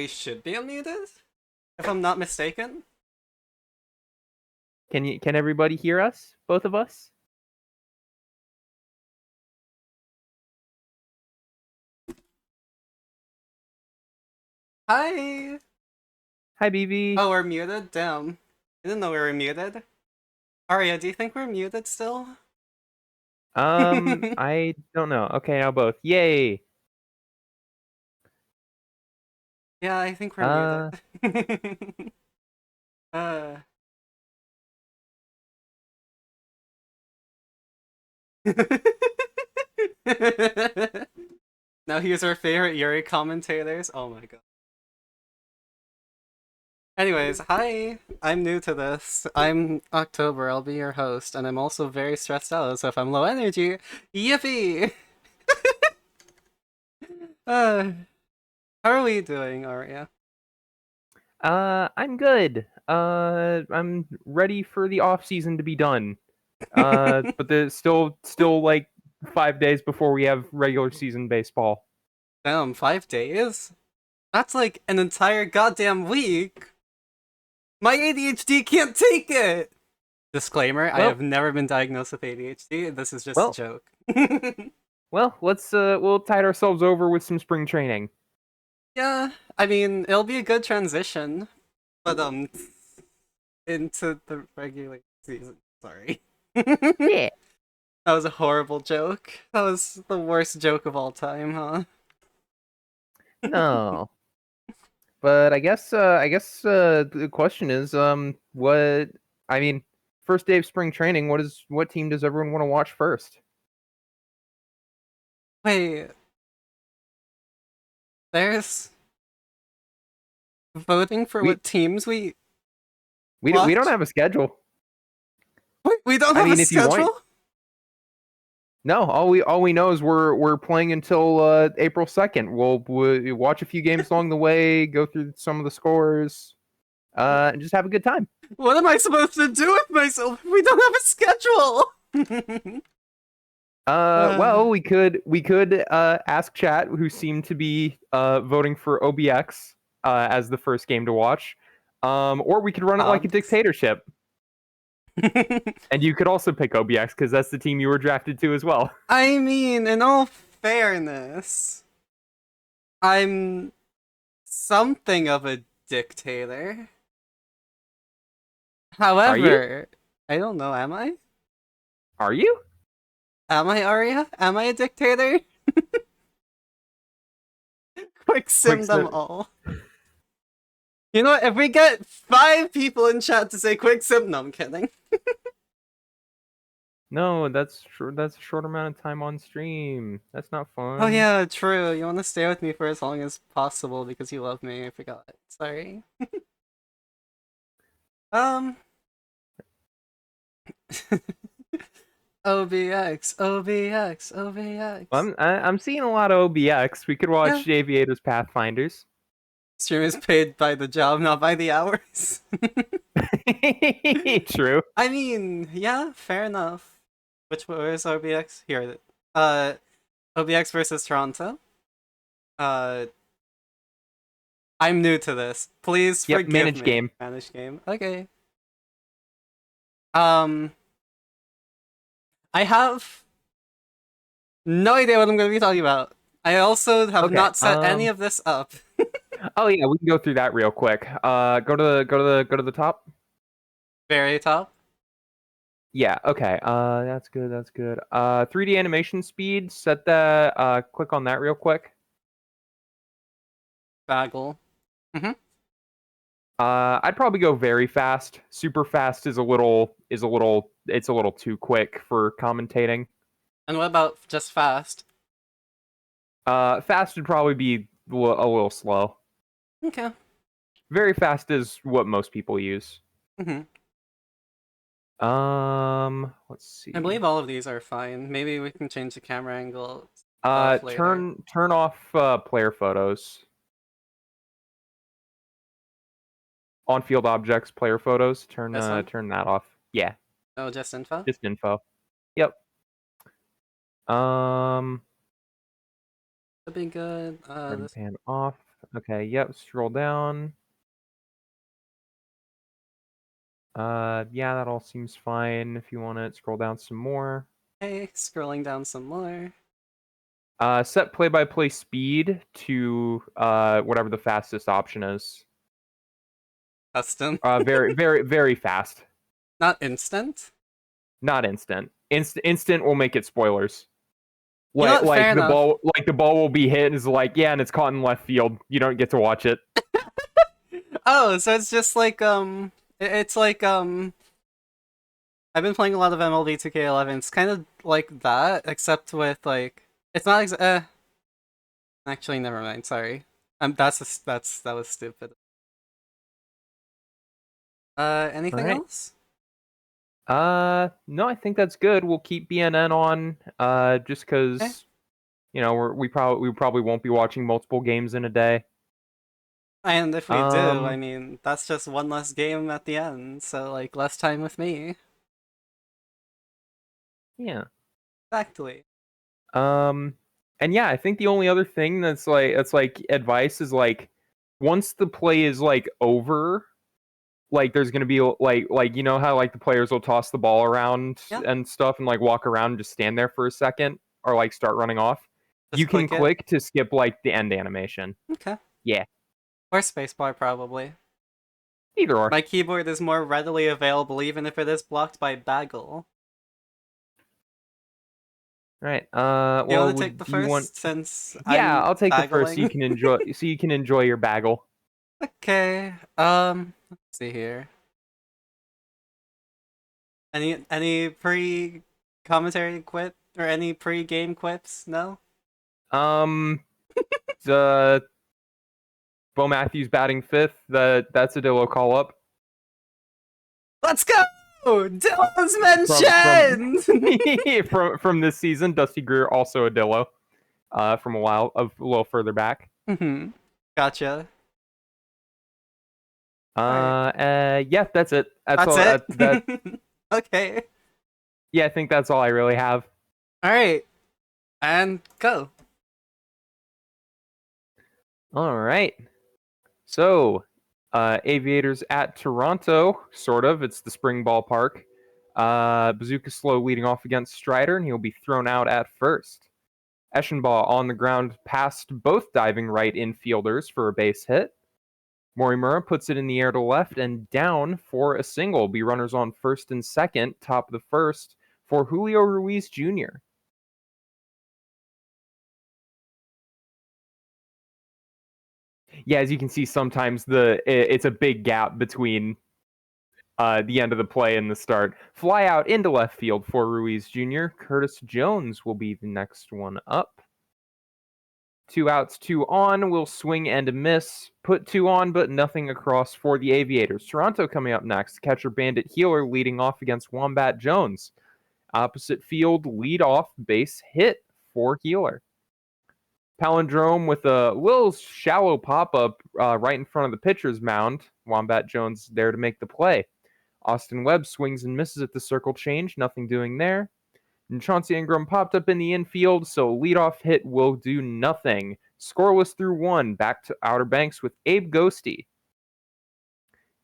We should be unmuted, if I'm not mistaken. Can everybody hear us? Both of us? Hi! Hi, BB. Oh, we're muted? Damn. I didn't know we were muted. Aria, do you think we're muted still? I don't know. Okay, now both. Yay! Yeah, I think we're Uh, muted. uh. Now here's our favorite Yuri commentators. Oh my god. Anyways, hi! I'm new to this. I'm October, I'll be your host, and I'm also very stressed out, so if I'm low energy, yippee! uh, how are we doing, Aria? I'm good. I'm ready for the off season to be done. But there's still like 5 days before we have regular season baseball. Damn, 5 days? That's like an entire goddamn week! My ADHD can't take it! Disclaimer, I Well, have never been diagnosed with ADHD, this is just a well, joke. let's we'll tide ourselves over with some spring training. Yeah, I mean, it'll be a good transition, but into the regular season. Sorry. Yeah. That was a horrible joke. That was the worst joke of all time, huh? No. But I guess the question is what I mean, first day of spring training, what team does everyone want to watch first? Wait, there's voting for We what teams we we don't watch? have a schedule. Wait, we don't I have a mean, if you want, schedule? no, all we know is we're playing until April 2nd. We'll watch a few games along the way, go through some of the scores, and just have a good time. What am I supposed to do with myself if we don't have a schedule? Well, we could ask chat, who seem to be voting for OBX as the first game to watch, or we could run it like a Hobbs. dictatorship, and you could also pick OBX because that's the team you were drafted to as well. I mean, in all fairness, I'm something of a dictator. Are you? However, I don't know, am I? Are you? Am I Arya? Am I a dictator? Quick Quick, sim them all. You know what? If we get 5 people in chat to say quick sim, no, I'm kidding. no, that's a short amount of time on stream. That's not Oh fun. yeah, true. You want to stay with me for as long as possible because you love me. I forgot. Sorry. Um. OBX, OBX, OBX. I'm seeing a lot of OBX. We could Yeah. watch Aviators Pathfinders. Stream is paid by the job, not by the hours. True. I mean, yeah, fair enough. Where is OBX? Here. Uh, OBX versus Toronto. Uh, I'm new to this. Please Yep, forgive manage me. game. Manage game. Okay. Um, I have no idea what I'm going to be talking about. I also have Okay. not set any of this up. Oh yeah, we can go through that real quick. Go to the top. Very top. Yeah. Okay. That's good. That's good. 3D animation speed. Set that. Click on that real quick. Bagel. Mm-hmm. I'd probably go very fast. Super fast is a little. It's a little too quick for commentating. And what about just fast? Fast would probably be a little slow. Okay. Very fast is what most people use. Mm-hmm. Let's I see. believe all of these are fine. Maybe we can change the camera angle stuff later. Turn off player photos. On field objects, player photos. This one? Turn that off. Yeah, Oh, just info? just info. Yep. That'd be good. Turn This pan off. Okay, yep, scroll down. Yeah, that all seems fine. If you want to scroll down some more. Okay, scrolling down some more. Set play-by-play speed to whatever the fastest option is. Custom. Very, very, very fast. Not instant? Not instant. Instant will make it spoilers. You know Like, what? Fair enough. the ball will be hit and it's like, yeah, and it's caught in left field. You don't get to watch it. Oh, so it's just like, it's like, I've been playing a lot of MLB 2K11. It's kind of like that, except with, like, it's not actually, never mind, sorry. That was stupid. All Anything right. else? No, I think that's good. We'll keep BNN on, just Okay. because, we probably won't be watching multiple games in a day. And if we do, I Um, mean, that's just one less game at the end, so, like, less time with me. yeah. Exactly. And yeah, I think the only other thing that's like advice is like, once the play is like over, like there's gonna be like you know how like the players will toss the ball around Yeah, and stuff and like walk around and just stand there for a second or like start running off. just You can click it. click to skip like the end animation. Okay. Yeah, Or spacebar, probably. either or. My keyboard is more readily available even if it is blocked by Bagel. All right. You Well, want to take the do you want? first since Yeah, I'm I'll take the first so you baggling? can enjoy your bagel. Okay. Let's see here. Any pre commentary quip or any pre game quips? No? Um, the Bo Matthews batting fifth. That's a Dillo call up Let's go! Dylan's from mentioned! from this season. Dusty Greer also a Dillo. From a little further back. Gotcha. Alright. Yeah, that's it. That's That's all. it? That Okay. yeah, I think that's all I really have. Alright. And go. All right. So, Aviators at Toronto, sort of. It's the spring ballpark. Bazooka Slow leading off against Strider, and he'll be thrown out at first. Eschenbaugh on the ground past both diving right infielders for a base hit. Morimura puts it in the air to left and down for a single. Be runners on first and second, top of the first for Julio Ruiz Jr. Yeah, as you can see, sometimes it's a big gap between the end of the play and the start. Fly out into left field for Ruiz Jr. Curtis Jones will be the next one up. 2 outs, 2 on. Will swing and a miss. Put 2 on, but nothing across for the Aviators. Toronto coming up next. Catcher Bandit Healer leading off against Wombat Jones. Opposite field, lead off base hit for Healer. Palindrome with a little shallow pop up right in front of the pitcher's mound. Wombat Jones there to make the play. Austin Webb swings and misses at the circle change. Nothing doing there. And Chauncey Ingram popped up in the infield, so leadoff hit will do nothing. Scoreless through 1. Back to Outer Banks with Abe Ghosty.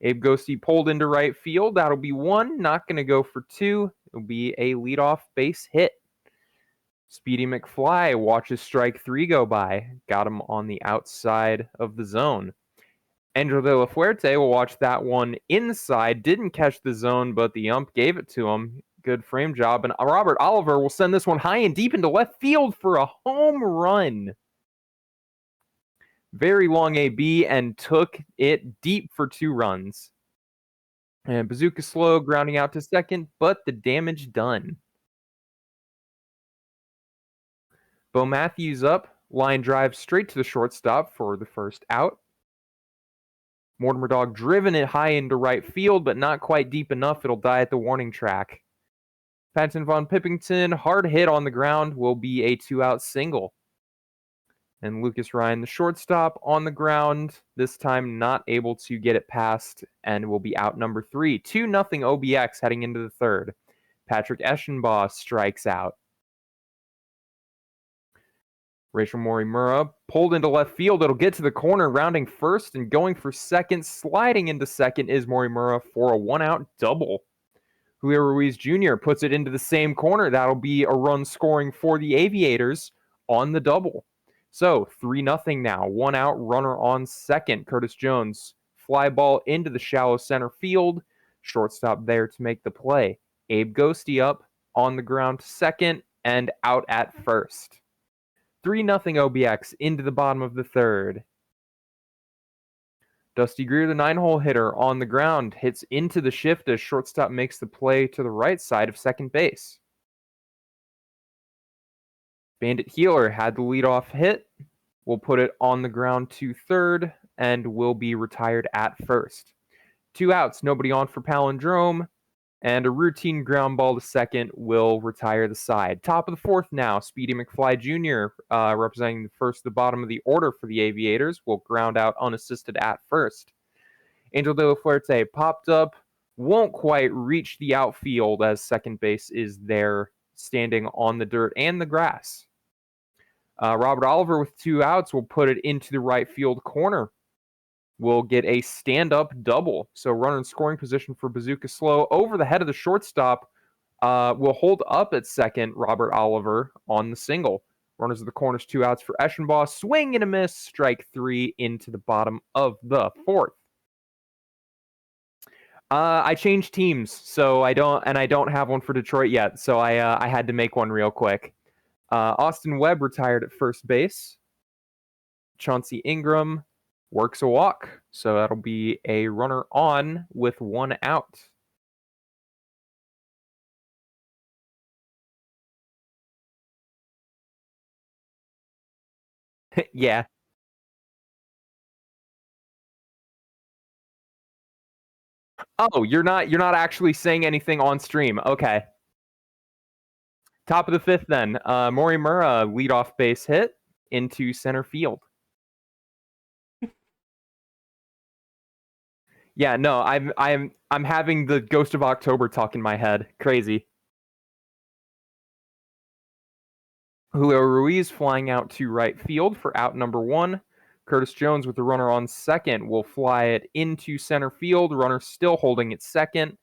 Abe Ghosty pulled into right field. That'll be 1. Not going to go for 2. It'll be a leadoff base hit. Speedy McFly watches strike 3 go by. Got him on the outside of the zone. Angel De La Fuerte will watch that one inside. Didn't catch the zone, but the ump gave it to him. Good frame job. And Robert Oliver will send this one high and deep into left field for a home run. Very long AB and took it deep for 2 runs. And Bazooka Slow grounding out to second, but the damage done. Bo Matthews up. Line drive straight to the shortstop for the first out. Mortimer Dog driven it high into right field, but not quite deep enough. It'll die at the warning track. Patton Von Pippington, hard hit on the ground, will be a 2-out single. And Lucas Ryan, the shortstop, on the ground, this time not able to get it past, and will be out number 3. 2-0 OBX heading into the third. Patrick Eschenbaugh strikes out. Rachel Morimura pulled into left field. It'll get to the corner, rounding first and going for second. Sliding into second is Morimura for a one-out double. Julio Ruiz Jr. puts it into the same corner. That'll be a run scoring for the Aviators on the double. So 3-0 now. One out, runner on second. Curtis Jones. Fly ball into the shallow center field. Shortstop there to make the play. Abe Ghosty up on the ground to second and out at first. 3-0 OBX into the bottom of the third. Dusty Greer, the 9-hole hitter, on the ground, hits into the shift as shortstop makes the play to the right side of second base. Bandit Healer had the leadoff hit. Will put it on the ground to third and will be retired at first. 2 outs, nobody on for Palindrome, and a routine ground ball to second will retire the side. Top of the fourth now, Speedy McFly Jr., representing the first to the bottom of the order for the Aviators, will ground out unassisted at first. Angel De La Fuerte popped up, won't quite reach the outfield as second base is there standing on the dirt and the grass. Robert Oliver with 2 outs will put it into the right field corner. Will get a stand-up double. So runner in scoring position for Bazooka Slow over the head of the shortstop. Will hold up at second, Robert Oliver, on the single. Runners of the corners, 2 outs for Eschenbaugh. Swing and a miss, strike 3 into the bottom of the fourth. I changed teams, so I don't have one for Detroit yet, so I had to make one real quick. Austin Webb retired at first base. Chauncey Ingram works a walk, so that'll be a runner on with 1 out. Yeah. Oh, you're not actually saying anything on stream. Okay. Top of the fifth then. Morimura leadoff base hit into center field. Yeah, no, I'm having the Ghost of October talk in my head. Crazy. Julio Ruiz flying out to right field for out number 1. Curtis Jones with the runner on second will fly it into center field. Runner still holding it second.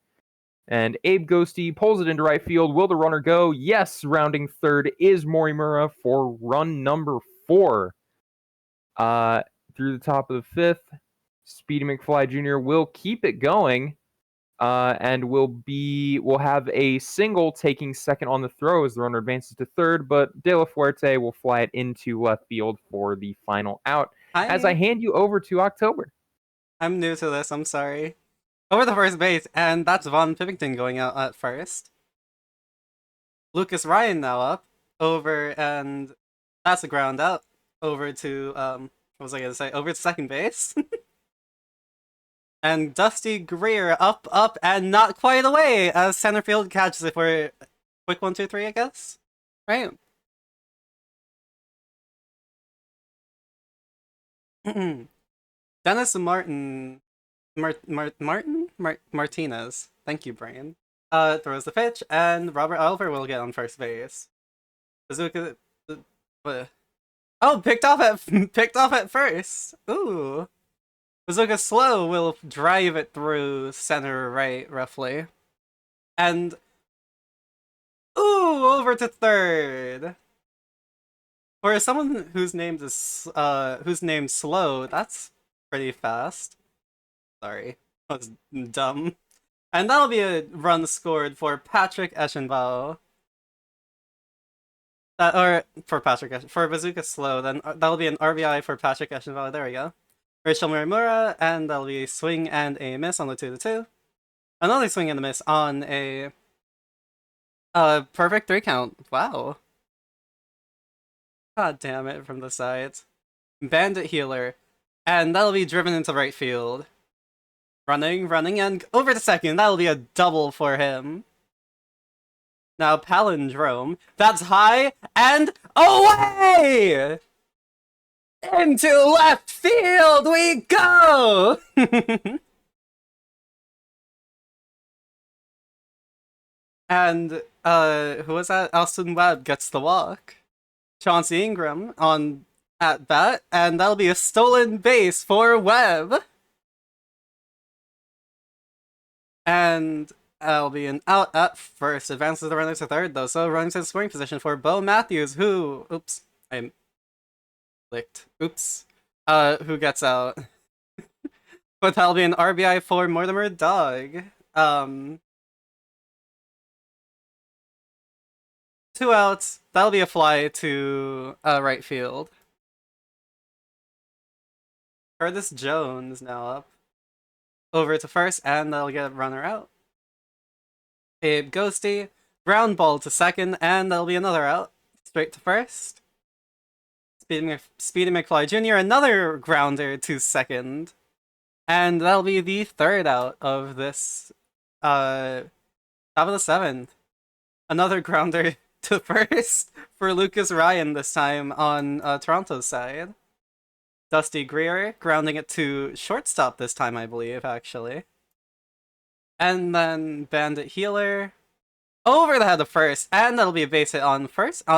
And Abe Ghosty pulls it into right field. Will the runner go? Yes, rounding third is Morimura for run number 4. Through the top of the fifth, Speedy McFly Jr. will keep it going. And will have a single taking second on the throw as the runner advances to third, but De La Fuerte will fly it into left field for the final out. As I hand you over to October. I'm new to this, I'm sorry. Over the first base, and that's Von Pipington going out at first. Lucas Ryan now up, over, and that's a ground out. Over to, what was I gonna say? Over to second base. And Dusty Greer up, and not quite away as center field catches it for quick 1, 2, 3, I guess? Right? Dennis Martinez. Thank you, Brian. Throws the pitch, and Robert Oliver will get on first base. Bazooka. Oh, picked off at first. Ooh. Bazooka Slow will drive it through center right, roughly. And ooh, over to third. For someone whose name is Slow, that's pretty fast. Sorry, that was dumb. And that'll be a run scored for Patrick Eschenbaugh. Or for Bazooka Slow, then that'll be an RBI for Patrick Eschenbaugh. There we go. Rachel Morimura, and that'll be a swing and a miss on the 2-2. Another swing and a miss on a perfect 3 count. Wow. God damn it, from the sides. Bandit Healer, and that'll be driven into right field. Running, and over to second. That'll be a double for him. Now Palindrome. That's high and away! Into left field we go! And, who was that? Austin Webb gets the walk. Chauncey Ingram on at bat, and that'll be a stolen base for Webb. And that'll be an out at first. Advances the runner to third, though, so running to scoring position for Bo Matthews, who... Oops. I clicked. Oops. Who gets out. But that'll be an RBI for Mortimer Dog. 2 outs. That'll be a fly to right field. Curtis Jones now up. Over to first, and that'll get a runner out. Abe Ghosty, ground ball to second, and that'll be another out. Straight to first. Speedy McFly Jr., another grounder to second. And that'll be the third out of this top of the 7th. Another grounder to first for Lucas Ryan this time on Toronto's side. Dusty Greer grounding it to shortstop this time, I believe, actually. And then Bandit Healer over the head of first, and that'll be a base hit on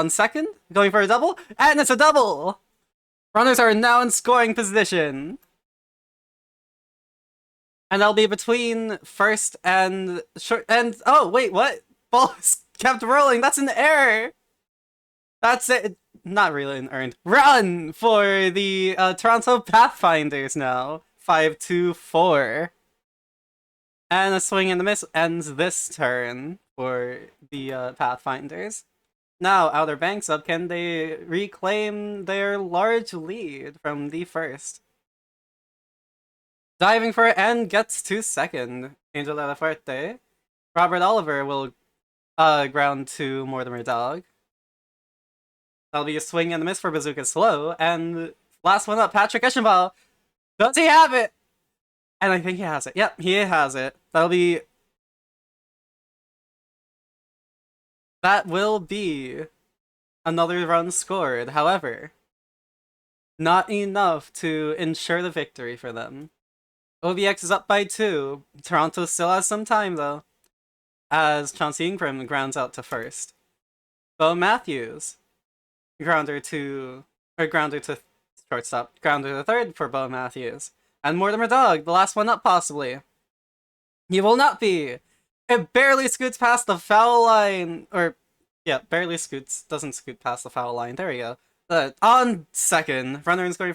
second, going for a double, and it's a double! Runners are now in scoring position. And that'll be between first and short, and oh wait, what? Ball kept rolling, that's an error! That's it. Not really an earned run for the Toronto Pathfinders now. 5-2-4. And a swing and a miss ends this turn for the Pathfinders. Now, Outer Banks up. Can they reclaim their large lead from the first? Diving for it and gets to second. Angel de la Fuerte. Robert Oliver will ground to Mortimer Dog. That'll be a swing and a miss for Bazooka Slow. And last one up, Patrick Eschenbach. Does he have it? And I think he has it. Yep, he has it. That will be another run scored. However, not enough to ensure the victory for them. OBX is up by 2. Toronto still has some time, though, as Chauncey Ingram grounds out to first. Bo Matthews. Grounder to shortstop. Grounder to third for Bo Matthews. And Mortimer Dog, the last one up possibly. He will not be. It barely scoots past the foul line. Or, yeah, barely doesn't scoot past the foul line. There we go. On second, runner in scoring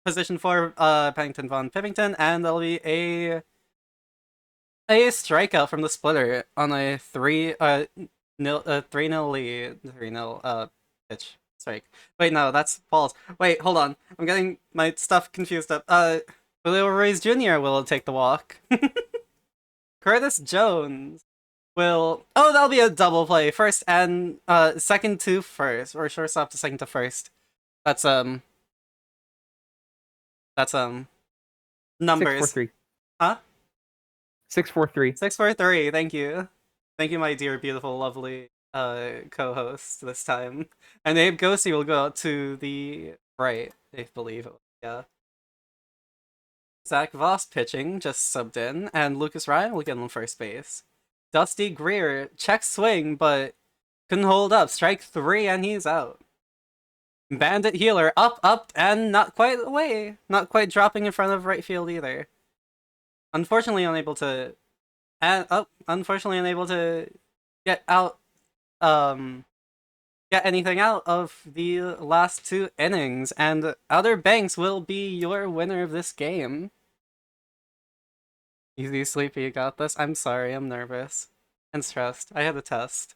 position for Pennington Von Pippington, and there'll be a strikeout from the splitter on a 3-0 lead. 3-0 pitch strike. Wait, no, that's balls. Wait, hold on. I'm getting my stuff confused up. Julio Ruiz Jr. will take the walk. Curtis Jones will... Oh, that'll be a double play. First and second to first, or shortstop to second to first. That's numbers. 643. Huh? 643. 643. Thank you. Thank you, my dear, beautiful, lovely co-host this time. And Abe Ghosty will go out to the right, I believe. Yeah. Zach Voss pitching, just subbed in, and Lucas Ryan will get on first base. Dusty Greer, check swing, but couldn't hold up. Strike 3, and he's out. Bandit Healer, up, and not quite away. Not quite dropping in front of right field either. Unfortunately unable to get out, get anything out of the last 2 innings, and Outer Banks will be your winner of this game. Easy, Sleepy, you got this. I'm sorry, I'm nervous and stressed. I had a test.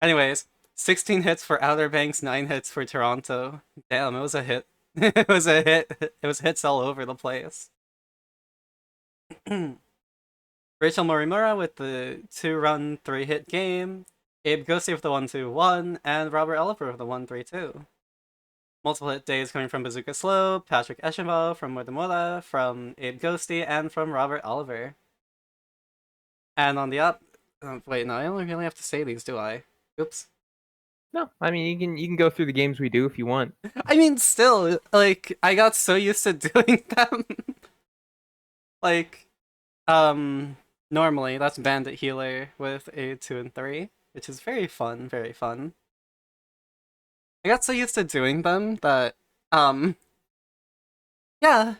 Anyways, 16 hits for Outer Banks, 9 hits for Toronto. Damn, it was a hit. It was a hit. It was hits all over the place. Rachel Morimura with the 2-run, 3-hit game. Abe Ghosty with the 1-2-1, and Robert Oliver with the 1-3-2. Multiple hit days coming from Bazooka Slow, Patrick Eschenbach from Mudamuda, from Abe Ghosty, and from Robert Oliver. And on the up... wait, no, I don't really have to say these, do I? Oops. No, I mean, you can go through the games we do if you want. I mean, still, like, I got so used to doing them. Like, normally, that's Bandit Healer with a 2 and 3, which is very fun, very fun. I got so used to doing them that, um, yeah,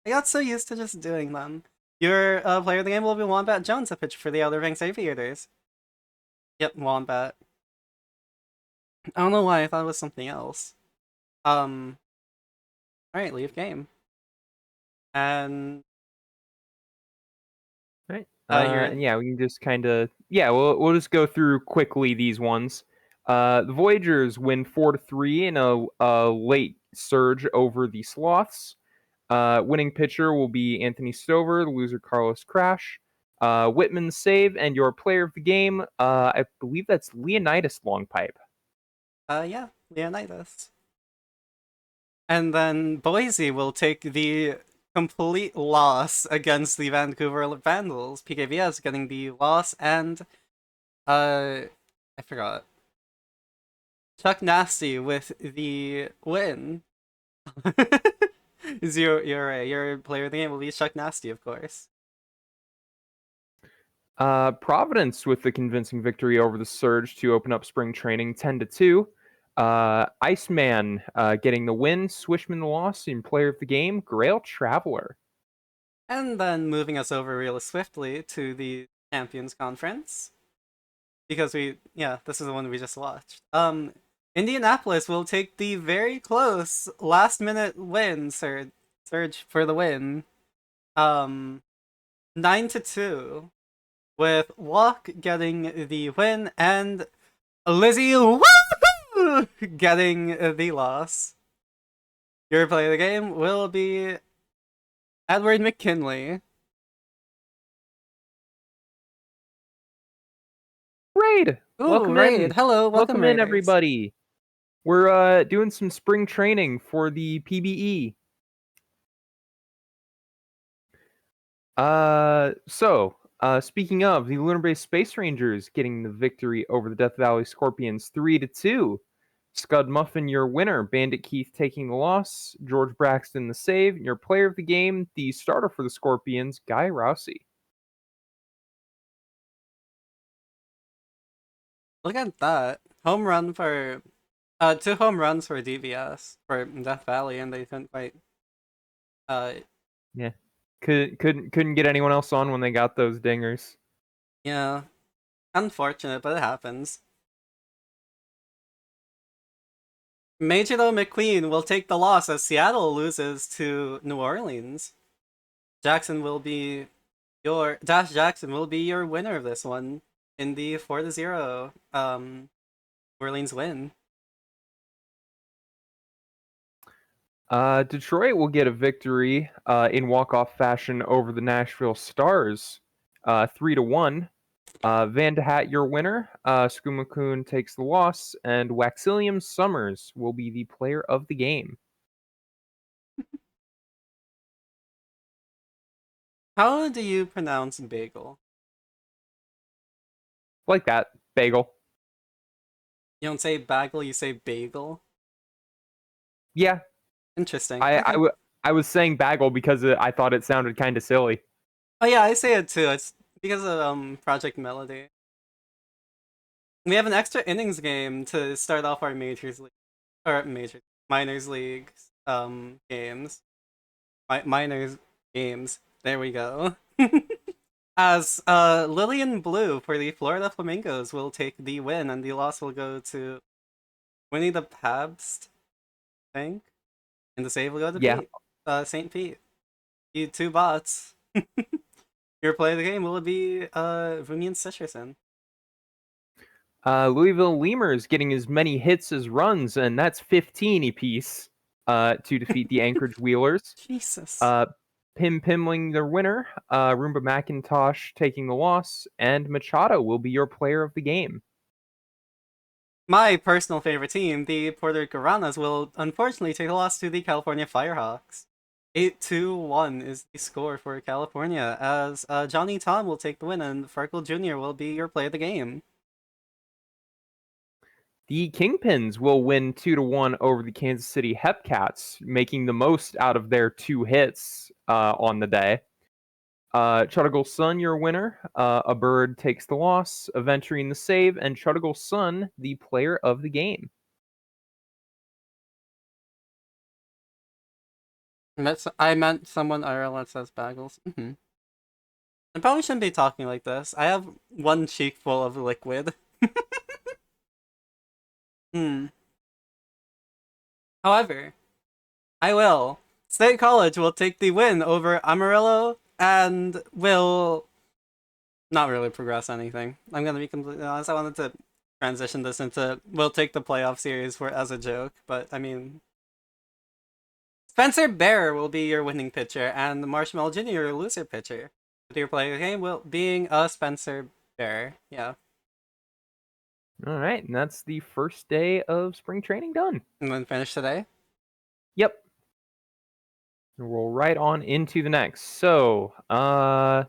I got so used to just doing them. Your player of the game will be Wombat Jones, a pitcher for the Outer Banks Aviators. Yep, Wombat. I don't know why I thought it was something else. Um, alright, leave game. And, Right. you're, And yeah, we can just kind of we'll just go through quickly these ones. The Voyagers win 4-3 in a late surge over the Sloths. Winning pitcher will be Anthony Stover, the loser Carlos Crash. Whitman's save, and your player of the game, I believe that's Leonidas Longpipe. yeah, Leonidas. And then Boise will take the complete loss against the Vancouver Vandals. PKVS getting the loss, and I forgot. Chuck Nasty with the win. Is your player of the game will be Chuck Nasty, of course. Providence with the convincing victory over the Surge to open up spring training 10-2. Iceman getting the win, Swishman the loss, and player of the game, Grail Traveler. And then moving us over real swiftly to the Champions Conference. Because this is the one we just watched. Indianapolis will take the very close last minute win, Surge for the win. 9-2. With Walk getting the win and Lizzie woo getting the loss. Your play of the game will be Edward McKinley. Raid! Ooh, Welcome Raid. in. Hello, welcome Welcome in, Raiders. everybody. We're doing some spring training for the PBE. Speaking of, the Lunar Base Space Rangers getting the victory over the Death Valley Scorpions 3-2. Scud Muffin, your winner. Bandit Keith taking the loss. George Braxton, the save. And your player of the game, the starter for the Scorpions, Guy Rousey. Look at that. Home run for 2 home runs for DVS for Death Valley, and they couldn't quite uh Yeah. Couldn't get anyone else on when they got those dingers. yeah. Unfortunate, but it happens. Major McQueen will take the loss as Seattle loses to New Orleans. Jackson will be Jackson will be your winner of this one in the 4-0 New Orleans win. Detroit will get a victory in walk-off fashion over the Nashville Stars, 3-1. Van de Hat, your winner. Skumakun takes the loss, and Waxilium Summers will be the player of the game. How do you pronounce bagel? Like that, bagel. You don't say bagel, you say bagel. Yeah, Interesting. I Okay. I was saying bagel because I thought it sounded kind of silly. Oh yeah, I say it too. It's because of Project Melody. We have an extra innings game to start off our majors league or minors league games. Minors games. There we go. As Lillian Blue for the Florida Flamingos will take the win, and the loss will go to Winnie the Pabst, I think. And the save will go to Yeah. Pete. St. Pete. You two bots. Your play of the game will be Vunian Citrusson. Louisville Lemurs getting as many hits as runs, and that's 15 apiece to defeat the Anchorage Wheelers. Jesus. Pim Pimling, their winner. Roomba McIntosh taking the loss, and Machado will be your player of the game. My personal favorite team, the Puerto Rico Ranas, will unfortunately take a loss to the California Firehawks. 8-1 is the score for California, as Johnny Tom will take the win, and Farkle Jr. will be your play of the game. The Kingpins will win 2-1 over the Kansas City Hepcats, making the most out of their 2 hits on the day. Chudagal Sun, your winner. A Bird takes the loss, Aventurine the save, and Chudagal Sun, the player of the game. I meant someone IRL that says bagels. I probably shouldn't be talking like this. I have one cheek full of liquid. Hmm. However, I will. State College will take the win over Amarillo and will not really progress anything. I'm gonna be completely honest. I wanted to transition this into we'll take the playoff series for as a joke, but I mean Spencer Bear will be your winning pitcher and Marshmallow Jr. your loser pitcher. With your player game will being a Spencer Bear. Yeah. All right, and that's the first day of spring training done. And then finish today. Yep. Roll right on into the next. So, Your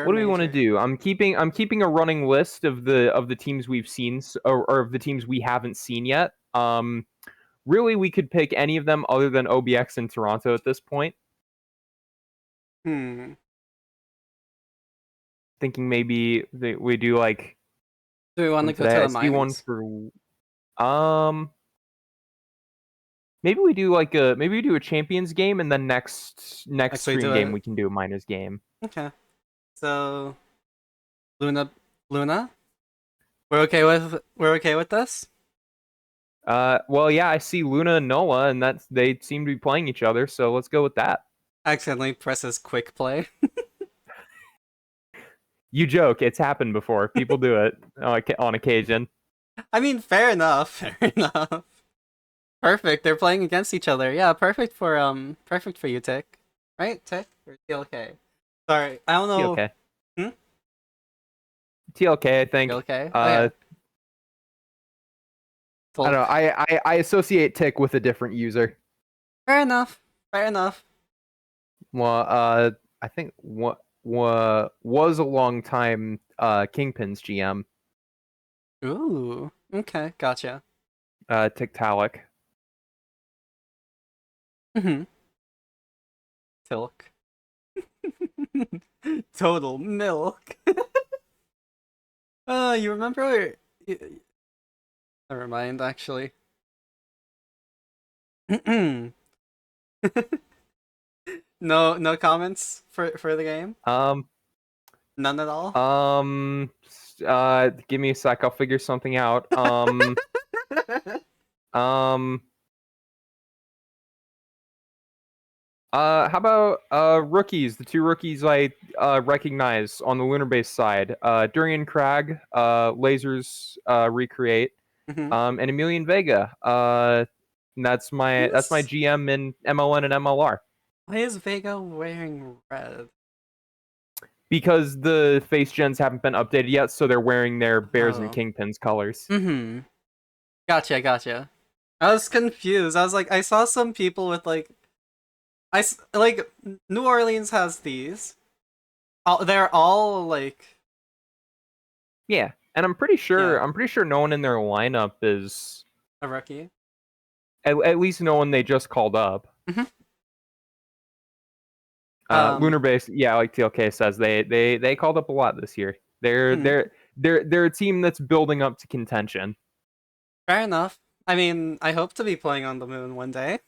what do we want to major. do? I'm keeping a running list of the teams we've seen or of the teams we haven't seen yet. Really, we could pick any of them other than OBX and Toronto at this point. Thinking maybe we do like. Do we want to go to Today, I the see one minors? for maybe we do a champions game, and then next Actually, stream do game it. we can do a minors game. Okay. So Luna. We're okay with this. Well, yeah, I see Luna and Noah, and they seem to be playing each other, so let's go with that. Accidentally presses quick play. You joke, it's happened before. People do it on occasion. I mean, fair enough. Fair enough. Perfect. They're playing against each other. Yeah, perfect for you, Tick. Right, Tick or TLK? Sorry, I don't know. TLK. Hmm? TLK, I think. TLK. Okay. I don't know. I associate Tick with a different user. Fair enough. Fair enough. Well, I think what was a long time Kingpin's GM. Ooh. Okay. Gotcha. Tiktaalik. Tilk. Total milk. You remember? Never mind. Actually. No comments for the game. None at all. Give me a sec. I'll figure something out. How about rookies? The two rookies I recognize on the lunar base side. Durian Crag, Lasers Recreate, and Emilian Vega. And that's my GM in MLN and MLR. Why is Vega wearing red? Because the face gens haven't been updated yet, so they're wearing their Bears and Kingpins colors. Gotcha. I was confused. I was like, I saw some people with like, New Orleans has these. They're all like, yeah, and I'm pretty sure no one in their lineup is a rookie. At least no one they just called up. Lunar base, yeah, like TLK says, they called up a lot this year. They're a team that's building up to contention. Fair enough. I mean, I hope to be playing on the moon one day.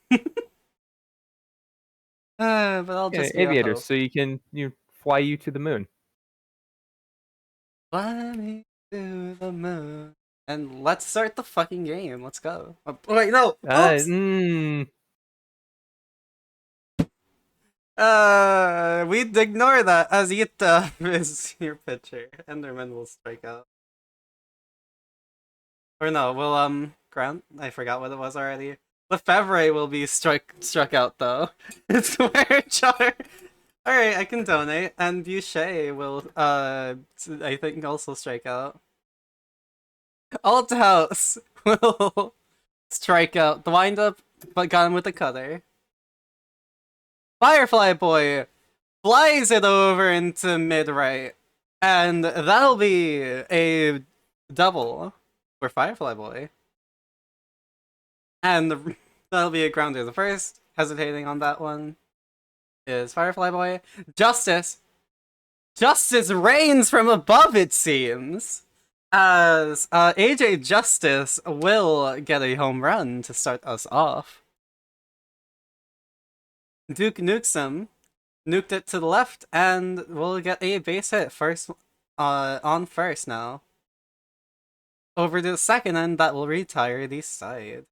But I'll just be aviators, so you can fly you to the moon. Fly me to the moon. And let's start the fucking game. Let's go. Oh, wait, no. We'd ignore that as Ita is your pitcher. Enderman will strike out. Or no, we'll Grant. I forgot what it was already. Lefebvre will be struck out though. It's where Char. Alright, I can donate. And Boucher will I think also strike out. Alt House will strike out. The windup, but got him with the cutter. Firefly Boy flies it over into mid-right. And that'll be a double for Firefly Boy. And that'll be a grounder. The first, hesitating on that one, is Firefly Boy. Justice reigns from above, it seems. As AJ Justice will get a home run to start us off. Duke nukes him, nuked it to the left, and we'll get a base hit first, on first now. Over to the second, and that will retire the side.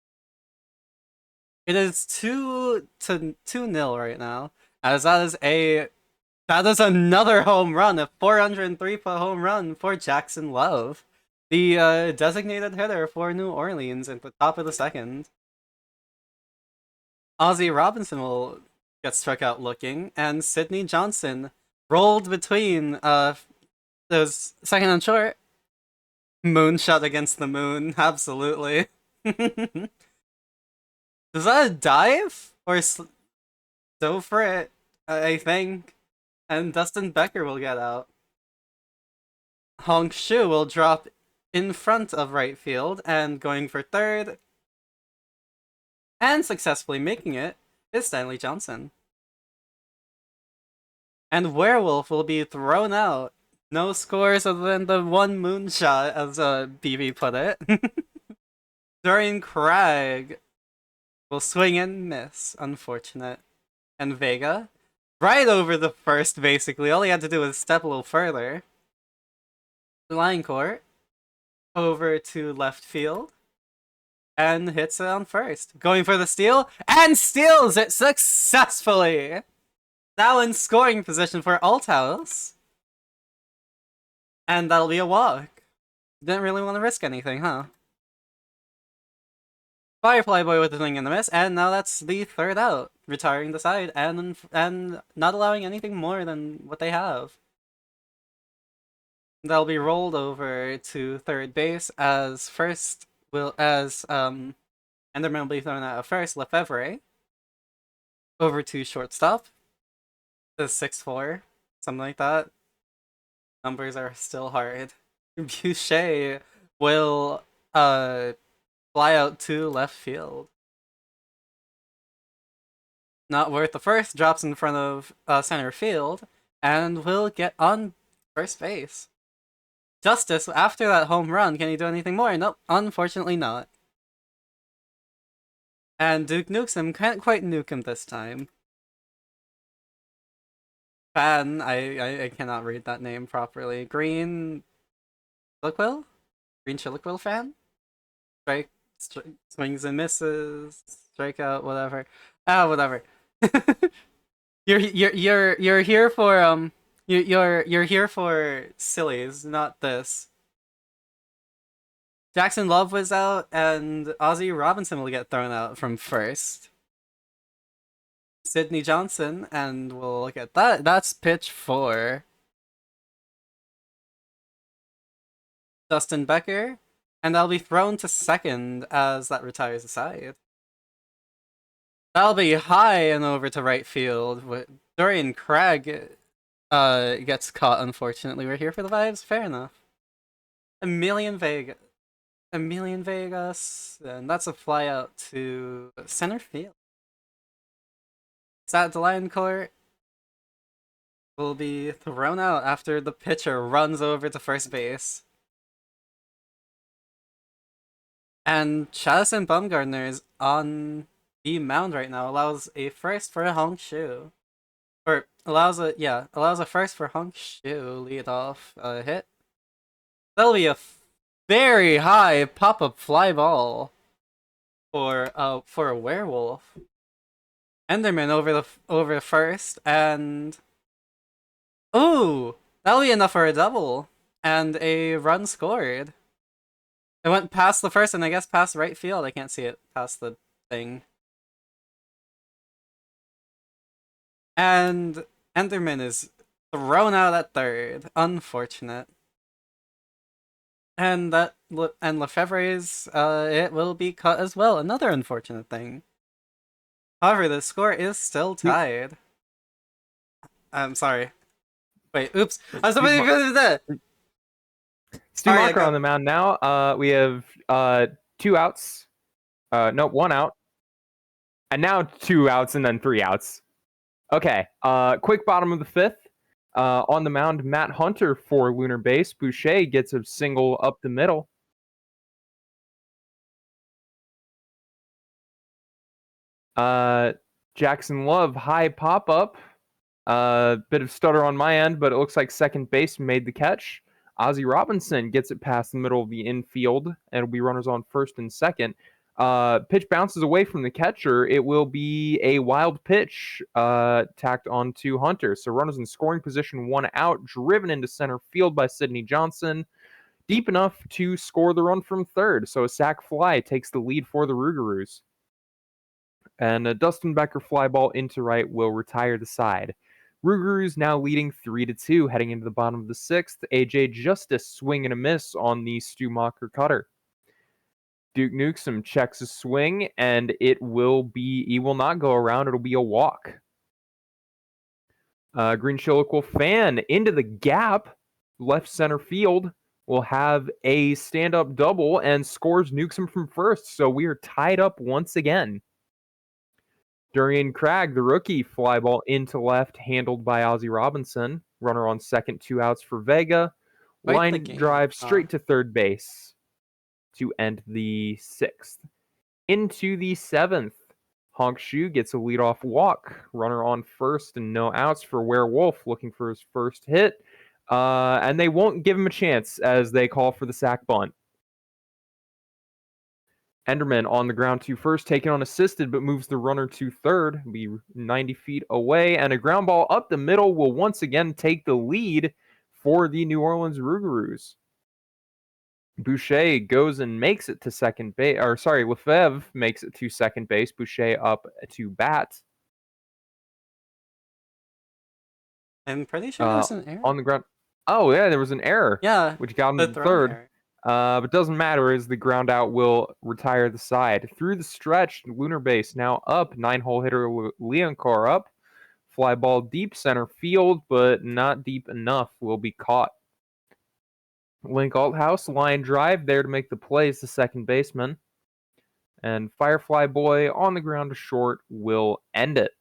It is 2-0 right now, as that is another home run, a 403-foot home run for Jackson Love, the designated hitter for New Orleans at the top of the second. Ozzie Robinson will get struck out looking, and Sidney Johnson rolled between those second and short. Moonshot against the moon, absolutely. Is that a dive? Or go for it, I think. And Dustin Becker will get out. Hong Shu will drop in front of right field, and going for third, and successfully making it, is Stanley Johnson. And Werewolf will be thrown out. No scores other than the one moonshot, as BB put it. Dorian Craig will swing and miss. Unfortunate. And Vega, right over the first, basically. All he had to do was step a little further. Line court, over to left field, and hits it on first. Going for the steal, and steals it successfully! Now in scoring position for Althouse. And that'll be a walk. Didn't really want to risk anything, huh? Firefly Boy with the swing and the miss, and now that's the third out. Retiring the side, and not allowing anything more than what they have. That'll be rolled over to third base, as Enderman will be thrown out at first. Lefebvre over to shortstop. The 6-4, something like that. Numbers are still hard. Boucher will fly out to left field. Not worth the first, drops in front of center field, and will get on first base. Justice, after that home run, can he do anything more? Nope, unfortunately not. And Duke nukes him, can't quite nuke him this time. Fan, I cannot read that name properly. Green Chillaquill? Green Chillaquill fan? Swings and misses, strikeout, whatever. Whatever. You're here for you're here for sillies, not this. Jackson Love was out, and Ozzie Robinson will get thrown out from first. Sidney Johnson, and we'll look at that. That's pitch 4. Dustin Becker, and that'll be thrown to second as that retires the side. That'll be high and over to right field. Dorian Craig gets caught, unfortunately. We're here for the vibes, fair enough. Emilian Vegas, and that's a fly out to center field. Sat the line court will be thrown out after the pitcher runs over to first base. And Chadison Bumgardner is on the mound right now, allows a first for Hong Shu. Or allows a first for Hong Shu lead off hit. That'll be a very high pop-up fly ball for a Werewolf. Enderman over first, and ooh, that'll be enough for a double and a run scored. It went past the first, and I guess past right field. I can't see it past the thing. And Enderman is thrown out at third. Unfortunate. And Lefebvre's it will be cut as well. Another unfortunate thing. However, the score is still tied. I'm sorry. Wait, oops. I was supposed to do that. Stu Mocker on the mound now. We have 2 outs. No, 1 out. And now 2 outs and then 3 outs. Okay. Quick bottom of the 5th. On the mound, Matt Hunter for Lunar Base. Boucher gets a single up the middle. Jackson Love, high pop up. Bit of stutter on my end, but it looks like second base made the catch. Ozzie Robinson gets it past the middle of the infield, and it'll be runners on first and second. Pitch bounces away from the catcher. It will be a wild pitch tacked onto Hunter. So runners in scoring position, one out, driven into center field by Sidney Johnson, deep enough to score the run from third. So a sac fly takes the lead for the Rougarous. And a Dustin Becker fly ball into right will retire the side. Rougarous now leading 3-2 heading into the bottom of the sixth. AJ Justice swing and a miss on the Stumacher cutter. Duke Newsom checks a swing, and he will not go around. It'll be a walk. Green Chiliquil fan into the gap, left center field, will have a stand-up double and scores Newsom from first. So we are tied up once again. Durian Cragg, the rookie, fly ball into left, handled by Ozzie Robinson. Runner on second, 2 outs for Vega. Quite the Line game. drive straight to third base to end the sixth. Into the seventh, Honk Shu gets a leadoff walk. Runner on first and no outs for Werewolf, looking for his first hit. And they won't give him a chance as they call for the sac bunt. Enderman on the ground to first, taken on assisted, but moves the runner to third. Be 90 feet away, and a ground ball up the middle will once again take the lead for the New Orleans Rougarous. Boucher goes and makes it to second base. Lefebvre makes it to second base. Boucher up to bat. I'm pretty sure there's an error. On the ground. Oh, yeah, there was an error. Yeah, which got him the to throw third. error. But doesn't matter as the ground out will retire the side. Through the stretch, Lunar Base now up. 9-hole hitter Leoncar up. Fly ball deep center field, but not deep enough. Will be caught. Link Althouse, line drive there to make the play as the second baseman. And Firefly Boy on the ground to short will end it.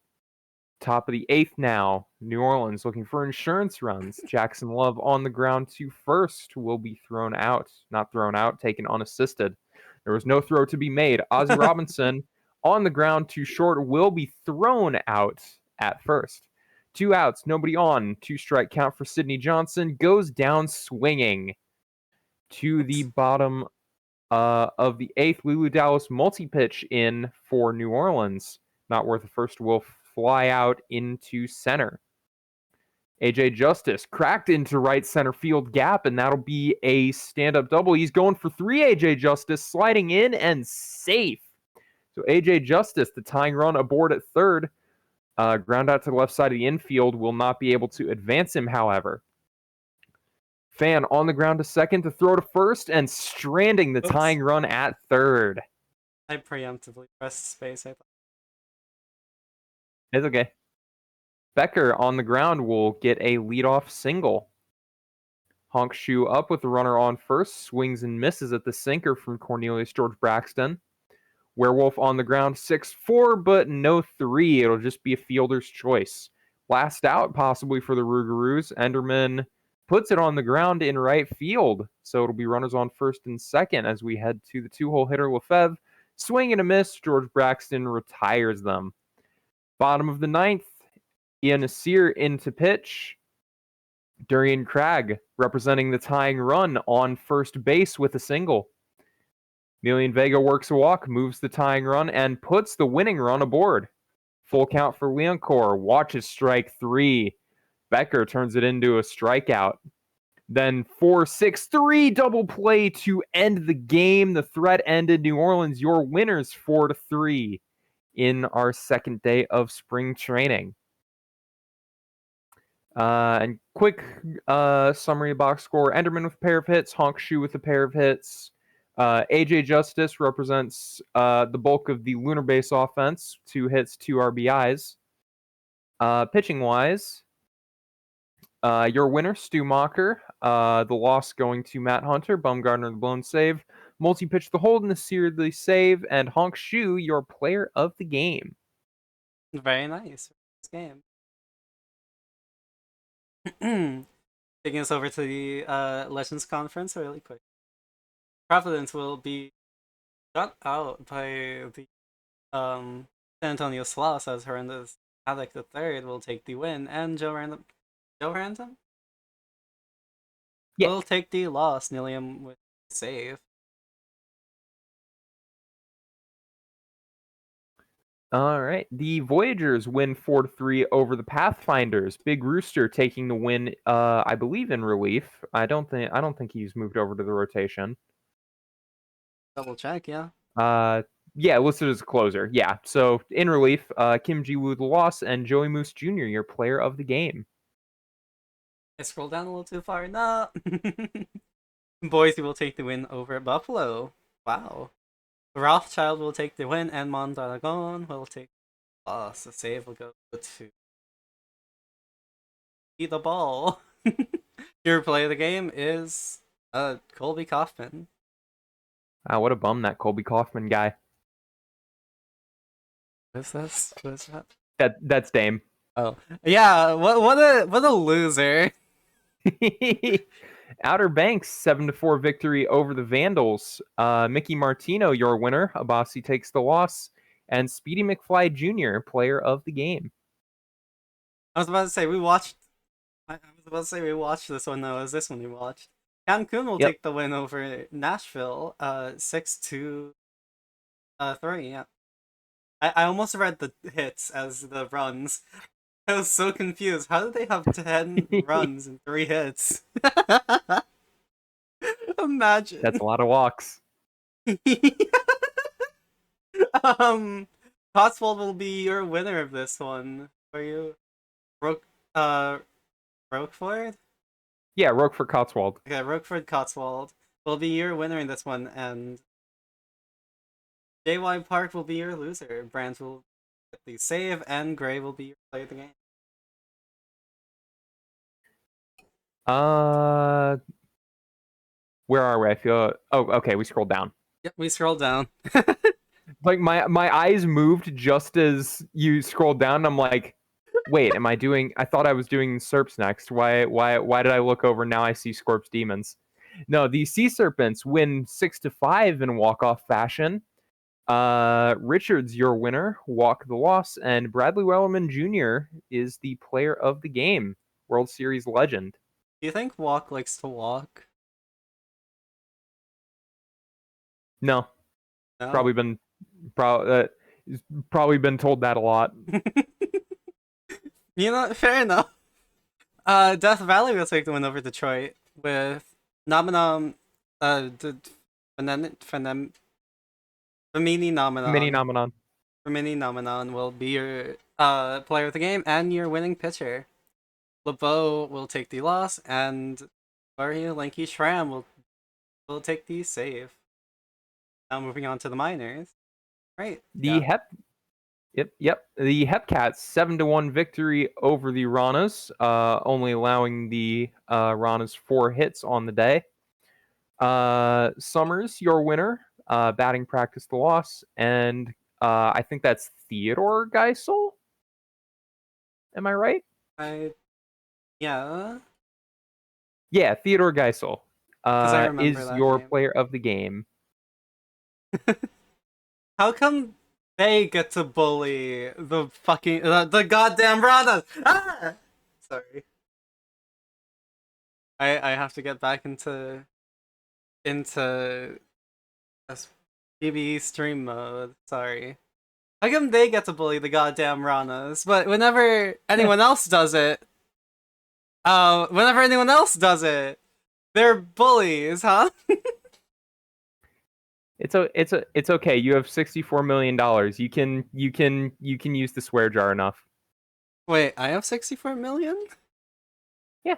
Top of the eighth now. New Orleans looking for insurance runs. Jackson Love on the ground to first will be thrown out. Not thrown out, taken unassisted. There was no throw to be made. Ozzie Robinson on the ground to short will be thrown out at first. 2 outs, nobody on. 2-strike count for Sidney Johnson. Goes down swinging to the bottom of the eighth. Lulu Dallas multi-pitch in for New Orleans. Not worth a first, will fly out into center. AJ Justice cracked into right center field gap, and that'll be a stand-up double. He's going for 3, AJ Justice, sliding in and safe. So AJ Justice, the tying run aboard at third. Ground out to the left side of the infield, will not be able to advance him, however. Fan on the ground to second to throw to first and stranding the tying run at third. I preemptively pressed space, I thought. It's okay. Becker on the ground will get a leadoff single. Honk Shu up with the runner on first, swings and misses at the sinker from Cornelius George Braxton. Werewolf on the ground, 6-4, but no 3. It'll just be a fielder's choice. Last out, possibly for the Rougarous. Enderman puts it on the ground in right field, so it'll be runners on first and second as we head to the 2-hole hitter Lefebvre. Swing and a miss, George Braxton retires them. Bottom of the ninth, Ian Nasir into pitch. Durian Cragg representing the tying run on first base with a single. Emilian Vega works a walk, moves the tying run, and puts the winning run aboard. Full count for Leoncar. Watches strike 3. Becker turns it into a strikeout. Then 4-6-3 double play to end the game. The threat ended. New Orleans, your winners 4-3 in our second day of spring training. And quick summary box score. Enderman with a pair of hits. Honk Shu with a pair of hits. AJ Justice represents the bulk of the Lunar Base offense. 2 hits, 2 RBIs. Pitching-wise, your winner, Stu Mocker. The loss going to Matt Hunter. Bumgardner, the blown save. Multi-pitch the hold, Nasir the save. And Honk Shu, your player of the game. Very nice. This game. Taking us over to the Legends Conference really quick. Providence will be shut out by the San Antonio Sloss as horrendous Alec the third will take the win, and Joe Random Yeah. will take the loss. Nilium with save. All right. The Voyagers win 4-3 over the Pathfinders. Big Rooster taking the win, I believe in relief. I don't think he's moved over to the rotation. Double check, yeah. Yeah, listed as a closer. Yeah. So in relief, Kim Ji-woo the loss and Joey Moose Jr., your player of the game. I scrolled down a little too far. No. Boise will take the win over Buffalo. Wow. Rothschild will take the win, and Mondragon will take the loss. The save will go to eat the ball. Your play of the game is Colby Kaufman. What a bum, that Colby Kaufman guy. What is this? What is that? That's Dame. Oh yeah, what a loser. Outer Banks 7-4 victory over the Vandals. Mickey Martino, your winner. Abasi takes the loss, and Speedy McFly Jr., player of the game. I was about to say we watched. I was about to say we watched this one. No, it was this one we watched. Cancun will Yep. take the win over Nashville. 6-3. Yeah. I almost read the hits as the runs. I was so confused. How did they have 10 runs and 3 hits? Imagine. That's a lot of walks. um, Cotswold will be your winner of this one. Are you? Uh, Roquefort? Yeah, Roquefort Cotswold. Okay, Roquefort Cotswold will be your winner in this one, and JY Park will be your loser. Brands will get the save, and Gray will be your player of the game. Where are we? I feel. Oh, okay. We scrolled down. Yep, we scroll down. Like my eyes moved just as you scrolled down. I'm like, wait, am I doing? I thought I was doing Serps next. Why did I look over? Now I see Scorp's Demons. No, the Sea Serpents win 6-5 in walk-off fashion. Richards, your winner, walk the loss, and Bradley Wellerman Jr. is the player of the game, World Series legend. Do you think Walk likes to walk? No, No. probably been probably been told that a lot. You know, fair enough. Death Valley will take the win over Detroit with Nominum, Femini Mini Nomenon. nomenon. Femini Nomenon will be your player of the game and your winning pitcher. LeBeau will take the loss, and Mario Lanky Schramm will take the save. Now moving on to the minors. Right. The Yep. The Hepcats 7-1 victory over the Ranas, only allowing the Ranas 4 hits on the day. Summers, your winner, batting practice the loss, and I think that's Theodore Geisel. Am I right? Yeah. Yeah, Theodore Geisel Because I remember is that your name. player of the game. How come they get to bully the fucking the goddamn Ranas? Ah! Sorry. I have to get back into PBE stream mode. Sorry. How come they get to bully the goddamn Ranas, but whenever anyone else does it, they're bullies, huh? It's okay. You have $64 million. You can use the swear jar enough. Wait, I have 64 million? Yeah.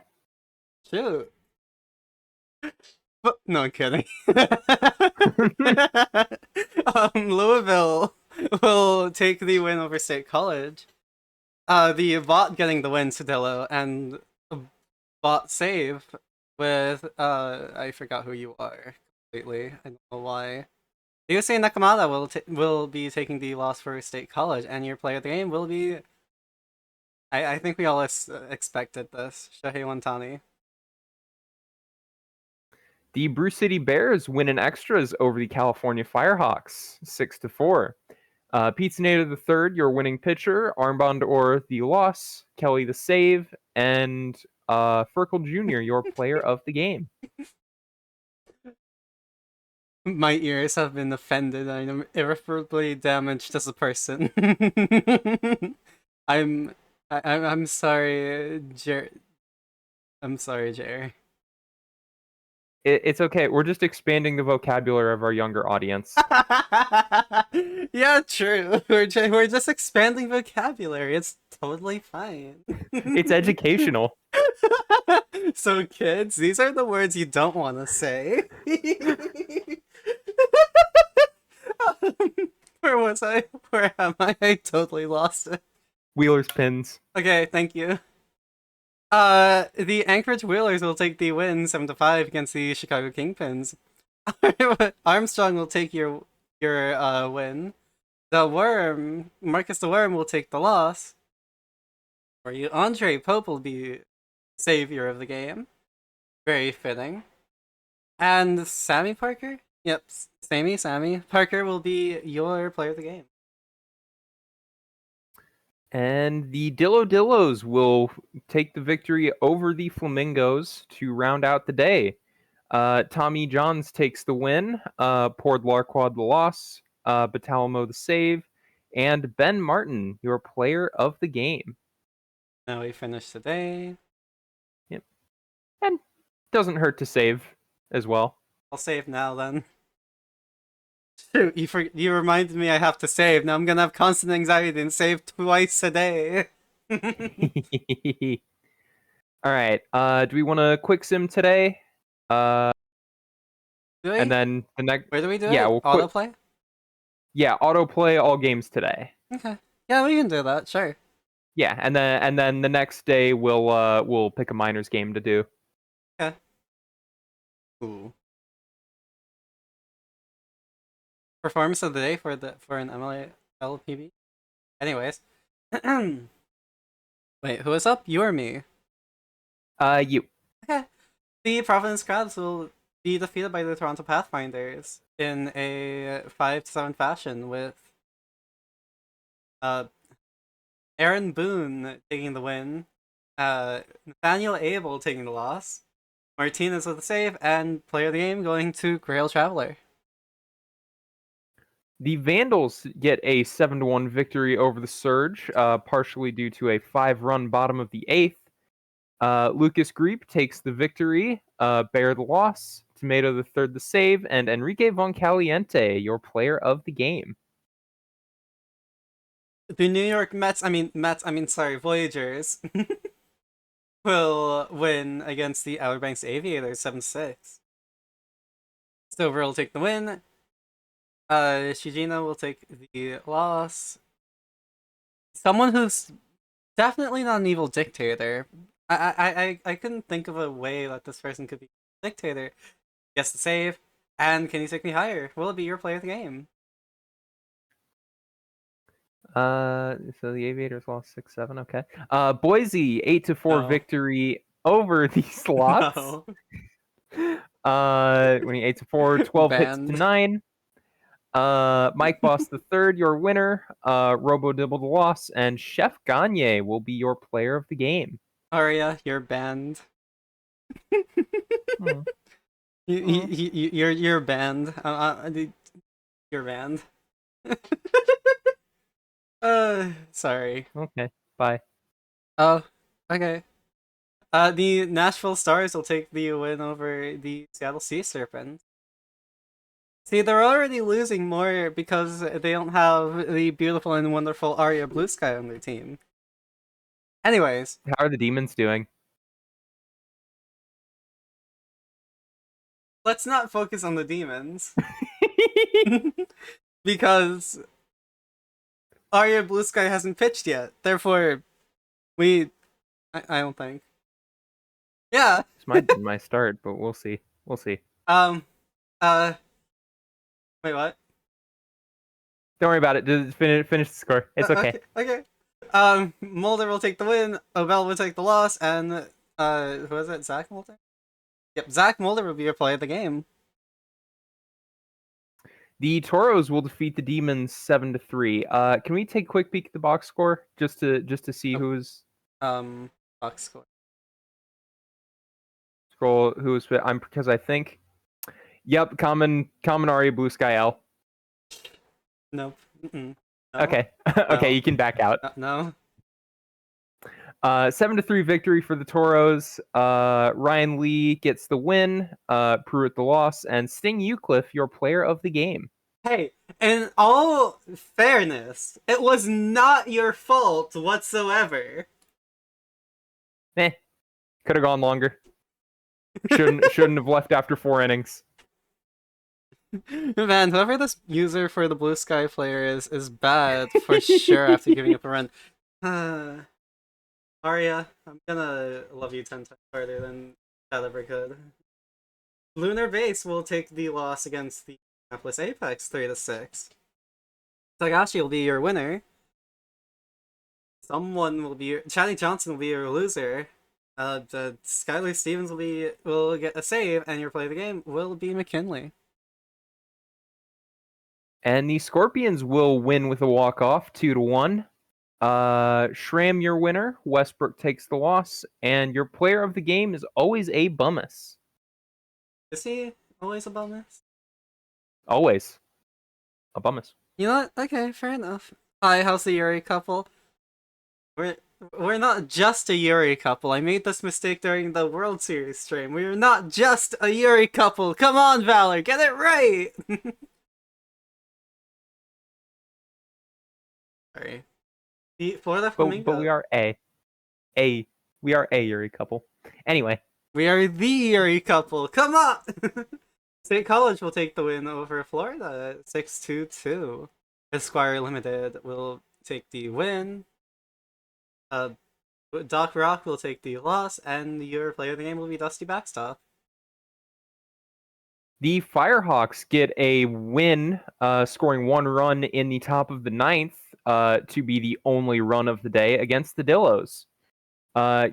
Shoot. No, I'm kidding. Louisville will take the win over State College. The bot getting the win, Cedillo, and bot save with I forgot who you are completely. I don't know why. Yusei Nakamata will be taking the loss for State College, and your player of the game will be. I think we all expected this. Shohei Wantani. The Brew City Bears win in extras over the California Firehawks, 6-4. Pizza Nato the third, your winning pitcher. Armband or the loss. Kelly the save, and Ferkel Jr., your player of the game. My ears have been offended. I am irreparably damaged as a person. I'm I'm sorry, Jer. I'm sorry, Jer. It's okay. We're just expanding the vocabulary of our younger audience. Yeah, true. We're just expanding vocabulary. It's totally fine. It's educational. So, kids, these are the words you don't want to say. Where was I? Where am I? I totally lost it. Wheeler's pins. Okay, thank you. The Anchorage Whalers will take the win 7-5 against the Chicago Kingpins. Armstrong will take your win. The Worm, Marcus the Worm, will take the loss. For you, Andre Pope will be savior of the game. Very fitting. And Sammy Parker? Yep, Sammy Parker will be your player of the game. And the Dillos will take the victory over the Flamingos to round out the day. Tommy Johns takes the win. Pord Larquad the loss. Batalamo the save. And Ben Martin, your player of the game. Now we finish the day. Yep. And doesn't hurt to save as well. I'll save now then. Shoot, you reminded me I have to save. Now I'm gonna have constant anxiety and save twice a day. All right. Do we want to quick sim today? Do we? And then the next. Where do we do Yeah, it? we'll Autoplay? Yeah, autoplay all games today. Okay. Yeah, we can do that. Sure. Yeah, and then the next day we'll pick a minors game to do. Okay. Ooh. Performance of the day for an MLPB. Anyways. Wait, who is up? You or me? You. Okay. The Providence Crabs will be defeated by the Toronto Pathfinders in a 5-7 fashion, with Aaron Boone taking the win, Nathaniel Abel taking the loss, Martinez with the save, and player of the game going to Grail Traveler. The Vandals get a 7-1 victory over the Surge, partially due to a 5-run bottom of the 8th. Lucas Greep takes the victory, Bear the loss, Tomato the third the save, and Enrique Von Caliente, your player of the game. The New York Voyagers will win against the Outer Banks Aviators 7-6. Stover will take the win. Shijina will take the loss. Someone who's definitely not an evil dictator. I couldn't think of a way that this person could be a dictator. Gets the save. And Can You Take Me Higher? Will it be your play of the game? So the Aviators lost 6-7. Okay. Boise 8-4 victory over the Slots. No. Winning 8-4, 12 hits to 9. Mike Boss the third, your winner. Robo Dibble the loss, and Chef Gagne will be your player of the game. Aria, you're banned. Hmm. You're banned. You're banned. Sorry. Okay, bye. Oh, okay. The Nashville Stars will take the win over the Seattle Sea Serpents. See, they're already losing more because they don't have the beautiful and wonderful Aria Blue Sky on their team. Anyways. How are the Demons doing? Let's not focus on the Demons. Because Aria Blue Sky hasn't pitched yet. Therefore, I don't think. Yeah. This might be my start, but we'll see. We'll see. Wait, what? Don't worry about it. Just finish the score. It's okay. Okay. Mulder will take the win. Obel will take the loss, and who is it? Zach Mulder. Yep, Zach Mulder will be your play of the game. The Toros will defeat the Demons 7-3. Can we take a quick peek at the box score just to see Oh. who's Box score. scroll who's I'm because I think yep, common Aria Blue Sky L. Nope. No. Okay. Okay, No. you can back out. No. 7-3 victory for the Toros. Ryan Lee gets the win. Pruitt the loss, and Sting Eucliffe, your player of the game. Hey, in all fairness, it was not your fault whatsoever. Could have gone longer. Shouldn't have left after 4 innings. Man, whoever this user for the Blue Sky player is bad for sure after giving up a run. Aria, I'm gonna love you 10 times harder than that ever could. Lunar Base will take the loss against the Minneapolis Apex 3-6. Tagashi will be your winner. Someone will be Channing Johnson will be your loser. Skylar Stevens will get a save, and your play of the game will be McKinley. And the Scorpions will win with a walk-off, 2-1. Shram, your winner. Westbrook takes the loss, and your player of the game is always a Bummus. Is he always a bonus? Always a Bummus. You know what? Okay, fair enough. Hi, how's the Yuri couple? We're not just a Yuri couple. I made this mistake during the World Series stream. We're not just a Yuri couple. Come on, Valor, get it right. Sorry. The Florida Flamingo. But we are a Yuri couple. Anyway, we are the Yuri couple. Come on. State College will take the win over Florida at 6-2. Esquire Limited will take the win. Doc Rock will take the loss, and your player of the game will be Dusty Backstop. The Firehawks get a win, scoring 1 run in the top of the 9th to be the only run of the day against the Dillos.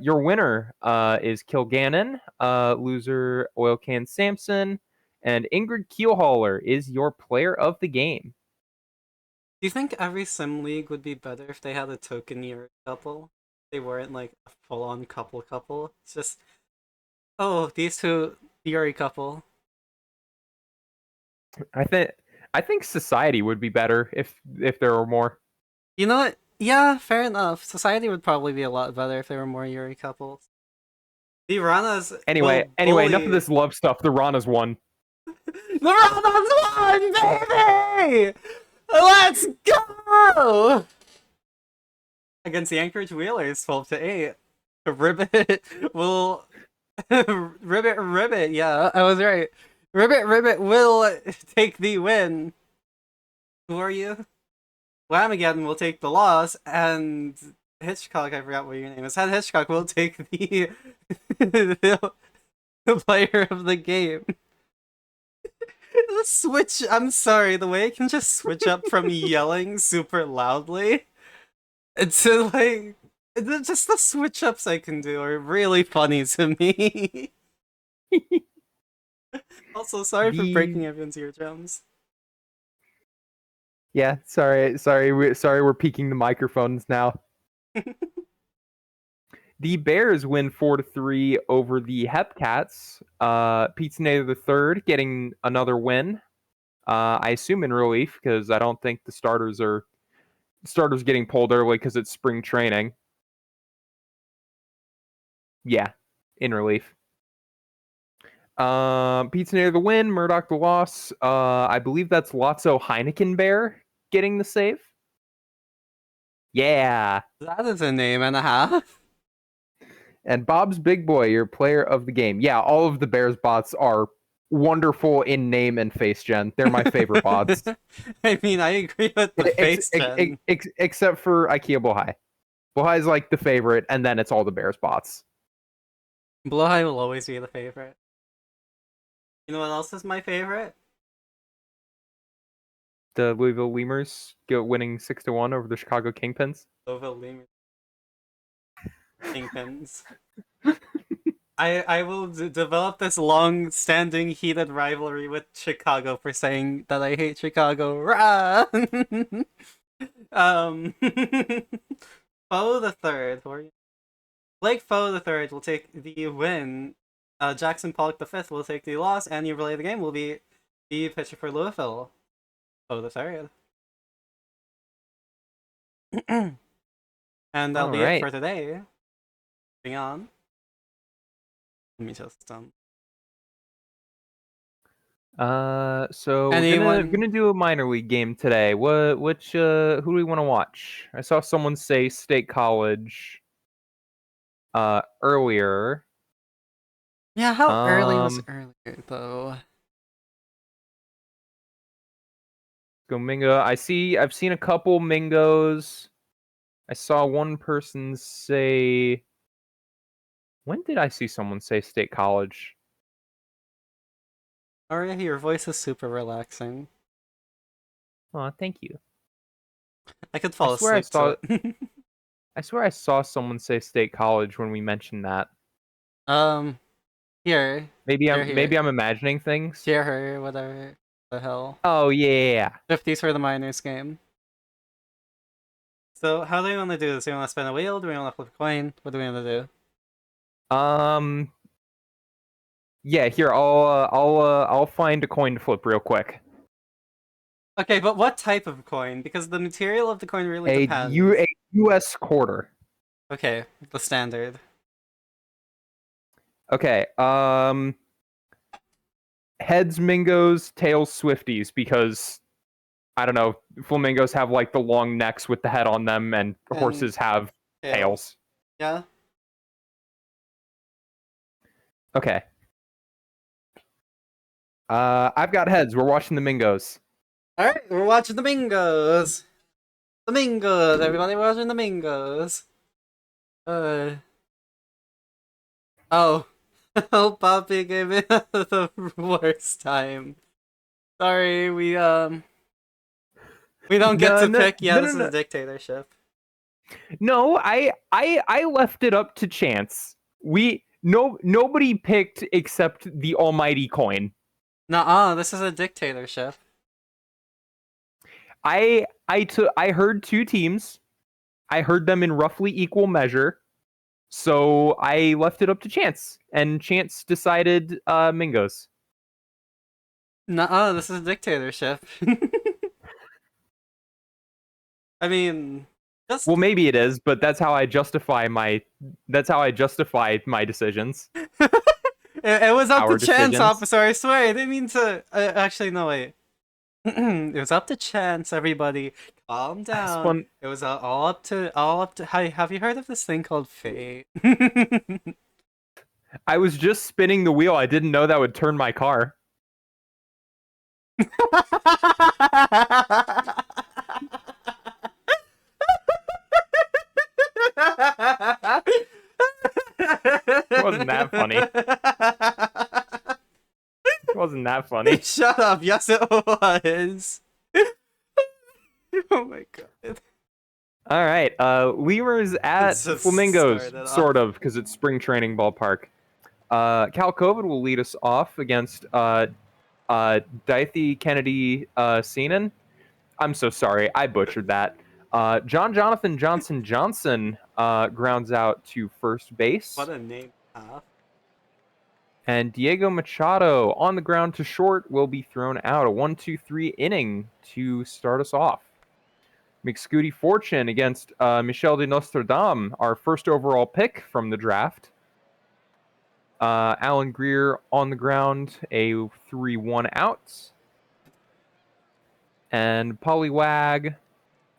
Your winner is Kilgannon, loser Oil Can Sampson, and Ingrid Keelhauler is your player of the game. Do you think every sim league would be better if they had a token Yuri couple? They weren't like a full-on couple. It's just, oh, these two Yuri couple. I think Society would be better if there were more. You know what? Yeah, fair enough. Society would probably be a lot better if there were more Yuri couples. The Ranas. Anyway, enough of this love stuff. The Ranas won. The Ranas won, baby! Let's go! Against the Anchorage Wheelers, 12-8. Ribbit will Ribbit, yeah, I was right. Ribbit will take the win. Who are you? Lamageddon will take the loss, and Hitchcock, I forgot what your name is. Hitchcock will take the player of the game. The switch, I'm sorry, the way I can just switch up from yelling super loudly to like, just the switch ups I can do are really funny to me. Also, sorry for breaking everyone's eardrums. Yeah, sorry, we're peeking the microphones now. The Bears win 4-3 over the Hepcats. Pete Nader III getting another win. I assume in relief because I don't think the starters getting pulled early because it's spring training. Yeah, in relief. Pete Nader the win, Murdoch the loss. I believe that's Lotso Heineken Bear getting the save. Yeah. That is a name and a half. And Bob's Big Boy, your player of the game. Yeah, all of the Bears bots are wonderful in name and face gen. They're my favorite bots. I mean, I agree with the face gen. Except for IKEA Bohai. Bohai is like the favorite, and then it's all the Bears bots. Bohai will always be the favorite. You know what else is my favorite? The Louisville Lemurs winning 6-1 over the Chicago Kingpins. Louisville Lemurs. Kingpins. I will develop this long-standing heated rivalry with Chicago for saying that I hate Chicago. Rah! um, Foe the third. Blake Foe the third will take the win. Jackson Pollock the fifth will take the loss, and your relay of the game will be the pitcher for Louisville. Foe the third. And that'll All be it right. for today. Moving on. Let me just So we're anyone gonna do a minor league game today. Who do we want to watch? I saw someone say State College earlier. Yeah, how early was Um, earlier though? go Mingo. I've seen a couple Mingos. I saw one person say. When did I see someone say State College? Aria, your voice is super relaxing. Oh, thank you. I could I fall swear I asleep to saw. it. I swear I saw someone say State College when we mentioned that. um, here, Maybe here, here, I'm imagining things. here, her, whatever the hell. Oh yeah. 50s for the minors game. So, how do we want to do this? Do we want to spin a wheel? Do we want to flip a coin? What do we want to Yeah. Yeah. Here, I'll find a coin to flip real quick. do? Okay, but what type of coin? Because the material of the coin really depends. A U.S. quarter. Okay, the standard. Okay. Heads Mingos, tails Swifties, because I don't know, flamingos have like the long necks with the head on them, and And horses have tails. tails. Yeah? Okay. I've got heads. We're watching the Mingos. Alright, we're watching the Mingos. The Mingos, everybody, we're watching the Mingos. Oh. Oh, Poppy gave me the worst time. Sorry, we don't get to pick. Yeah, this is a dictatorship. No, I left it up to chance. Nobody picked except the almighty coin. Nuh-uh, this is a dictatorship. I heard two teams. I heard them in roughly equal measure. So I left it up to chance, and chance decided Mingos. Nuh-uh, this is a dictatorship. I mean, just Well, maybe it is, but that's how I justify my decisions. it was up Our to chance, decisions. officer. I swear, I didn't mean to. Actually, no wait. It was up to chance. Everybody, calm down. Spun. It was all up to. Have you heard of this thing called fate? I was just spinning the wheel. I didn't know that would turn my car. Wasn't that funny? Wasn't that funny? Shut up. Yes, it was. Oh my god. All right. Lemurs at Just Flamingos, started off. sort of, because it's spring training ballpark. Cal COVID will lead us off against Dythy Kennedy Seenan. I'm so sorry, I butchered that. Jonathan Johnson grounds out to first base. What a name. And Diego Machado on the ground to short will be thrown out. A 1-2-3 inning to start us off. McScooty Fortune against Michel de Nostradam, our first overall pick from the draft. Alan Greer on the ground, a 3-1 out. And Pollywag,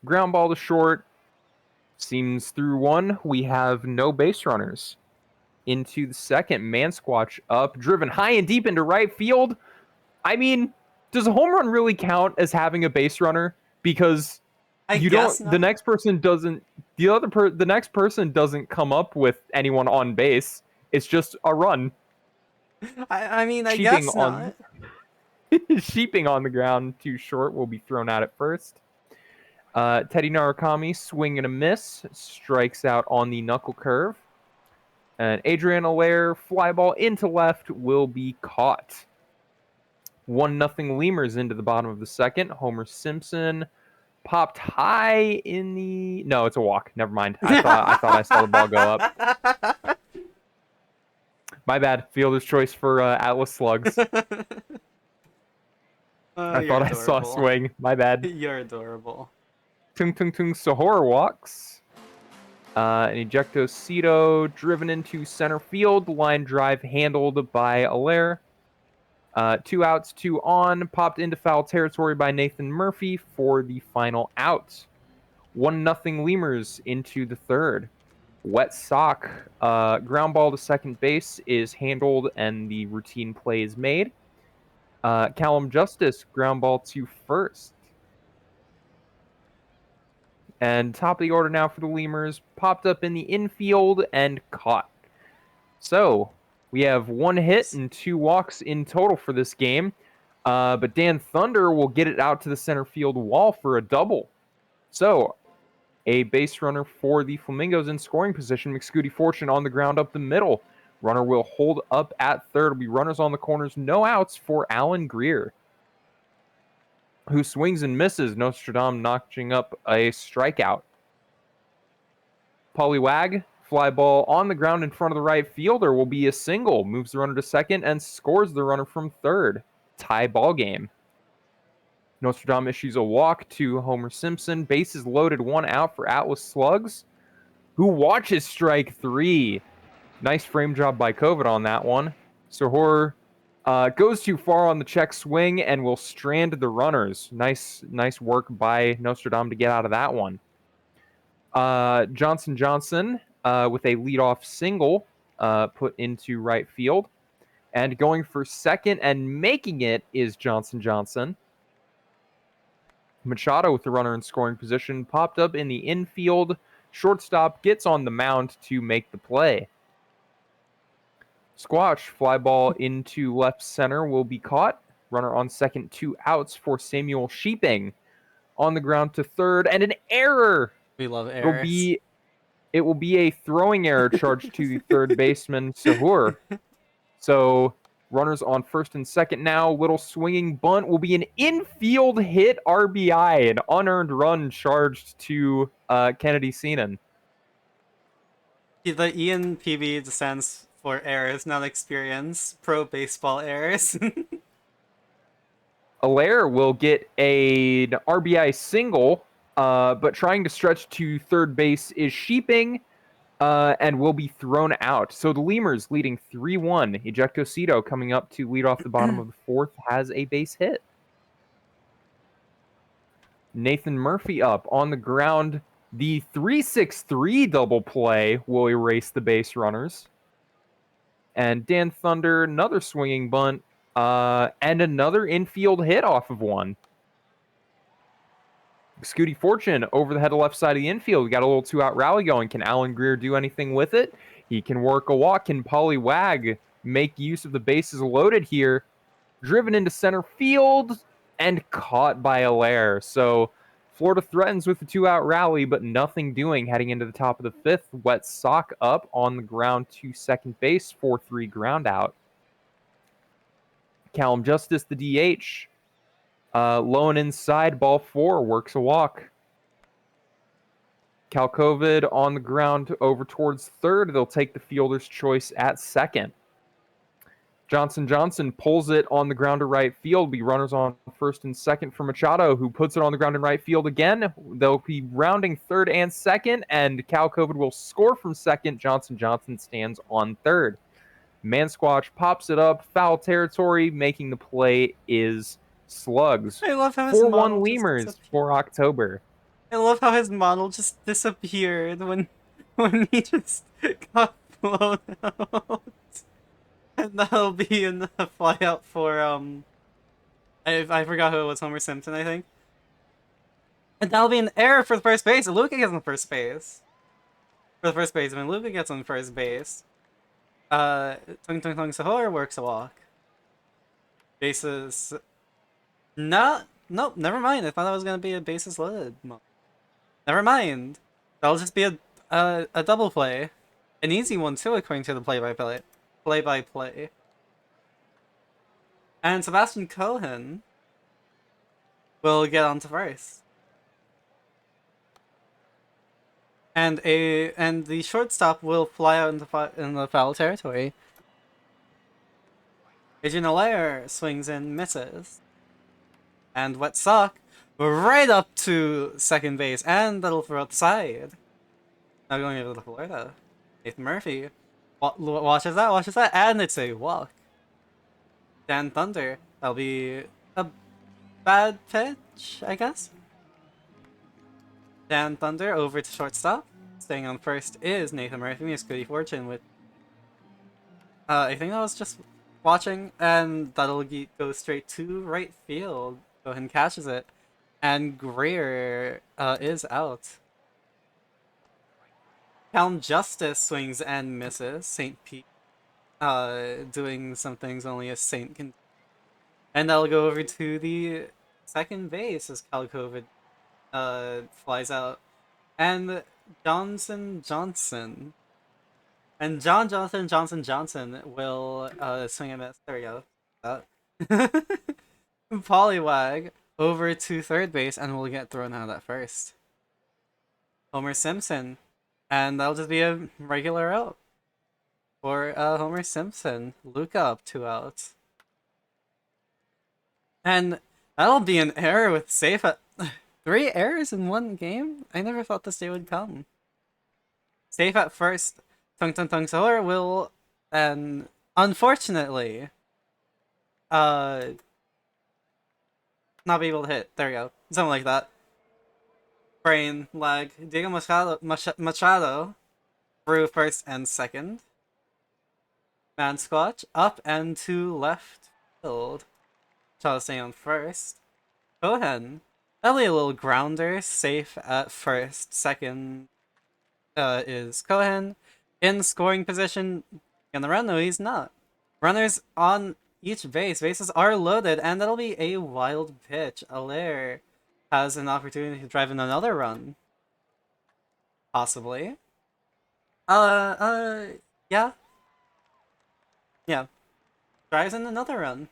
ground ball to short, seems through one. We have no base runners. Into the second, Mansquatch up, driven high and deep into right field. I mean, does a home run really count as having a base runner? Because the next person doesn't the next person doesn't come up with anyone on base. It's just a run. I mean, I guess not. Sheeping on the ground too short will be thrown out at first. Teddy Narakami, swing and a miss, strikes out on the knuckle curve. And Adrian Allaire, fly ball into left, will be caught. 1-0 Lemurs into the bottom of the second. Homer Simpson popped high in the... No, it's a walk. Never mind. I thought I saw the ball go up. My bad. Fielder's choice for Atlas Slugs. I You're thought I saw a adorable. swing. My bad. You're adorable. Tung Tung Tung Sahora walks. An ejectocito driven into center field. Line drive handled by Allaire. 2 outs, 2 on. Popped into foul territory by Nathan Murphy for the final out. 1-0 Lemurs into the third. Wet sock. Ground ball to second base is handled and the routine play is made. Callum Justice, ground ball to first. And top of the order now for the Lemurs. Popped up in the infield and caught. So we have 1 hit and 2 walks in total for this game. But Dan Thunder will get it out to the center field wall for a double. So a base runner for the Flamingos in scoring position. McScooty Fortune on the ground up the middle. Runner will hold up at third. It'll be runners on the corners. No outs for Alan Greer, who swings and misses. Nostradam notching up a strikeout. Polly Wag, fly ball on the ground in front of the right fielder, will be a single. Moves the runner to second and scores the runner from third. Tie ball game. Nostradam issues a walk to Homer Simpson. Bases loaded, 1 out for Atlas Slugs, who watches strike 3. Nice frame job by COVID on that one. Sahor goes too far on the check swing and will strand the runners. Nice work by Nostradam to get out of that one. Johnson with a leadoff single put into right field. And going for second and making it is Johnson. Machado with the runner in scoring position popped up in the infield. Shortstop gets on the mound to make the play. Squash, fly ball into left center will be caught. Runner on second, 2 outs for Samuel Sheeping. On the ground to third, and an error. We love errors. It will be a throwing error charged to the third baseman, Sahur. So runners on first and second now. Little swinging bunt will be an infield hit RBI, an unearned run charged to Kennedy Seenan. The Ian PB stands for errors, not experience. Pro baseball errors. Allaire will get an RBI single, but trying to stretch to third base is Sheeping, and will be thrown out. So the Lemurs leading 3-1. Ejectocito coming up to lead off the bottom of the fourth has a base hit. Nathan Murphy up on the ground. The 3-6-3 double play will erase the base runners. And Dan Thunder, another swinging bunt, and another infield hit off of one. Scooty Fortune over the head of left side of the infield. We got a little 2-out rally going. Can Alan Greer do anything with it? He can work a walk. Can Polly Wag make use of the bases loaded here? Driven into center field and caught by Allaire. So Florida threatens with the 2-out rally, but nothing doing heading into the top of the fifth. Wet sock up on the ground to second base. 4-3 ground out. Callum Justice, the DH. Low and inside, ball 4, works a walk. Cal COVID on the ground over towards third. They'll take the fielder's choice at second. Johnson pulls it on the ground to right field. Be runners on first and second for Machado, who puts it on the ground in right field again. They'll be rounding third and second, and Cal COVID will score from second. Johnson stands on third. Mansquatch pops it up, foul territory. Making the play is Slugs. I love how his 4-1 Lemurs for October. I love how his model just disappeared when he just got blown out. And that'll be in the flyout for I forgot who it was, Homer Simpson, I think. And that'll be an error for the first base. Luca gets on first base. For the first baseman, Luca gets on first base. Tung Sahor works a walk. Bases. Nope, never mind. I thought that was gonna be a bases loaded. Never mind. That'll just be a double play. An easy one too, according to the play-by-play. Play-by-play. And Sebastian Cohen will get on to first. And the shortstop will fly out in the foul territory. Adrian Allaire swings and misses. And Wet Sock right up to second base, and that'll throw out the side. Now going over to Florida. Nathan Murphy watches that, and it's a walk. Dan Thunder, that'll be a bad pitch, I guess. Dan Thunder over to shortstop. Staying on first is Nathan Murphy, Miss Goody Fortune with I think that was just watching, and that'll go straight to right field. Go ahead and catches it. And Greer is out. Calm Justice swings and misses. St. Pete doing some things only a saint can. And that'll go over to the second base as Calcovid flies out. And Johnson. And Johnson will swing and miss. There we go. Poliwag over to third base and will get thrown out at first. Homer Simpson. And that'll just be a regular out. For Homer Simpson. Luca up 2 outs. And that'll be an error with safe at 3 errors in one game? I never thought this day would come. Safe at first. Tung Tung Tung Solar will, and unfortunately, not be able to hit. There we go. Something like that. Brain lag. Diego Machado through first and second. Man Squatch up and to left field. Machado staying on first. Cohen. That'll be a little grounder. Safe at first. Second is Cohen. In scoring position in the run, no, he's not. Runners on each base. Bases are loaded, and that'll be a wild pitch. Allaire has an opportunity to drive in another run. Possibly. Yeah. Yeah. Drives in another run.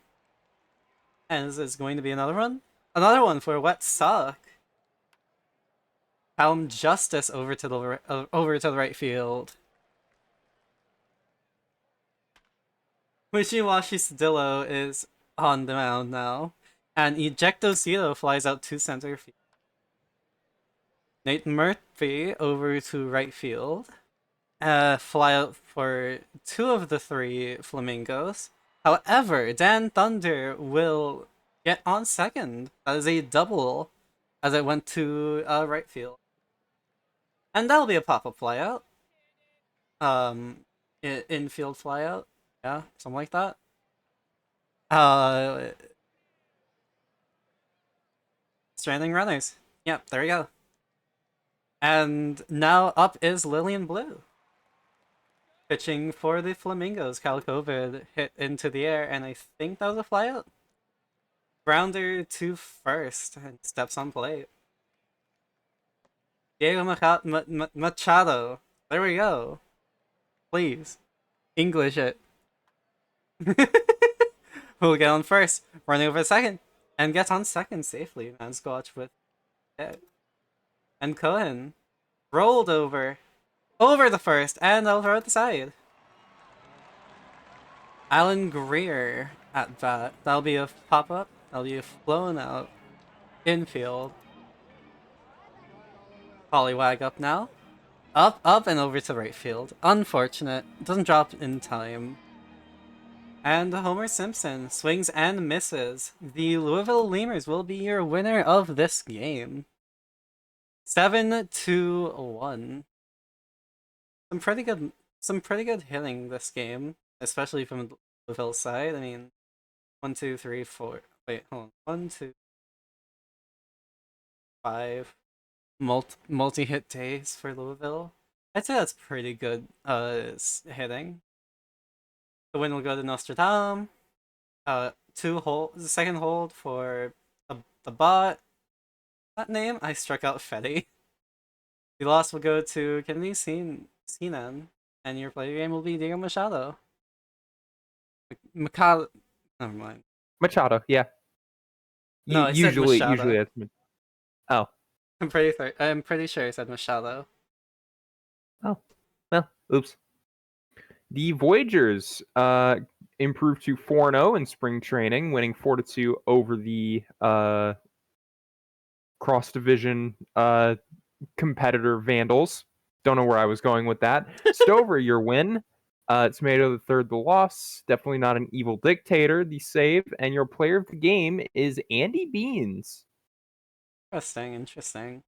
And is going to be another run? Another one for Wet Sock. Calm Justice over to the right field. Wishy-Washy Cedillo is on the mound now. And Ejectocito flies out to center field. Nathan Murphy over to right field. Fly out for 2 of the 3 Flamingos. However, Dan Thunder will get on second. That is a double as it went to right field. And that'll be a pop-up flyout. Infield flyout. Yeah, something like that. Stranding runners. Yep, there we go. And now up is Lillian Blue. Pitching for the Flamingos. Cal COVID hit into the air, and I think that was a flyout. Grounder to first and steps on plate. Diego Machado. There we go. Please. English it. Who'll get on first, running over second, and gets on second safely. Man Squatch with it. And Cohen rolled over the first, and they'll throw at the side. Alan Greer at bat. That'll be a pop-up. That'll be a flown out infield. Poliwag up now. Up, and over to right field. Unfortunate. Doesn't drop in time. And Homer Simpson swings and misses. The Louisville Lemurs will be your winner of this game. 7-1. Some pretty good hitting this game, especially from the Louisville side. I mean, 1, 2, 3, 4. Wait, hold on. 1, 2, 5 multi-hit days for Louisville. I'd say that's pretty good hitting. The win will go to Nostradam. The second hold for the bot. That name, I struck out Fetty. The loss will go to Kennedy Sinan. and your player game will be Diego Machado. Machado. Never mind. Machado, yeah. No, I said Usually Machado. it's oh I'm pretty sure I said Machado. oh well, oops. The Voyagers improved to 4-0 in spring training, winning 4-2 over the cross division competitor Vandals. Don't know where I was going with that. Stover, your win. Tomato the third, the loss. Definitely not an evil dictator, the save. And your player of the game is Andy Beans. Interesting.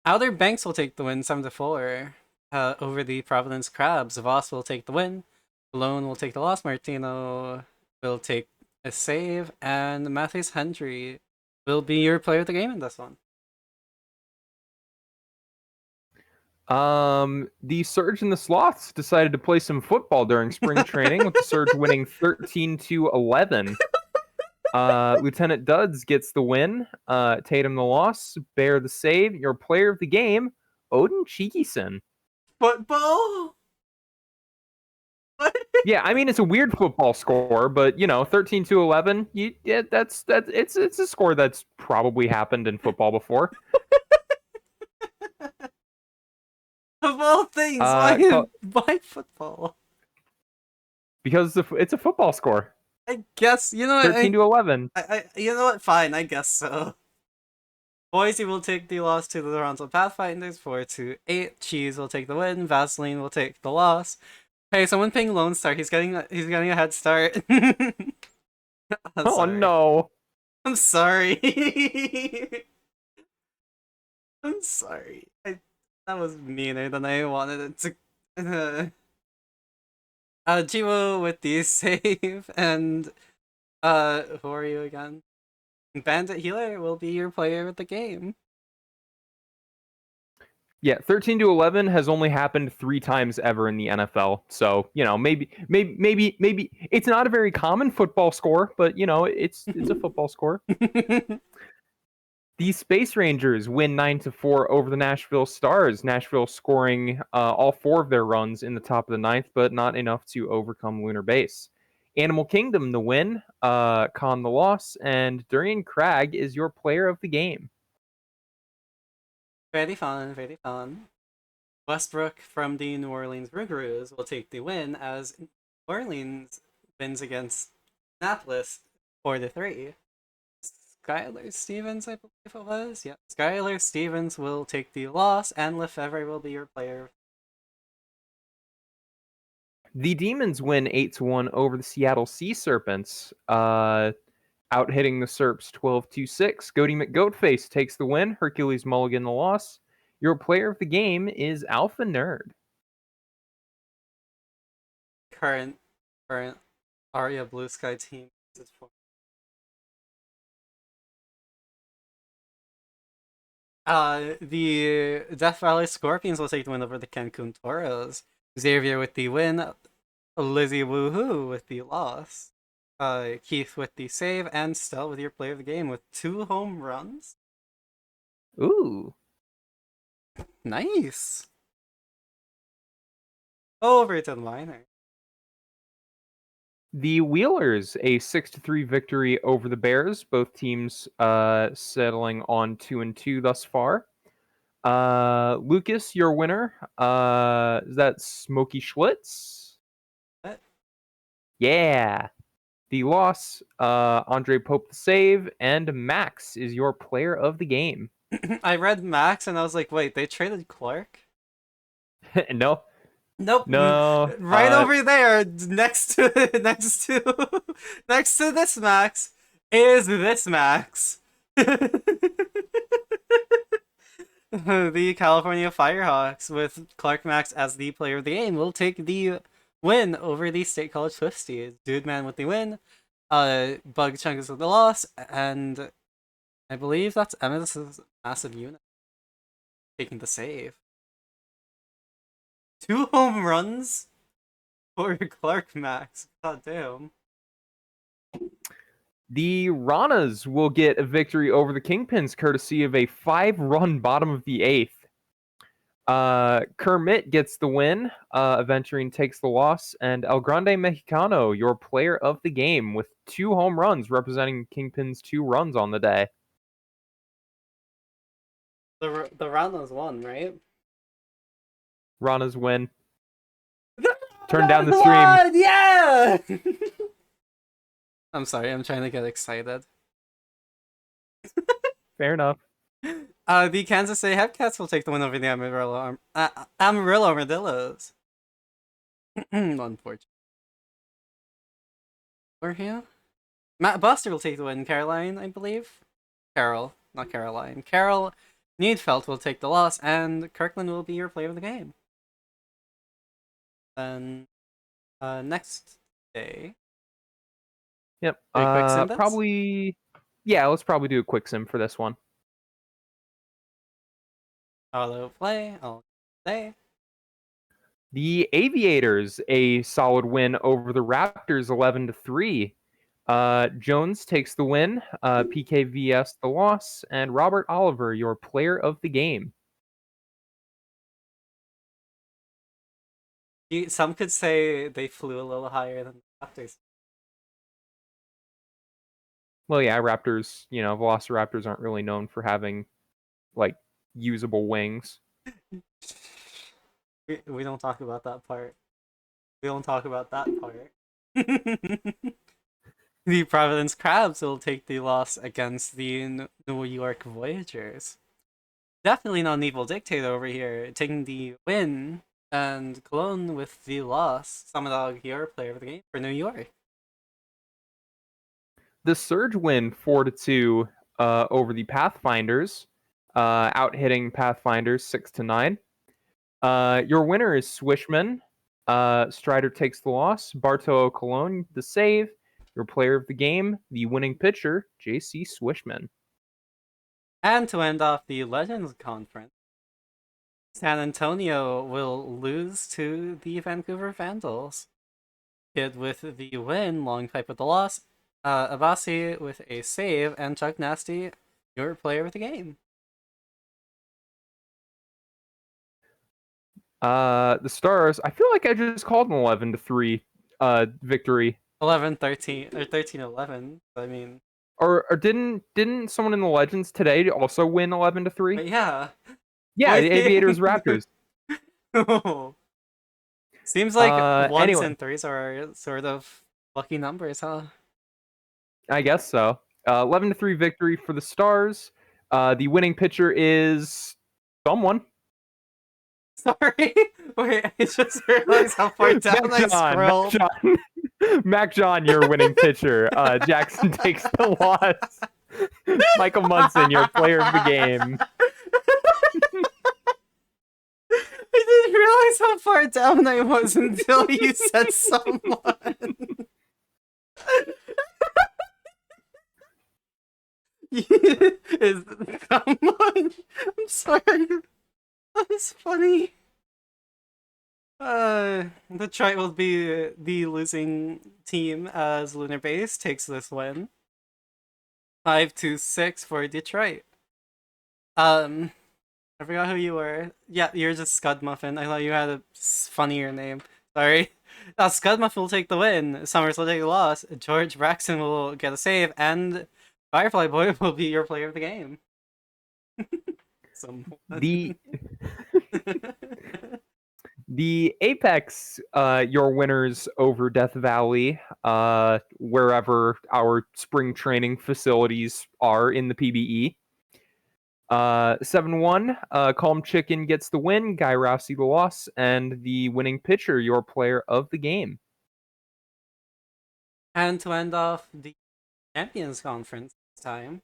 Outer Banks will take the win 7-4 over the Providence Crabs. Voss will take the win. Malone will take the loss. Martino will take a save. And Matthews Hendry will be your player of the game in this one. The Surge and the Sloths decided to play some football during spring training, with the Surge winning 13-11. Lieutenant Duds gets the win. Tatum the loss. Bear the save. Your player of the game, Odin Cheekison. Football? What? Yeah, I mean it's a weird football score, but 13-11. That's it's a score that's probably happened in football before. Of all things, why football? Because it's a football score. I guess 13-11. You know what? Fine, I guess so. Boise will take the loss to the Toronto Pathfinders 4-8. Cheese will take the win. Vaseline will take the loss. Hey, someone ping Lone Star. He's getting a head start. Oh no! I'm sorry. I'm sorry. That was meaner than I wanted it to. Jiwo with the save, and who are you again? Bandit Healer will be your player of the game. Yeah, 13-11 has only happened 3 times ever in the NFL. So, maybe it's not a very common football score, but it's a football score. The Space Rangers win 9-4 over the Nashville Stars. Nashville scoring all 4 of their runs in the top of the 9th, but not enough to overcome Lunar Base. Animal Kingdom the win, Con the loss, and Durian Crag is your player of the game. Very fun, very fun. Westbrook from the New Orleans Rougarous will take the win as New Orleans wins against Annapolis 4-3. Skylar Stevens, I believe it was. Yeah, Skylar Stevens will take the loss, and Lefebvre will be your player. The Demons win 8-1 over the Seattle Sea Serpents, out hitting the Serps 12-6. Goaty McGoatface takes the win. Hercules Mulligan the loss. Your player of the game is Alpha Nerd. Current Aria Blue Sky team. The Death Valley Scorpions will take the win over the Cancun Toros. Xavier with the win. Lizzie Woohoo with the loss. Keith with the save, and Stell with your player of the game with 2 home runs. Ooh. Nice. Over to the minor. The Wheelers, a 6-3 victory over the Bears. Both teams settling on 2-2 thus far. Lucas, your winner. Is that Smokey Schlitz? What? Yeah. The loss, Andre Pope the save, and Max is your player of the game. I read Max and I was like, wait, they traded Clark? No. Nope. No. Right over there, next to this Max is this Max. The California Firehawks with Clark Max as the player of the game will take the win over the State College Swifties. Dude Man with the win. Bug Chungus with the loss, and I believe that's Emmett's massive unit taking the save. 2 home runs for Clark Max. God damn. The Ranas will get a victory over the Kingpins, courtesy of a 5-run bottom of the 8th. Kermit gets the win. Aventurine takes the loss, and El Grande Mexicano, your player of the game, with 2 home runs, representing Kingpin's 2 runs on the day. The Rana's won, right? Rana's win. The Turn down the Rana's stream. won! Yeah! I'm sorry, I'm trying to get excited. Fair enough. The Kansas City Hepcats will take the win over the Amarillo Armadillos. Unfortunate. We're here. Matt Buster will take the win. Caroline, I believe. Carol, not Caroline. Carol Needfelt will take the loss, and Kirkland will be your player of the game. Then, next day. Yep. Do a quick sim this? Probably. Yeah, let's probably do a quick sim for this one. Auto play. All day. The Aviators, a solid win over the Raptors, 11-3. Jones takes the win. PKVS the loss, and Robert Oliver, your player of the game. Some could say they flew a little higher than the Raptors. Well, yeah, Raptors. Velociraptors aren't really known for having like usable wings. We don't talk about that part. We don't talk about that part. The Providence Crabs will take the loss against the New York Voyagers. Definitely not an evil dictator over here, taking the win, and Cologne with the loss. Samadog, your player of the game for New York. The Surge win 4-2 over the Pathfinders, out hitting Pathfinders 6-9. Your winner is Swishman. Strider takes the loss. Barto Cologne the save. Your player of the game, the winning pitcher, JC Swishman. And to end off the Legends Conference, San Antonio will lose to the Vancouver Vandals. Kid with the win, Long Pipe with the loss, Abasi with a save, and Chuck Nasty, your player of the game. The Stars, I feel like I just called an 11-3 victory. 11-13 or 13-11. I mean, or didn't someone in the Legends today also win 11-3? Yeah. Yeah, the Aviators Raptors. Seems like ones anyway. and threes are sort of lucky numbers, huh? I guess so. 11-3 victory for the Stars. The winning pitcher is someone. Sorry. Wait, I just realized how far down I scrolled. Mac John, your winning pitcher. Jackson takes the loss. Michael Munson, your player of the game. I didn't realize how far down I was until you said someone. Is someone? I'm sorry. That was funny. Detroit will be the losing team as Lunar Base takes this win. 5-6 for Detroit. I forgot who you were. Yeah, you're just Scud Muffin. I thought you had a funnier name. Sorry. Scud Muffin will take the win. Summers will take the loss. George Braxton will get a save, and Firefly Boy will be your player of the game. The Apex, your winners over Death Valley, wherever our spring training facilities are in the PBE. 7-1, Calm Chicken gets the win, Guy Rossi the loss, and the winning pitcher, your player of the game. And to end off the Champions Conference this time,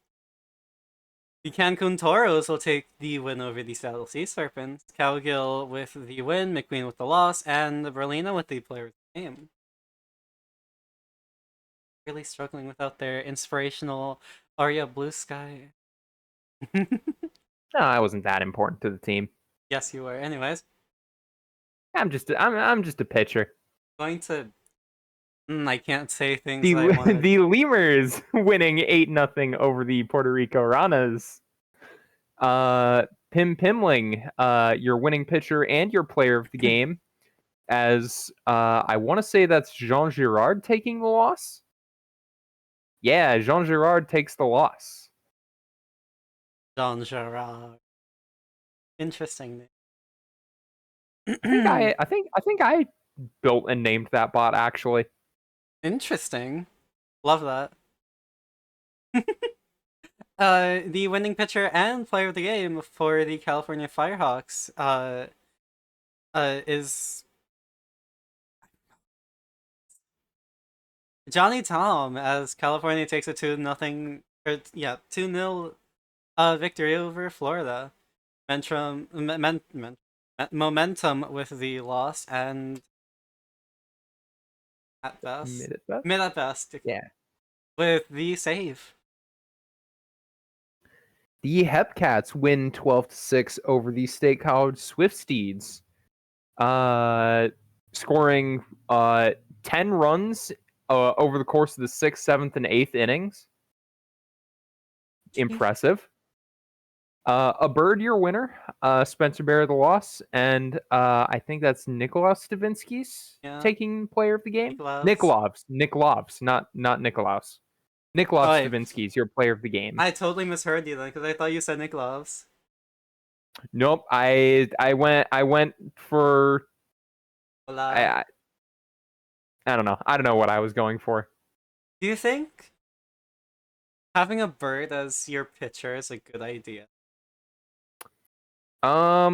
the Cancun Toros will take the win over the Seattle Sea Serpents, Cowgill with the win, McQueen with the loss, and Berlina with the player of the game. Really struggling without their inspirational Aria Blue Sky. No, I wasn't that important to the team. Yes, you were. Anyways, I'm just a pitcher. Going to. I can't say things. The Lemurs winning 8-0 over the Puerto Rico Ranas. Pim Pimling, your winning pitcher and your player of the game, as I want to say that's Jean Girard taking the loss. Yeah, Jean Girard takes the loss. Jean Gerard. Interesting. I think I built and named that bot actually. Interesting. Love that. The winning pitcher and player of the game for the California Firehawks is Johnny Tom, as California takes a 2-0 or yeah 2-0 victory over Florida. Momentum with the loss, and at best mid at best Yeah. with the save. The Hepcats win 12-6 over the State College Swifties, scoring 10 runs over the course of the 6th, 7th, and 8th innings. Impressive. A bird, your winner. Spencer Bear, the loss. And I think that's Nikolaus Stavinsky's taking player of the game. Nikolaus, not Nikolaus. Nikolaus Stavinsky's your player of the game. I totally misheard you then, because I thought you said Nikolaus. Nope, I went for I don't know. I don't know what I was going for. Do you think having a bird as your pitcher is a good idea? I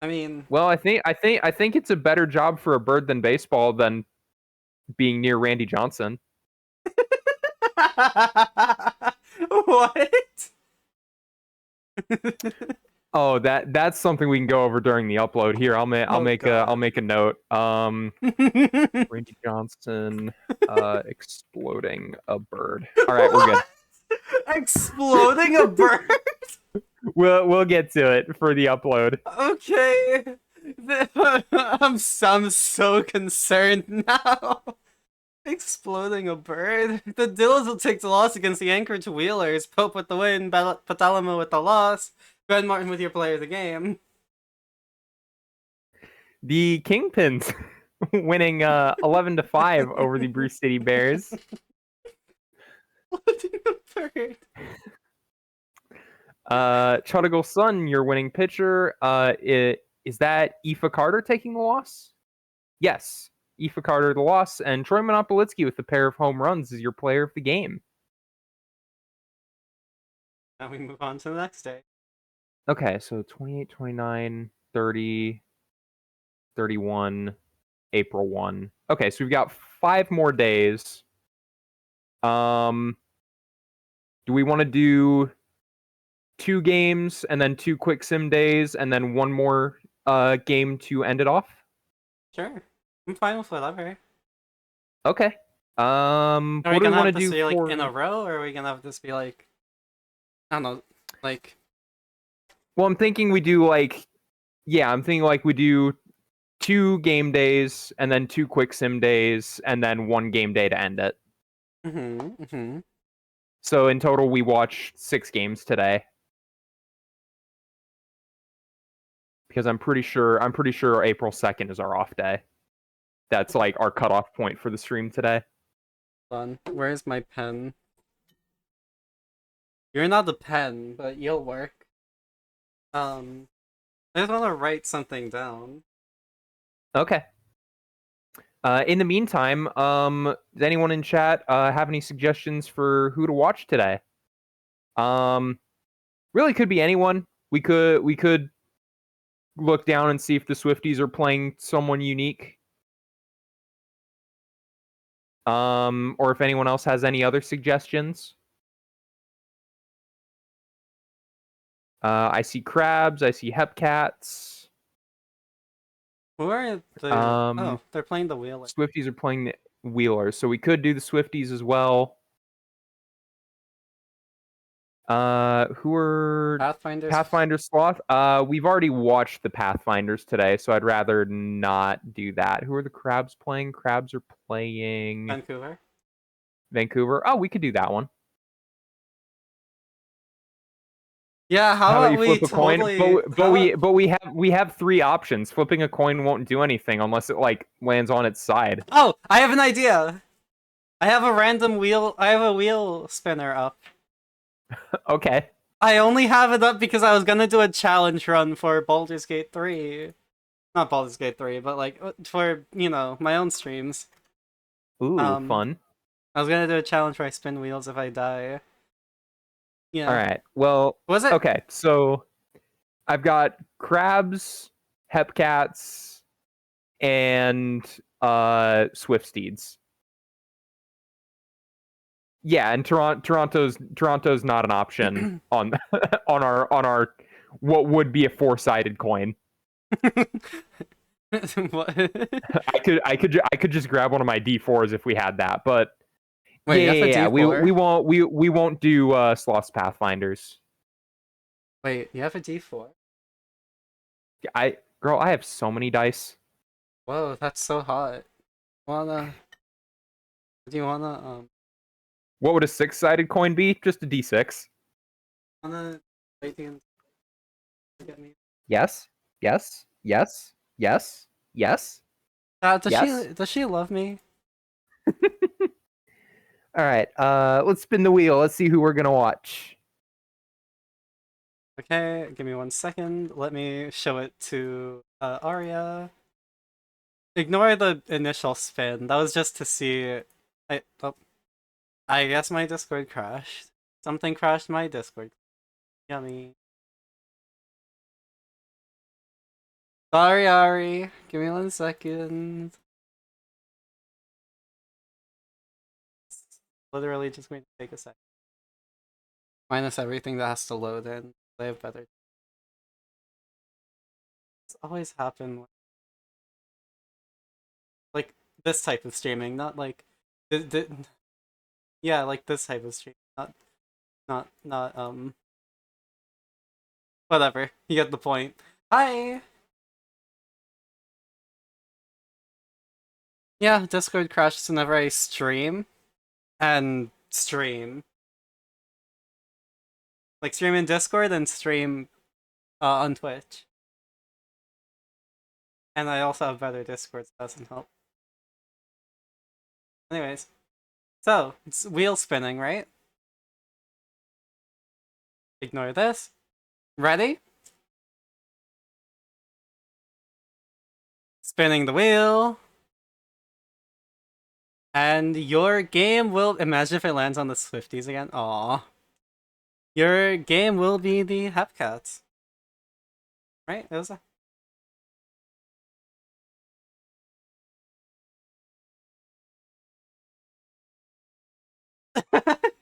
mean, well, I think it's a better job for a bird than baseball than being near Randy Johnson. What? Oh, that's something we can go over during the upload. Here, I'll make a note. Randy Johnson exploding a bird. All right, we're good. Exploding a bird? We'll get to it for the upload. Okay. I'm so concerned now. Exploding a bird. The Dills will take the loss against the Anchorage Wheelers. Pope with the win, Patalamo with the loss. Ben Martin with your player of the game. The Kingpins winning 11-5 over the Bruce City Bears. Exploding a bird. Chodigal Sun, your winning pitcher. Is that Aoife Carter taking the loss? Yes. Aoife Carter the loss, and Troy Monopolitsky with a pair of home runs is your player of the game. Now we move on to the next day. Okay, so 28, 29, 30, 31, April 1. Okay, so we've got 5 more days. Do we want to do 2 games and then 2 quick sim days and then 1 more game to end it off? Sure. I'm fine with whatever. Okay. Are what do we want to do be, for... like, in a row, or are we gonna have this be like, I don't know, like... Well, I'm thinking we do like... Yeah, I'm thinking like we do 2 game days and then 2 quick sim days and then 1 game day to end it. So in total, we watch 6 games today. Because I'm pretty sure April 2nd is our off day. That's like our cutoff point for the stream today. Hold on. Where's my pen? You're not the pen, but you'll work. I just want to write something down. Okay. In the meantime, does anyone in chat have any suggestions for who to watch today? Really could be anyone. We could look down and see if the Swifties are playing someone unique. Or if anyone else has any other suggestions. I see Crabs, I see Hepcats. Who are the... they're playing the Wheelers. Swifties are playing the Wheelers, so we could do the Swifties as well. Who are... Pathfinder Sloth? We've already watched the Pathfinders today, so I'd rather not do that. Who are the Crabs playing? Crabs are playing... Vancouver? Oh, we could do that one. Yeah, how How about about you we flip a coin? totally We have three options. Flipping a coin won't do anything unless it like lands on its side. Oh, I have an idea. I have a random wheel. I have a wheel spinner up. Okay. I only have it up because I was gonna do a challenge run for Baldur's Gate 3. Not Baldur's Gate 3, but like for, my own streams. Ooh, Um, fun. I was gonna do a challenge where I spin wheels if I die. All Yeah. right. Well, Was it? okay. So I've got crabs, hepcats, and swift steeds. Yeah, and Toronto's not an option on on our what would be a four-sided coin. What? I could just grab one of my D4s if we had that, but Wait, you have a yeah. D4? We won't do Sloth's Pathfinders. Wait, you have a D4? I have so many dice. Whoa, that's so hot. Wanna? Do you What would a six-sided coin be? Just a D6. wanna play the get me? Yes. Yes. Yes. Yes. Yes. Does Yes. she love me? All right. Let's spin the wheel. Let's see who we're gonna watch. Okay, give me 1 second. Let me show it to Aria. Ignore the initial spin. That was just to see. Oh, I guess my Discord crashed. Something crashed my Discord. Yummy. Sorry, Ari. Give me 1 second. It's literally just going to take a sec. Minus everything that has to load in. They have better. It's always happened like this type of streaming, not like yeah, like this type of stream, not whatever. You get the point. Hi. Yeah, Discord crashes whenever I stream and stream. Like stream in Discord and stream on Twitch. And I also have better Discord, so that doesn't help. Anyways, so it's wheel spinning, right? Ignore this. Ready? Spinning the wheel. And your game will imagine if it lands on the Swifties again. Aw. Your game will be the Hepcats. Right? It was a...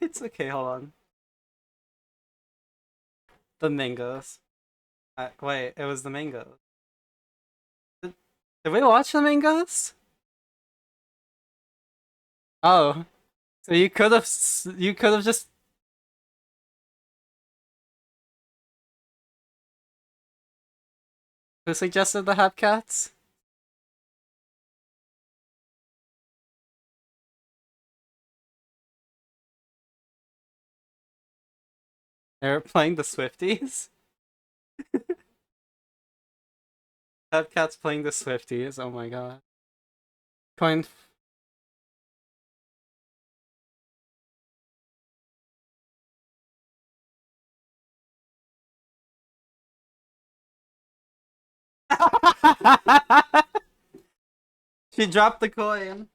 It's okay, hold on. The mangoes. Wait, it was the mangoes. Did, did we watch the mangoes? Oh. So you could have just who suggested the Hepcats? They were playing the Swifties? Hepcats playing the Swifties, oh my god. Coin She dropped the coin.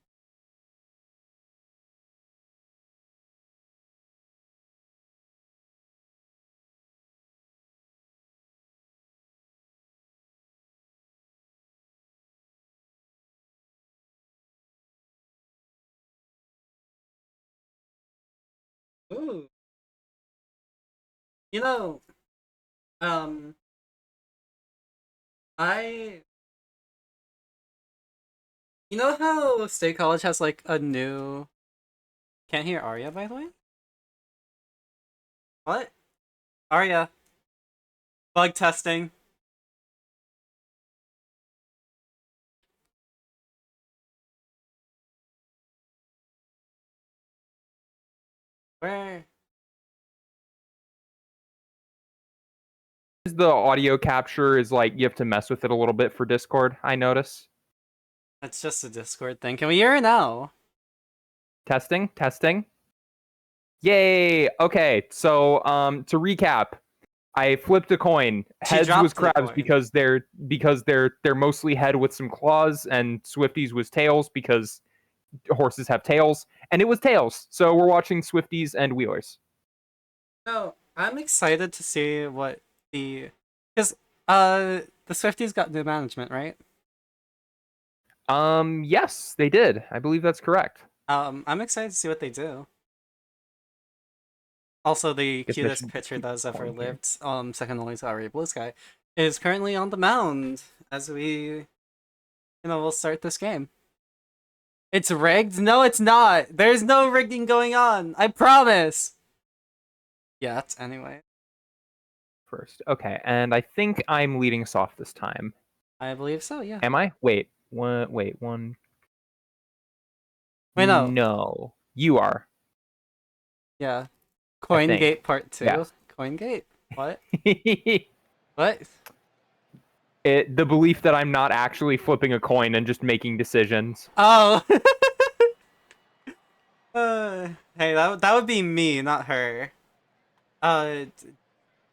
Ooh. You know, um, I you know how State College has like a new can't hear Arya by the way? What? Arya. Bug testing. Where the audio capture is like you have to mess with it a little bit for Discord, I notice. It's just a Discord thing. Can we hear it now? Testing, testing. Yay! Okay, so to recap, I flipped a coin. She Heads was dropped the crabs coin. because they're mostly head with some claws, and Swifties was tails because horses have tails, and it was tails. So we're watching Swifties and Wheelers. No, I'm excited to see what because the Swifties got new management, right? Yes, they did. I believe that's correct. I'm excited to see what they do. Also, the Guess I cutest should pitcher keep that has ever going here. lived, second only to AriaEXE, is currently on the mound as we'll start this game. It's rigged? No, it's not. There's no rigging going on. I promise. Yet, anyway. First, okay, and I think I'm leading us off this time. I believe so. Yeah. Am I? Wait, one. Wait, one. Wait, no. No, you are. Yeah. I think. CoinGate Part 2. Yes. CoinGate? What? The What? belief that I'm not actually flipping a coin and just making decisions. Oh. Hey, that would be me, not her. Hold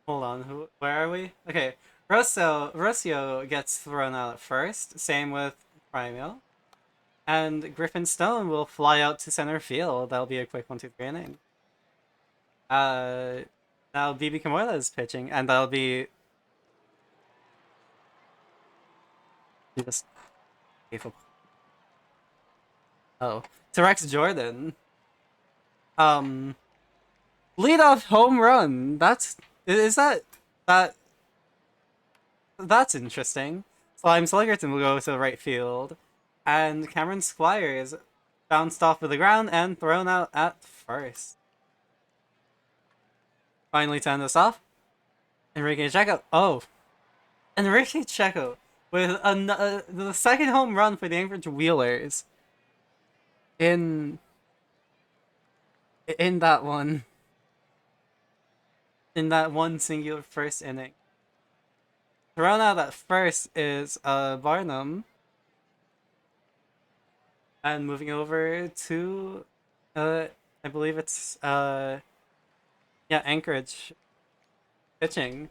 on. Where are we? Okay. Rocio gets thrown out at first. Same with Primeo. And Griffin Stone will fly out to center field. That'll be a quick 1-2-3 inning. Now BB Kimura is pitching, and that'll be just oh, to Rex Jordan. Leadoff home run. Is that that's interesting. Slime Slugerton will go to right field, and Cameron Squires bounced off of the ground and thrown out at first. Finally, to end this off, Enrique Checo. Oh, Enrique Checo with the second home run for the Anchorage Wheelers in in that one singular first inning. Thrown out at first is Barnum, and moving over to I believe it's Anchorage pitching.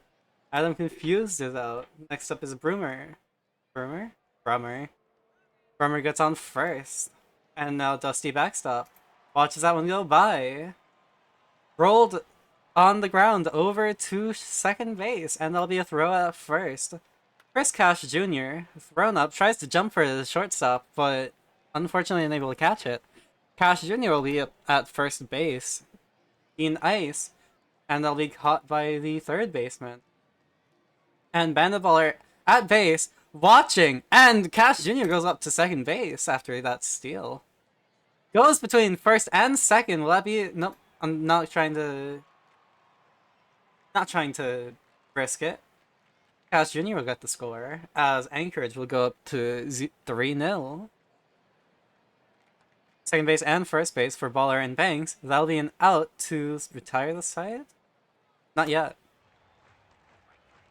Adam Confused is out. Next up is Brummer. Brummer gets on first. And now Dusty backstop. Watches that one go by. Rolled on the ground over to second base, and that'll be a throw at first. Chris Cash Jr., thrown up, tries to jump for the shortstop, but unfortunately unable to catch it. Cash Jr. will be at first base in ice, and they'll be caught by the third baseman. And Bandaballer at base, watching, and Cash Jr. goes up to second base after that steal. Goes between first and second. Will that be? Nope. I'm not trying to risk it. Cash Jr. will get the score, as Anchorage will go up to 3-0. Second base and first base for Baller and Banks. That'll be an out to retire the side? Not yet.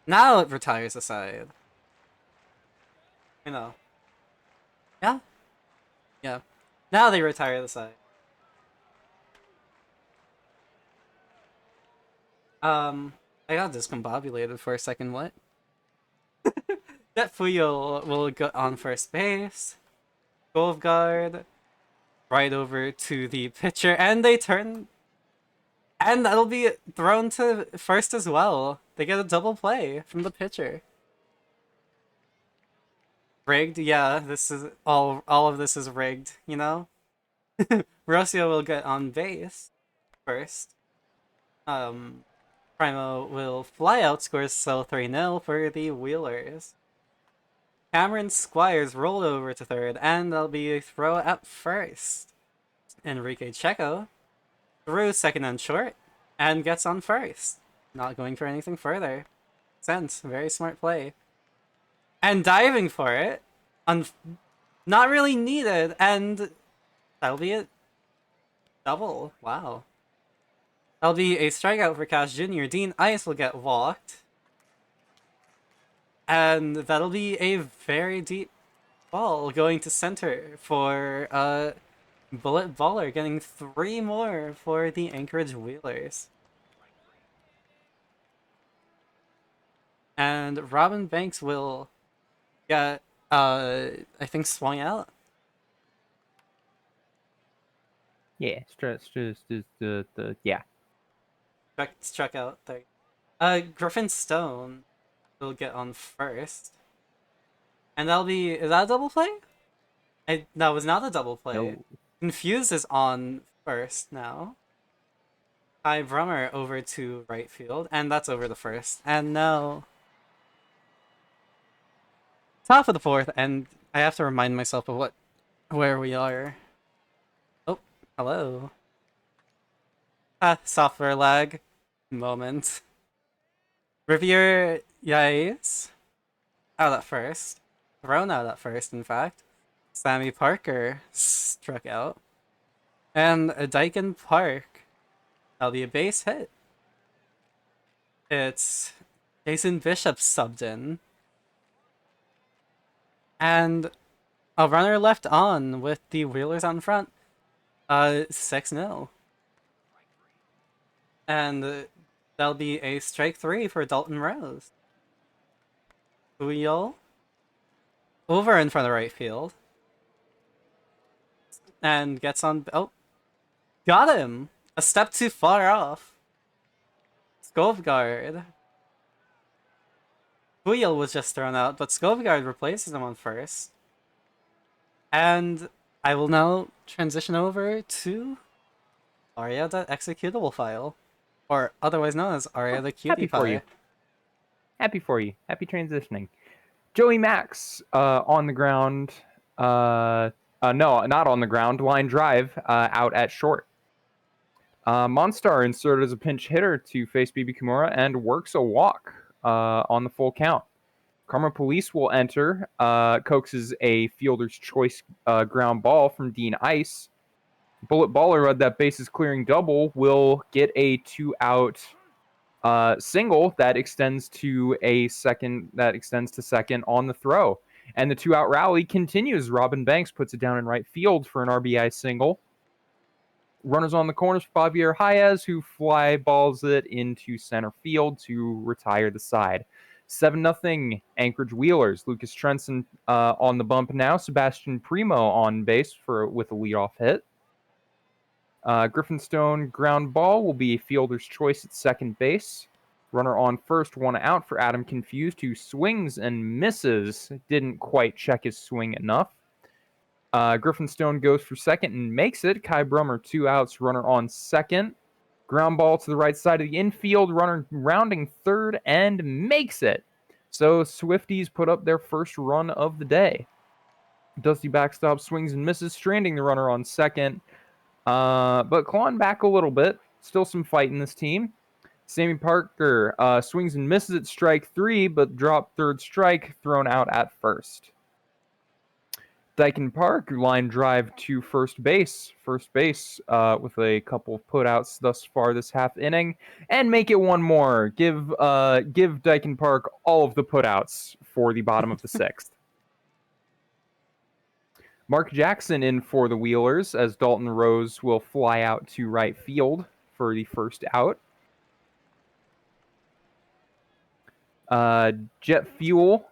Now it retires the side. You know. Yeah? Yeah. Now they retire the side. I got discombobulated for a second, what? That Fuyo will go on first base. Guard right over to the pitcher, and they turn, and that'll be thrown to first as well. They get a double play from the pitcher. Rigged, yeah. This is all of this is rigged, you know. Rocio will get on base first. Primo will fly out, scores so 3-0 for the Wheelers. Cameron Squires rolled over to third, and that'll be a throw at first. Enrique Checo threw second and short, and gets on first. Not going for anything further. Sense, very smart play. And diving for it, not really needed, and that'll be it. Double, wow. That'll be a strikeout for Cash Jr. Dean Ice will get walked. And that'll be a very deep ball going to center for Bullet Baller, getting 3 more for the Anchorage Wheelers. And Robin Banks will get, I think, swung out. Yeah, just the yeah. Struck out there. Griffin Stone will get on first. And that'll be, is that a double play? That was not a double play. No. Confuse is on first now. Ty Brummer over to right field, and that's over the first. And no. Top of the fourth, and I have to remind myself of where we are. Oh, hello. Software lag moment. Rivier Yates out at first. Thrown out at first, in fact. Sammy Parker struck out. And Dyken Park. That'll be a base hit. It's Jason Bishop subbed in. And a runner left on with the Wheelers on front. 6-0. And that'll be a strike 3 for Dalton Rose. Wheel over in front of right field. And gets on. Oh, got him! A step too far off. Skovgard. Wheel was just thrown out, but Skovgard replaces him on first. And I will now transition over to Aria.executable file, or otherwise known as Aria the Cutie Happy for Pie. you. Happy for you. Happy transitioning. Joey Max on the ground. No, not on the ground. Line drive out at short. Monstar inserted as a pinch hitter to face BB Kimura and works a walk on the full count. Karma Police will enter, coaxes a fielder's choice ground ball from Dean Ice. Bullet Baller, that bases clearing double, will get a 2-out single that extends to second on the throw. And the 2-out rally continues. Robin Banks puts it down in right field for an RBI single. Runners on the corners for Javier Hayez, who fly balls it into center field to retire the side. 7-0 Anchorage Wheelers. Lucas Trenson on the bump now. Sebastian Primo on base with a leadoff hit. Griffinstone ground ball will be a fielder's choice at second base. Runner on first, 1 out for Adam Confused, who swings and misses. Didn't quite check his swing enough. Griffinstone goes for second and makes it. Kai Brummer, 2 outs, runner on second. Ground ball to the right side of the infield, runner rounding third and makes it. So Swifties put up their first run of the day. Dusty backstop swings and misses, stranding the runner on second. But clawing back a little bit. Still some fight in this team. Sammy Parker swings and misses at strike 3, but dropped third strike, thrown out at first. Dyken Park, line drive to first base. First base with a couple of putouts thus far this half inning. And make it one more. Give Dyken Park all of the putouts for the bottom of the 6th. Mark Jackson in for the Wheelers, as Dalton Rose will fly out to right field for the first out. Jet Fuel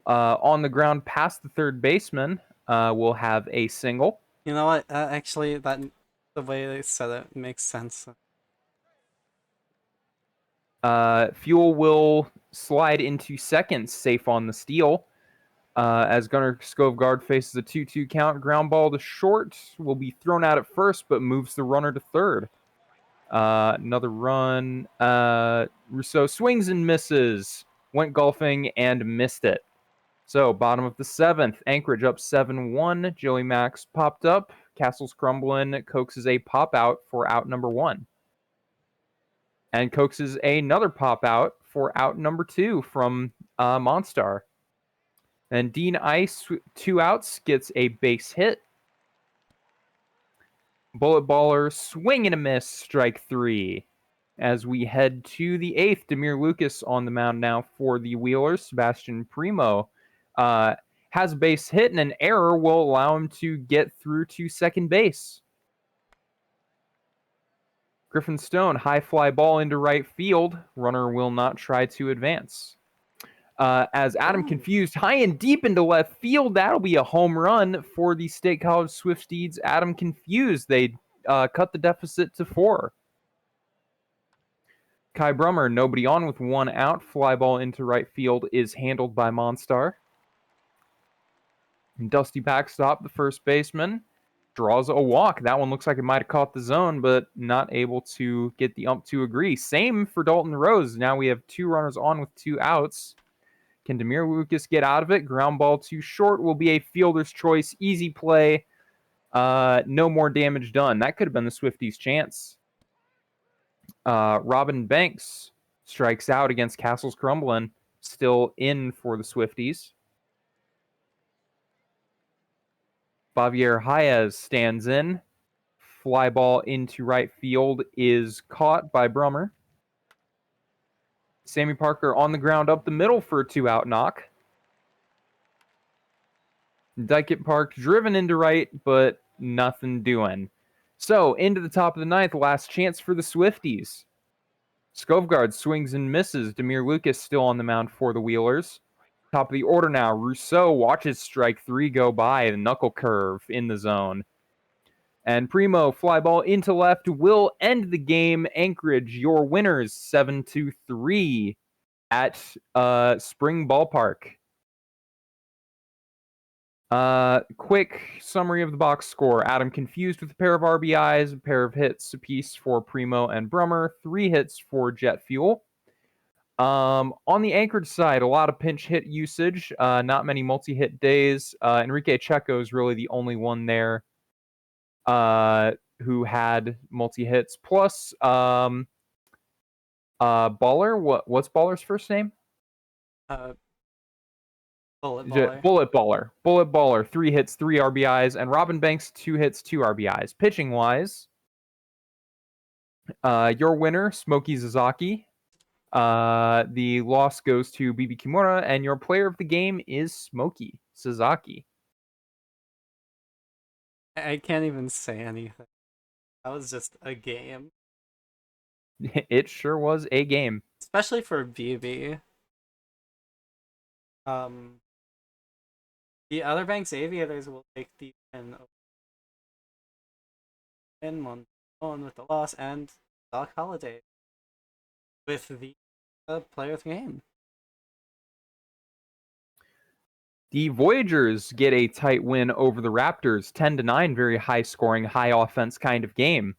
on the ground past the third baseman will have a single. You know what? Actually, the way they said it makes sense. Fuel will slide into second, safe on the steal. As Gunnar Skovgard faces a 2-2 count, ground ball to short will be thrown out at first, but moves the runner to third. Another run. Rousseau swings and misses. Went golfing and missed it. So, bottom of the 7th, Anchorage up 7-1. Joey Max popped up. Castle's crumbling, coaxes a pop out for out number 1. And coaxes another pop out for out number 2 from Monstar. And Dean Ice, 2 outs, gets a base hit. Bullet Baller, swing and a miss, strike 3. as we head to the 8th. Demir Lucas on the mound now for the Wheelers. Sebastian Primo has a base hit, and an error will allow him to get through to second base. Griffin Stone, high fly ball into right field. Runner will not try to advance. As Adam Confused, high and deep into left field. That'll be a home run for the State College Swifties. Adam Confused, they cut the deficit to 4. Kai Brummer, nobody on with 1 out. Fly ball into right field is handled by Monstar. Dusty backstop, the first baseman, draws a walk. That one looks like it might have caught the zone, but not able to get the ump to agree. Same for Dalton Rose. Now we have 2 runners on with 2 outs. Can Demir Lucas get out of it? Ground ball too short will be a fielder's choice. Easy play. No more damage done. That could have been the Swifties' chance. Robin Banks strikes out against Castles Crumbling. Still in for the Swifties. Javier Hayes stands in. Fly ball into right field is caught by Brummer. Sammy Parker on the ground up the middle for a 2-out knock. Dykett Park driven into right, but nothing doing. So, into the top of the 9th, last chance for the Swifties. Skovgard swings and misses. Demir Lucas still on the mound for the Wheelers. Top of the order now. Rousseau watches strike 3 go by. The knuckle curve in the zone. And Primo, fly ball into left, will end the game. Anchorage, your winners, 7-3 at Spring Ballpark. Quick summary of the box score. Adam Confused with a pair of RBIs, a pair of hits apiece for Primo and Brummer, 3 hits for Jet Fuel. On the Anchorage side, a lot of pinch hit usage, not many multi-hit days. Enrique Checo is really the only one there who had multi-hits. Plus, Baller, what's Baller's first name? Bullet Baller. Bullet Baller, 3 hits, 3 RBIs, and Robin Banks, 2 hits, 2 RBIs. Pitching-wise, your winner, Smokey Zazaki. The loss goes to Bibi Kimura, and your player of the game is Smokey Sasaki. I can't even say anything. That was just a game. It sure was a game. Especially for BB. The Outer Banks Aviators will take the win. Win one with the loss, and Doc Holliday with the player of the game. The Voyagers get a tight win over the Raptors, 10-9, very high scoring, high offense kind of game.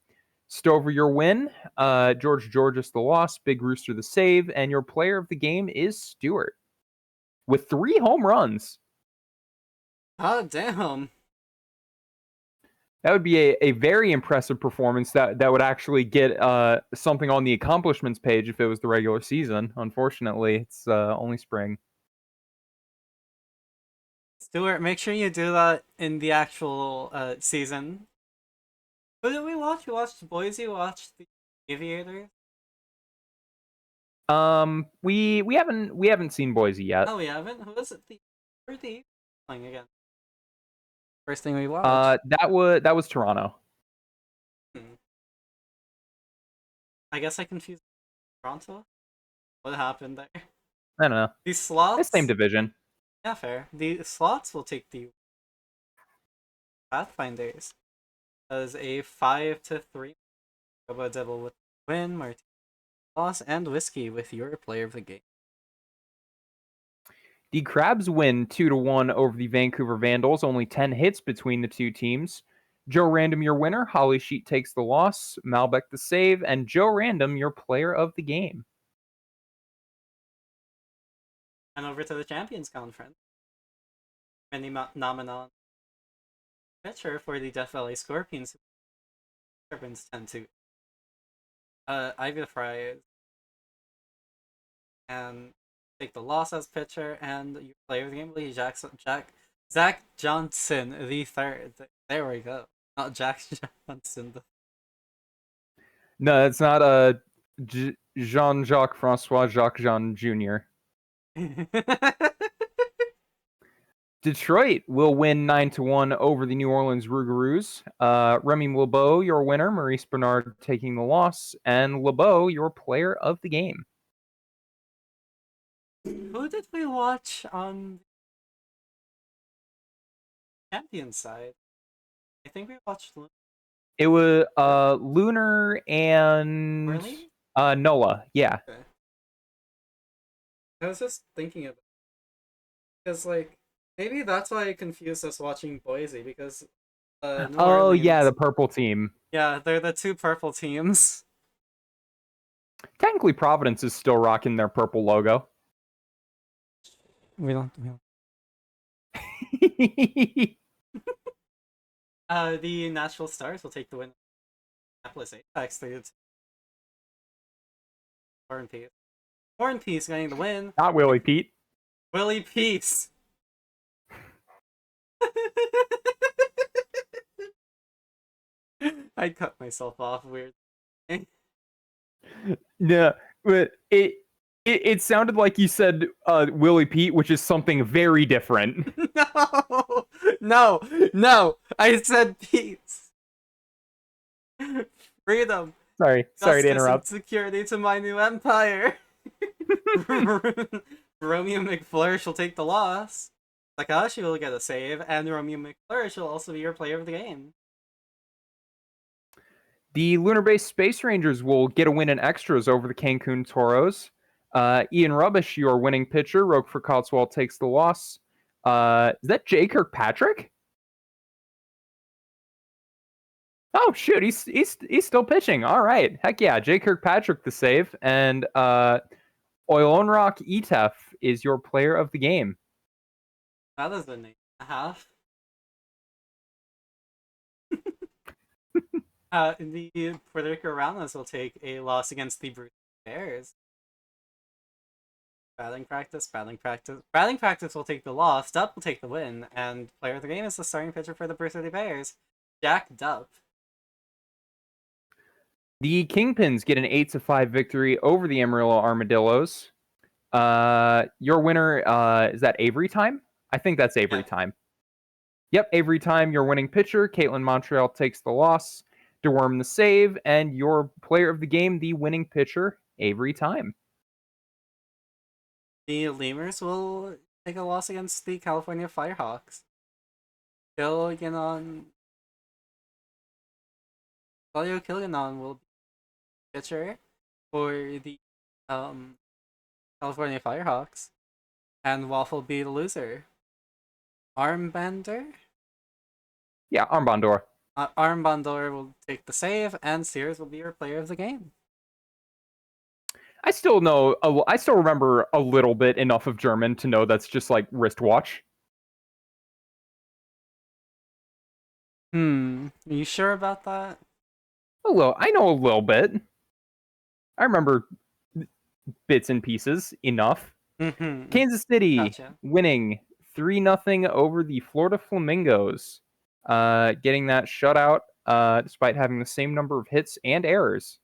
Stover, your win. George Georges the loss. Big Rooster the save. And your player of the game is Stewart with 3 home runs. Oh, damn. That would be a very impressive performance that would actually get something on the accomplishments page if it was the regular season. Unfortunately, it's only spring. Stuart, make sure you do that in the actual season. Who did we watch? We watched Boise, we watched the Aviators. We haven't seen Boise yet. Oh, we haven't? Who was it? Who are the playing again? First thing we watched. That was Toronto. I guess I confused Toronto. What happened there? I don't know. These slots. It's same division. Yeah, fair. The slots will take the Pathfinders as a 5-3 Robo Devil with win, Martin loss, and Whiskey with your player of the game. The Crabs win 2-1 over the Vancouver Vandals. Only 10 hits between the two teams. Joe Random, your winner. Holly Sheet takes the loss. Malbec the save. And Joe Random, your player of the game. And over to the Champions Conference. Many nominal pitcher for the Death Valley Scorpions. Scorpions 10-2. Ivy Fry and take the loss as pitcher, and your player of the game, Zach Johnson the third. There we go. Not Jack Johnson. No, it's not Jean-Jacques Francois Jacques Jean Jr. Detroit will win 9-1 over the New Orleans Rougarous. Remy LeBeau, your winner. Maurice Bernard taking the loss. And LeBeau, your player of the game. Who did we watch on the champion side? I think we watched It was Lunar and Really? Nola. Yeah. Okay. I was just thinking of it. Because, like, maybe that's why I confused us watching Boise, because New Oh yeah, Orleans. the purple team. Yeah, they're the two purple teams. Technically, Providence is still rocking their purple logo. We don't. The Nashville Stars will take the win. Minneapolis Apex 3-2. War and Peace. War and Peace getting the win. Not Willie Pete. Willie Peace. I cut myself off weird. Yeah, but it sounded like you said Willie Pete, which is something very different. No. I said peace. Freedom. Sorry to interrupt. And security to my new empire. Romeo McFlourish will take the loss. Takashi will get a save, and Romeo McFlourish will also be your player of the game. The Lunar-based Space Rangers will get a win in extras over the Cancun Toros. Ian Rubbish, your winning pitcher. Roquefort Cotswold takes the loss. Is that Jay Kirkpatrick? Oh shoot, he's still pitching. All right, heck yeah, Jay Kirkpatrick the save, and Oilonrock Etef is your player of the game. That is a name and a half. The Puerto Rico Rounders will take a loss against the Bruce Bears. Batting practice will take the loss. Dupp will take the win, and player of the game is the starting pitcher for the Bruce City Bears, Jack Dupp. The Kingpins get an 8-5 victory over the Amarillo Armadillos. Your winner, is that Avery Time? I think that's Avery Time. Yep, Avery Time, your winning pitcher. Caitlin Montreal takes the loss. DeWorm the save, and your player of the game, the winning pitcher, Avery Time. The Lemurs will take a loss against the California Firehawks. Claudio Kilganon will be pitcher for the California Firehawks, and Waffle will be the loser. Armbandor? Yeah, Armbandor. Armbandor will take the save, and Sears will be your player of the game. I still remember a little bit enough of German to know that's just like wristwatch. Are you sure about that? I know a little bit. I remember bits and pieces enough. Kansas City winning 3-0 over the Florida Flamingos, getting that shutout despite having the same number of hits and errors.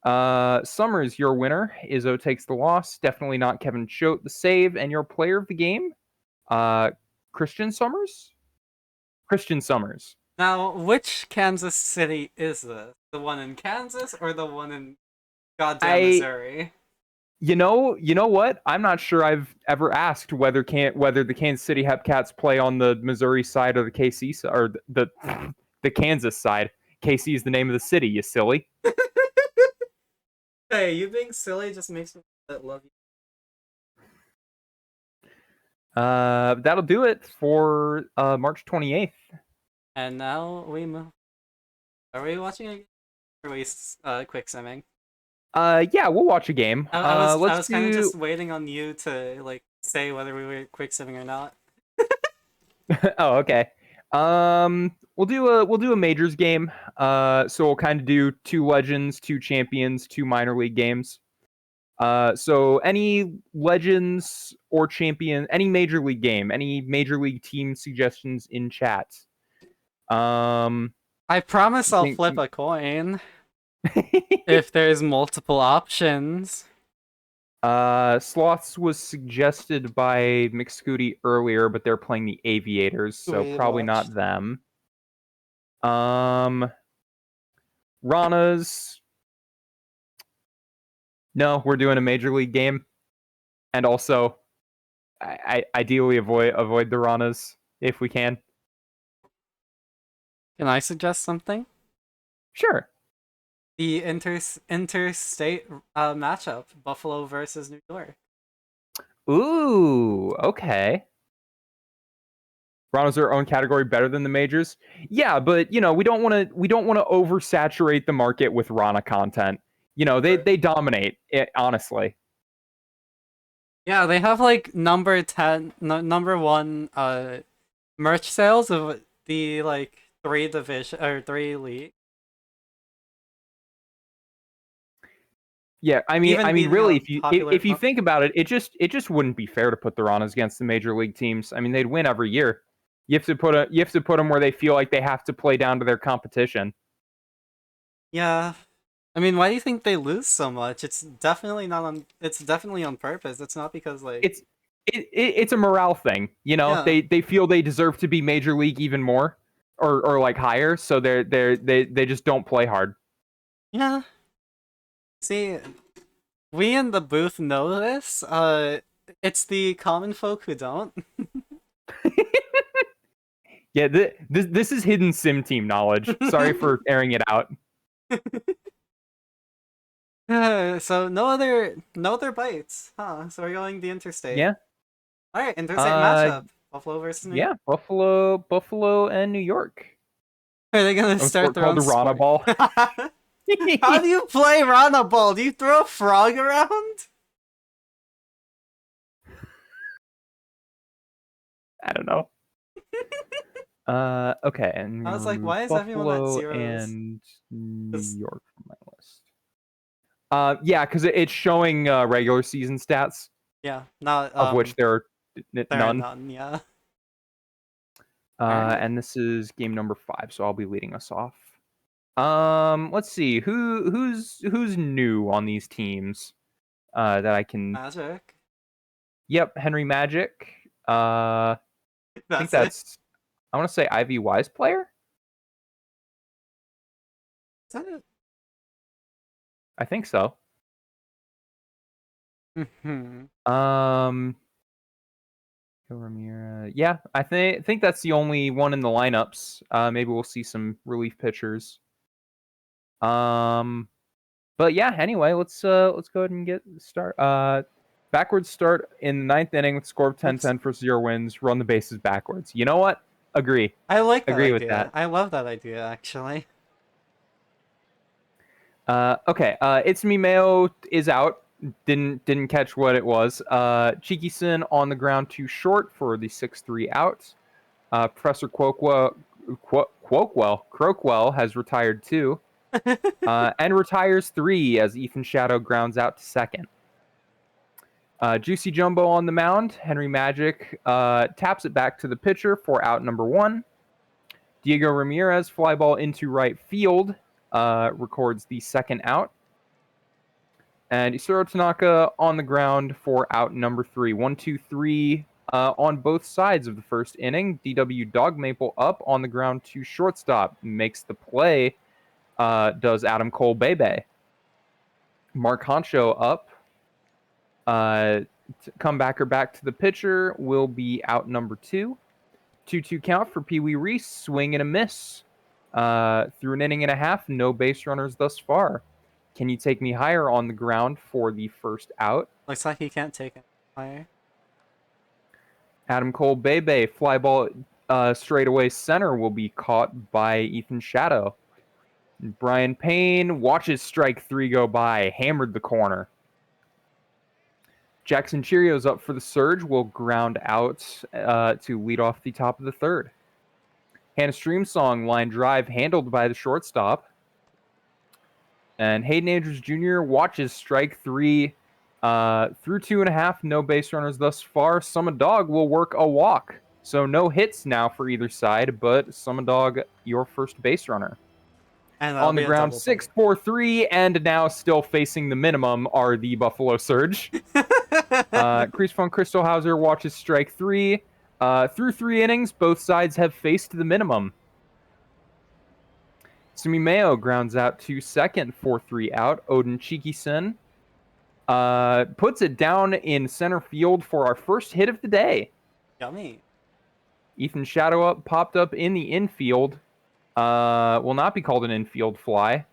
Summers, your winner. Izzo takes the loss. Definitely not Kevin Choate the save, and your player of the game, Christian Summers. Now, which Kansas City is this? The one in Kansas or the one in goddamn Missouri? You know what? I'm not sure I've ever asked whether the Kansas City Hepcats play on the Missouri side or the KC side, or the Kansas side. KC is the name of the city, you silly. Hey, you being silly just makes me love you. That'll do it for March 28th. And now we move. Are we watching again? Or are we quick simming? Yeah, we'll watch a game. I was kind of just waiting on you to like say whether we were quick simming or not. Oh, okay. We'll do a majors game. So we'll kind of do 2 legends, 2 champions, 2 minor league games. So any legends or champion, any major league game, any major league team suggestions in chat. I promise I'll flip a coin. If there's multiple options. Sloths was suggested by McScooty earlier, but they're playing the Aviators, so Wait, probably watch. not them. Um, Rana's. No, we're doing a Major League game, and also, I ideally avoid the Ranas if we can. Can I suggest something? Sure. The interstate matchup, Buffalo versus New York. Ooh, okay. Rana's their own category better than the majors. Yeah, but we don't want to oversaturate the market with Rana content. They dominate it, honestly. Yeah, they have like number 10, number 1 merch sales of the like 3 division or 3 league. Yeah, Even I mean, beating really, out if you popular think about it, it just wouldn't be fair to put the Ranas against the major league teams. I mean, they'd win every year. You have to put them where they feel like they have to play down to their competition. Yeah. I mean, why do you think they lose so much? It's definitely not on. It's definitely on purpose. It's not because like. It's a morale thing. Yeah. They feel they deserve to be major league even more, or like higher, so they just don't play hard. Yeah. See, we in the booth know this. It's the common folk who don't. Yeah, this is hidden sim team knowledge. Sorry for airing it out. So no other bites, huh? So we're going the interstate. Yeah. All right, interstate Uh, matchup: Buffalo versus New York. yeah, Buffalo, and New York. Are they gonna A start sport their called own the Rana sport? Ball. How do you play Rana Ball? Do you throw a frog around? I don't know. Okay, and I'm I gonna was like, remove why is everyone at Buffalo zeros? and New 'Cause- York from my list. Yeah, because it's showing regular season stats, yeah, not of which there are there are none. none. Yeah. All right. And this is game number 5, so I'll be leading us off. Let's see who's new on these teams. That I can. Magic. Yep, Henry Magic. I think That's it. that's. I want to say Ivy Wise player. Is that it? I think so. Mm-hmm. Ramira. Yeah, I think that's the only one in the lineups. Maybe we'll see some relief pitchers. But yeah. Anyway, let's go ahead and get start. Backwards start in the 9th inning with score of 10-10 for 0 wins. Run the bases backwards. You know what? Agree. I like that Agree with idea. that. I love that idea, actually. Okay. It's Me Mayo is out. Didn't catch what it was. Cheeky-san on the ground too short for the 6-3 out. Professor Croakwell has retired 2. And retires 3 as Ethan Shadow grounds out to second. Juicy Jumbo on the mound. Henry Magic taps it back to the pitcher for out number 1. Diego Ramirez fly ball into right field records the second out. And Isuro Tanaka on the ground for out number 3. 1, 2, 3 on both sides of the first inning. DW Dog Maple up on the ground to shortstop. Makes the play. Does Adam Cole Bebe. Mark Honcho up. Comebacker back to the pitcher will be out number 2. 2-2 count for Pee Wee Reese. Swing and a miss. Through an inning and a half, no base runners thus far. Can you take me higher on the ground for the first out? Looks like he can't take it higher. Adam Cole Bebe fly ball straightaway center will be caught by Ethan Shadow. Brian Payne watches strike 3 go by, hammered the corner. Jackson Cheerios up for the surge, will ground out to lead off the top of the 3rd. Hannah Streamsong line drive handled by the shortstop. And Hayden Andrews Jr. watches strike 3 through 2.5, no base runners thus far. Summa Dog will work a walk. So no hits now for either side, but Summa Dog, your first base runner. And that'll On the be a ground, double play. 6-4-3, and now still facing the minimum are the Buffalo Surge. Crease von Crystalhauser watches strike 3. Through 3 innings, both sides have faced the minimum. Sumi Mayo grounds out to second, 4-3 out. Odin Chikisen puts it down in center field for our first hit of the day. Yummy. Ethan Shadow popped up in the infield. Will not be called an infield fly.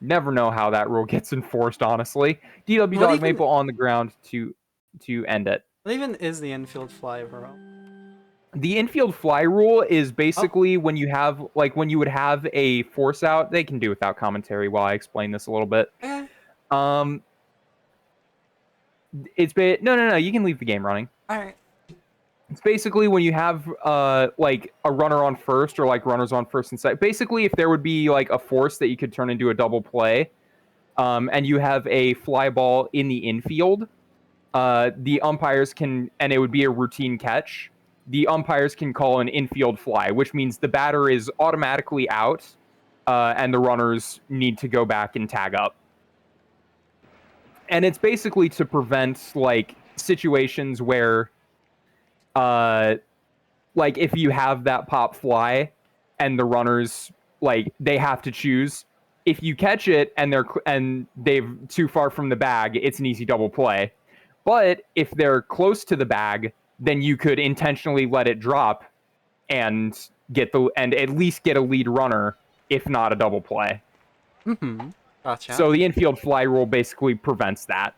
Never know how that rule gets enforced, honestly. DW Dog Maple on the ground to end it. What even is the infield fly, bro? The infield fly rule is basically when you have, like, when you would have a force out. They can do without commentary while I explain this a little bit. Okay. No. You can leave the game running. All right. It's basically when you have like a runner on first or like runners on first and second. Basically, if there would be like a force that you could turn into a double play, and you have a fly ball in the infield, the umpires can, and it would be a routine catch. The umpires can call an infield fly, which means the batter is automatically out, and the runners need to go back and tag up. And it's basically to prevent like situations where, like if you have that pop fly, and the runners like they have to choose. If you catch it and they've too far from the bag, it's an easy double play. But if they're close to the bag, then you could intentionally let it drop and at least get a lead runner, if not a double play. Mm-hmm. Gotcha. So the infield fly rule basically prevents that.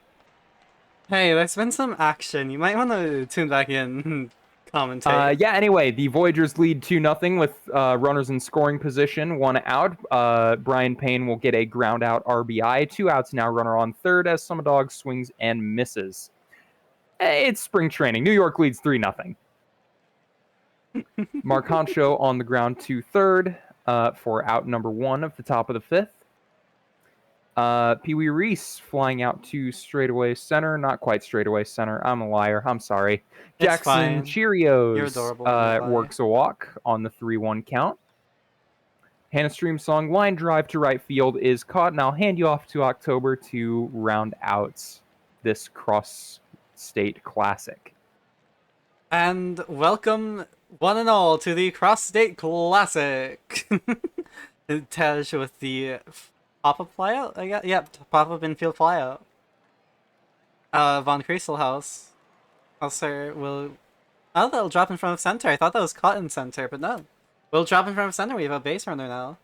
Hey, there's been some action. You might want to tune back in. Commentate. Yeah, anyway, the Voyagers lead 2-0 with runners in scoring position, 1 out. Brian Payne will get a ground out RBI. 2 outs now, runner on third as Summadog swings and misses. It's spring training. New York leads 3-0. Mark Honcho on the ground to third for out number 1 of the top of the 5th. Pee Wee Reese flying out to straightaway center. Not quite straightaway center. I'm a liar. I'm sorry. Jackson Cheerios You're adorable, works a walk on the 3-1 count. Hannah Stream song line drive to right field is caught, and I'll hand you off to October to round out this cross-state classic. And welcome one and all to the cross-state classic. Tej with the pop-up flyout, I guess? Yep, pop-up infield flyout. Von Krieselhaus. Also will... Oh, that'll drop in front of center. I thought that was caught in center, but no. We'll drop in front of center. We have a base runner now.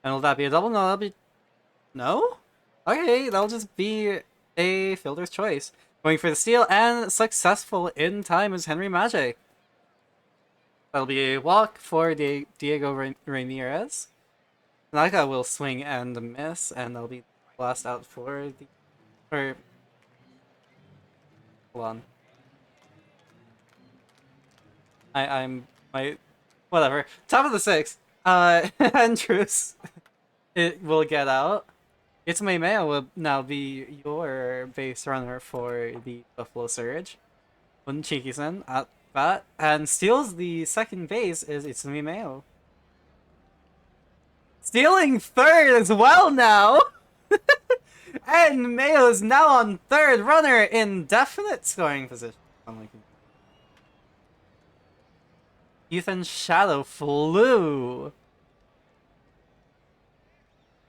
And will that be a double? No, that'll be... No? Okay, that'll just be a fielder's choice. Going for the steal, and successful in time is Henry Magic. That'll be a walk for Diego Ramirez. Naga will swing and miss, and that'll be last out for the... Hold on. Whatever. Top of the 6th. Andrews. It will get out. Itsume Mayo will now be your base runner for the Buffalo Surge. Chiki-san at bat, and steals the second base is Itsume Mayo. Stealing third as well now! And Mayo is now on third, runner in definite scoring position. Ethan Shadow flew.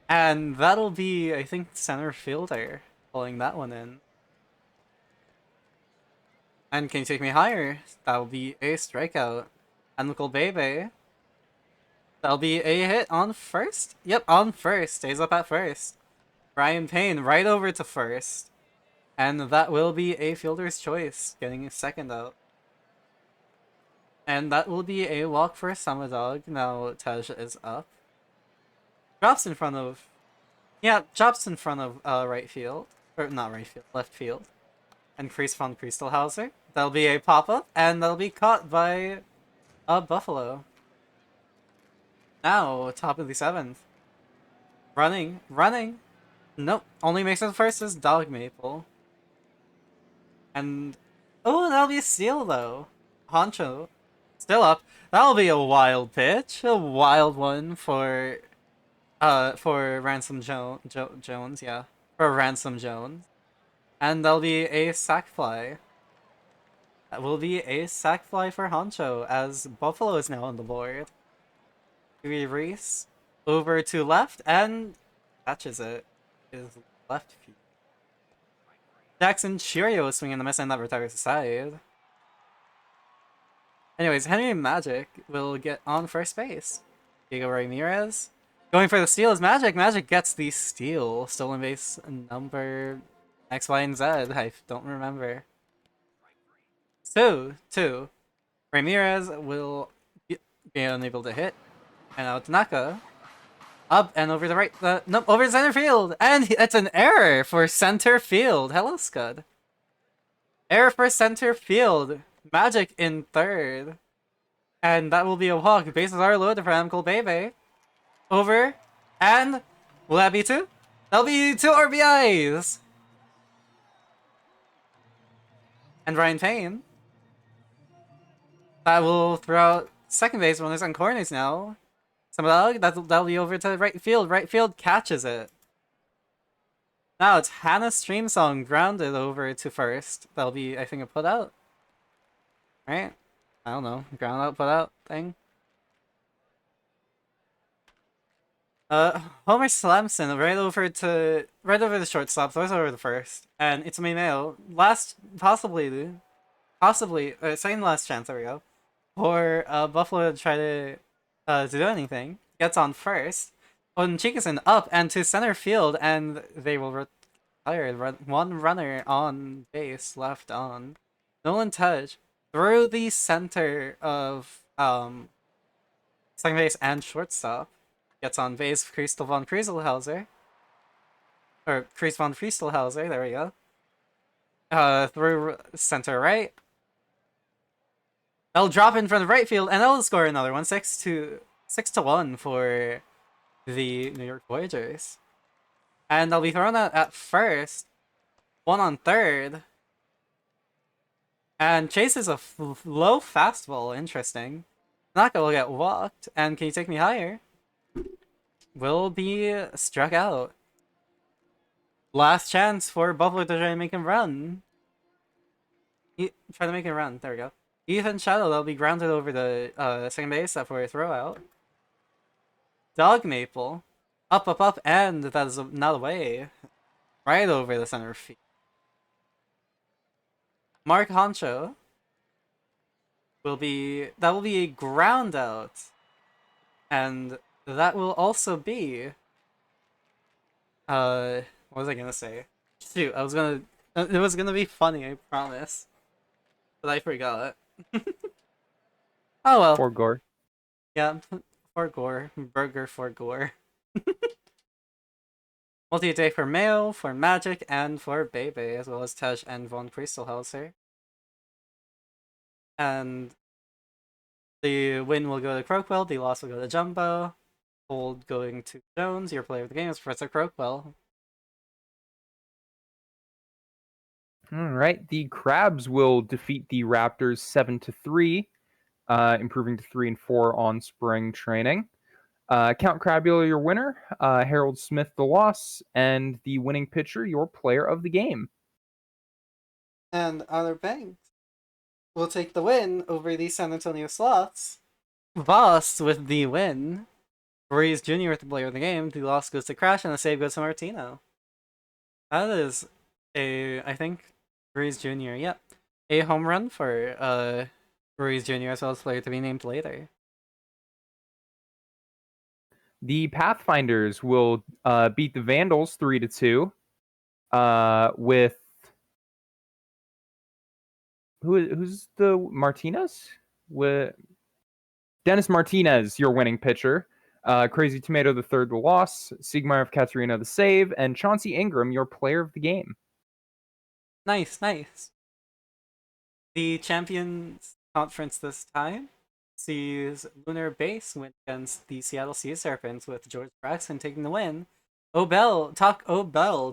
And that'll be, I think, center fielder pulling that one in. And can you take me higher? That'll be a strikeout. And Uncle Bebe. That'll be a hit on first? Yep, on first. Stays up at first. Brian Payne right over to first. And that will be a fielder's choice, getting a second out. And that will be a walk for Samadog. Now Tej is up. Drops in front of... Yeah, drops in front of right field. Or not right field, left field. And Kreis von Krieselhauser. That'll be a pop-up, and that'll be caught by a Buffalo. Now, top of the 7th. Running. Nope, only makes it first is Dog Maple. And... Oh, that'll be a steal, though. Honcho. Still up. That'll be a wild pitch. A wild one for For Jones, yeah. For Ransom Jones. And that'll be a sack fly. That will be a sack fly for Honcho, as Buffalo is now on the board. Reese over to left and catches it. His left feet. Jackson Cheerio is swinging the miss and that retires aside. Anyways, Henry Magic will get on first base. Diego Ramirez going for the steal is Magic. Magic gets the steal. Stolen base number X, Y, and Z. I don't remember. So, two. Ramirez will be unable to hit. And now Tanaka. Up and over the right. Nope, over center field. And it's an error for center field. Hello, Scud. Error for center field. Magic in third. And that will be a walk. Bases are loaded for Amicable Bebe. Over. And will that be two? That'll be two RBIs. And Ryan Payne. That will throw out second base runners on corners now. That'll be over to right field. Right field catches it. Now it's Hannah's Stream Song grounded over to first. That'll be, I think, a put out. Right? I don't know. Ground out, put out thing. Homer Slamson right over the shortstop, throws over the first. And it's Mail. Possibly, second last chance, there we go. For Buffalo to try to do anything. Gets on first. Chikasen up and to center field, and they will retire. One runner on base left on. Nolan Tudge through the center of second base and shortstop. Gets on base, Christel von Frieselhauser. Or Chris von Frieselhauser, there we go. Through center right. They'll drop in front of right field, and they'll score another one. 6-1 for the New York Voyagers. And they'll be thrown out at first. One on third. And chases a low fastball. Interesting. Naka will get walked. And can you take me higher? Will be struck out. Last chance for Buffalo to try to make him run. Try to make him run. There we go. Ethan Shadow, they'll be grounded over the second base for a throw out. Dog Maple. Up, and that is not away. Right over the center field. Mark Honcho will be a ground out. And that will also be what was I gonna say? Shoot, it was gonna be funny, I promise. But I forgot. Oh well. For gore. Yeah, for gore. Burger for gore. Multi-day for Mayo, for Magic, and for Bebe, as well as Tej and von Christelhauser. And the win will go to Crockwell, the loss will go to Jumbo. Hold going to Jones, your player of the game is Professor Crockwell. All right, the Crabs will defeat the Raptors 7-3, improving to 3-4 on spring training. Count Crabula, your winner. Harold Smith, the loss, and the winning pitcher, your player of the game. And Honor Banks will take the win over the San Antonio Sloths. Voss with the win. Ruiz Jr. with the player of the game. The loss goes to Crash, and the save goes to Martino. That is I think, Ruiz Jr., yep. A home run for Ruiz Jr. as well as player to be named later. The Pathfinders will beat the Vandals 3-2 with who's the Martinez? With Dennis Martinez, your winning pitcher. Crazy Tomato the third, the loss. Siegmeyer of Katarina, the save. And Chauncey Ingram, your player of the game. Nice. The Champions Conference this time sees Lunar Base win against the Seattle Sea Serpents with George Braxton taking the win. O'Bell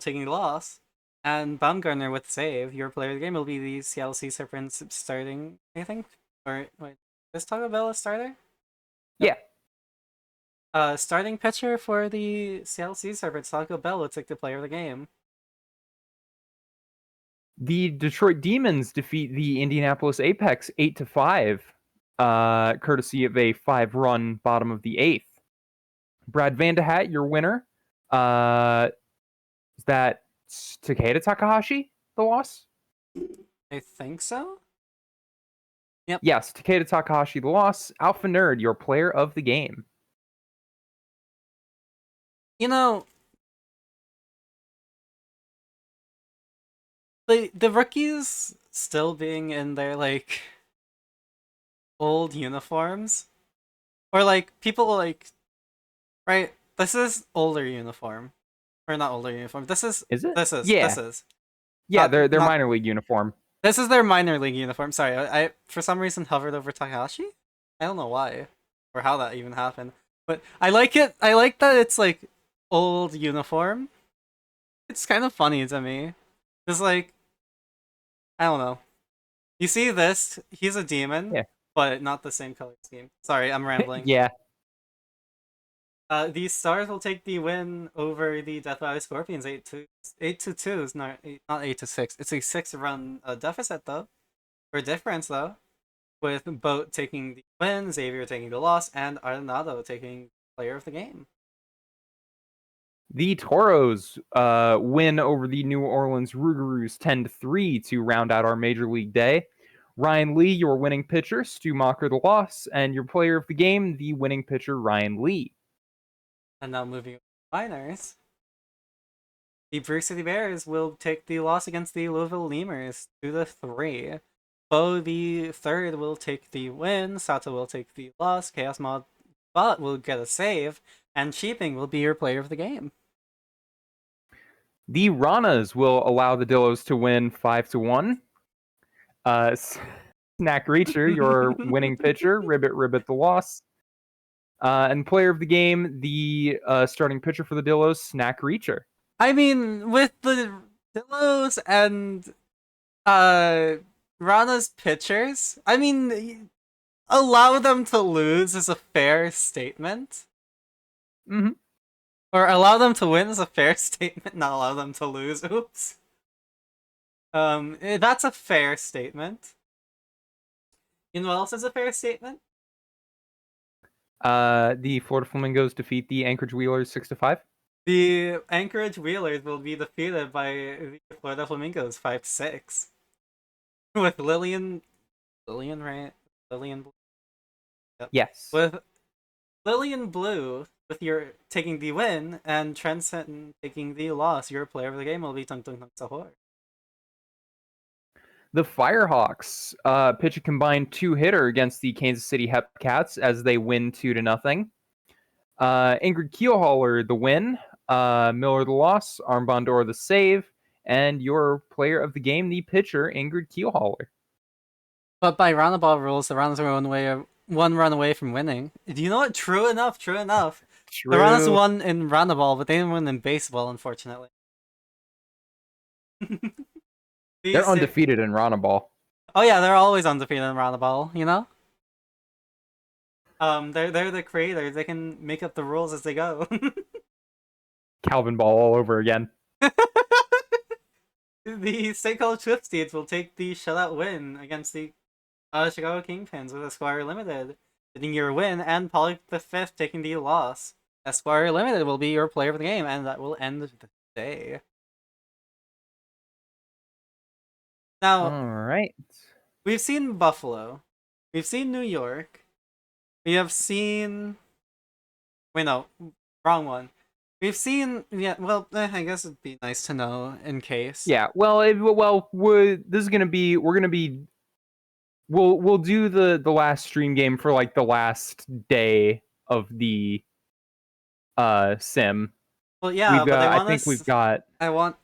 taking the loss. And Baumgartner with save. Your player of the game will be the Seattle Sea Serpents starting, I think? Or, wait, is Taco Bell a starter? Yeah. Starting pitcher for the Seattle Sea Serpents, Taco Bell, will take the player of the game. The Detroit Demons defeat the Indianapolis Apex 8-5, courtesy of a 5-run bottom of the 8th. Brad Vandehat, your winner. Is that Takeda Takahashi, the loss? I think so. Yep. Yes, Takeda Takahashi, the loss. Alpha Nerd, your player of the game. You know, the rookies still being in their like old uniforms, or like people like, right? This is older uniform, or not older uniform. This is Is it? this is Yeah. this is Yeah, not their not minor league uniform. this is their minor league uniform. Sorry, I for some reason hovered over Takahashi. I don't know why or how that even happened, but I like it. I like that it's like old uniform. It's kind of funny to me. It's like, I don't know. You see this? He's a demon, Yeah. but not the same color scheme. Sorry, I'm rambling. Yeah. These stars will take the win over the Death Valley Scorpions 8-2 is not 8-6. It's a 6-run deficit though, or difference though, with Boat taking the win, Xavier taking the loss, and Arenado taking player of the game. The Toros win over the New Orleans Rougarous 10-3 to round out our Major League Day. Ryan Lee, your winning pitcher. Stu Macher, the loss. And your player of the game, the winning pitcher, Ryan Lee. And now moving on to minors. The Bruce City Bears will take the loss against the Louisville Lemurs 2-3. Bo the third will take the win, Sato will take the loss, Chaos Mod Bot will get a save, and Sheeping will be your player of the game. The Ranas will allow the Dillos to win 5-1. Snack Reacher, your winning pitcher. Ribbit Ribbit, the loss. And player of the game, the starting pitcher for the Dillos, Snack Reacher. I mean, with the Dillos and Rana's pitchers, I mean, allow them to lose is a fair statement. Mm-hmm. Or allow them to win is a fair statement, not allow them to lose. Oops. That's a fair statement. You know what else is a fair statement? The Florida Flamingos defeat the Anchorage Wheelers 6-5. The Anchorage Wheelers will be defeated by the Florida Flamingos 5-6. With Lillian, right? Lillian Blue. Yep. Yes. With Lillian Blue, with your taking the win, and Trent Seton taking the loss, your player of the game will be Tung Tung Tung Sahor. The Firehawks pitch a combined 2-hitter against the Kansas City Hepcats as they win 2-0. Ingrid Keelhaller, the win. Miller, the loss. Armbandor, the save. And your player of the game, the pitcher, Ingrid Keelhaller. But by roundabout rules, the Rounders are one run away from winning. Do you know what? True enough. True. The Rounders won in roundaball, but they didn't win in baseball, unfortunately. They're undefeated in roundaball. Oh yeah, they're always undefeated in roundaball, you know? They're the creators. They can make up the rules as they go. Calvin Ball all over again. The State College Swifties will take the shutout win against the Chicago Kingpins with Esquire Limited getting your win, and Pollock the Fifth taking the loss. Esquire Limited will be your player of the game, and that will end the day. Now, all right. We've seen Buffalo. We've seen New York. We have seen... Wait, no. Wrong one. We've seen... Yeah, well, I guess it'd be nice to know in case. Yeah, well, this is going to be... We're going to be... We'll do the last stream game for, like, the last day of the sim. Well, yeah, but I think we've got... I want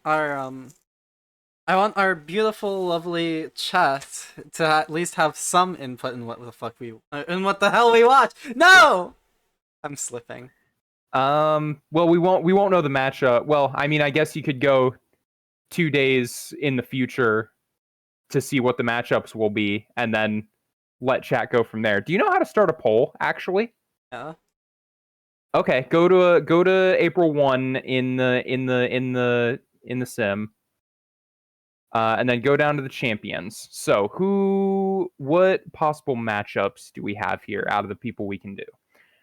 our beautiful, lovely chat to at least have some input in what the fuck in what the hell we watch. No, I'm slipping. Well, we won't know the matchup. Well, I mean, I guess you could go 2 days in the future to see what the matchups will be, and then let chat go from there. Do you know how to start a poll? Actually, Yeah. Okay, go to April 1 in the sim. And then go down to the champions. So, what possible matchups do we have here out of the people we can do?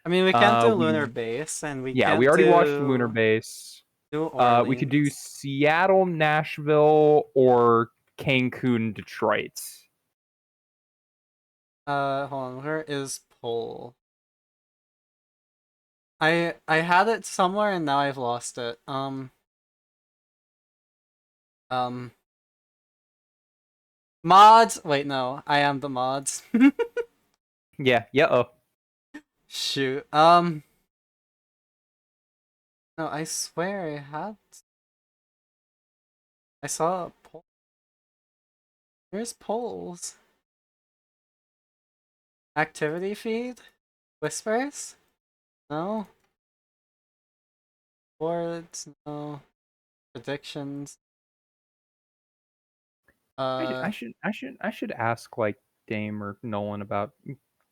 I mean, we can't do Lunar We Base, and we Yeah, we can't already watched Lunar do Base. New We could do Orleans. Seattle, Nashville, or Cancun, Detroit. Hold on. Where is Pole? I had it somewhere and now I've lost it. Um, mods. Wait, no, I am the mods. Yeah, yeah. Oh, Shoot. No, I swear I had. I saw a poll. Where's polls? Activity feed? Whispers? No. Boards? No. Predictions? I should ask like Dame or Nolan about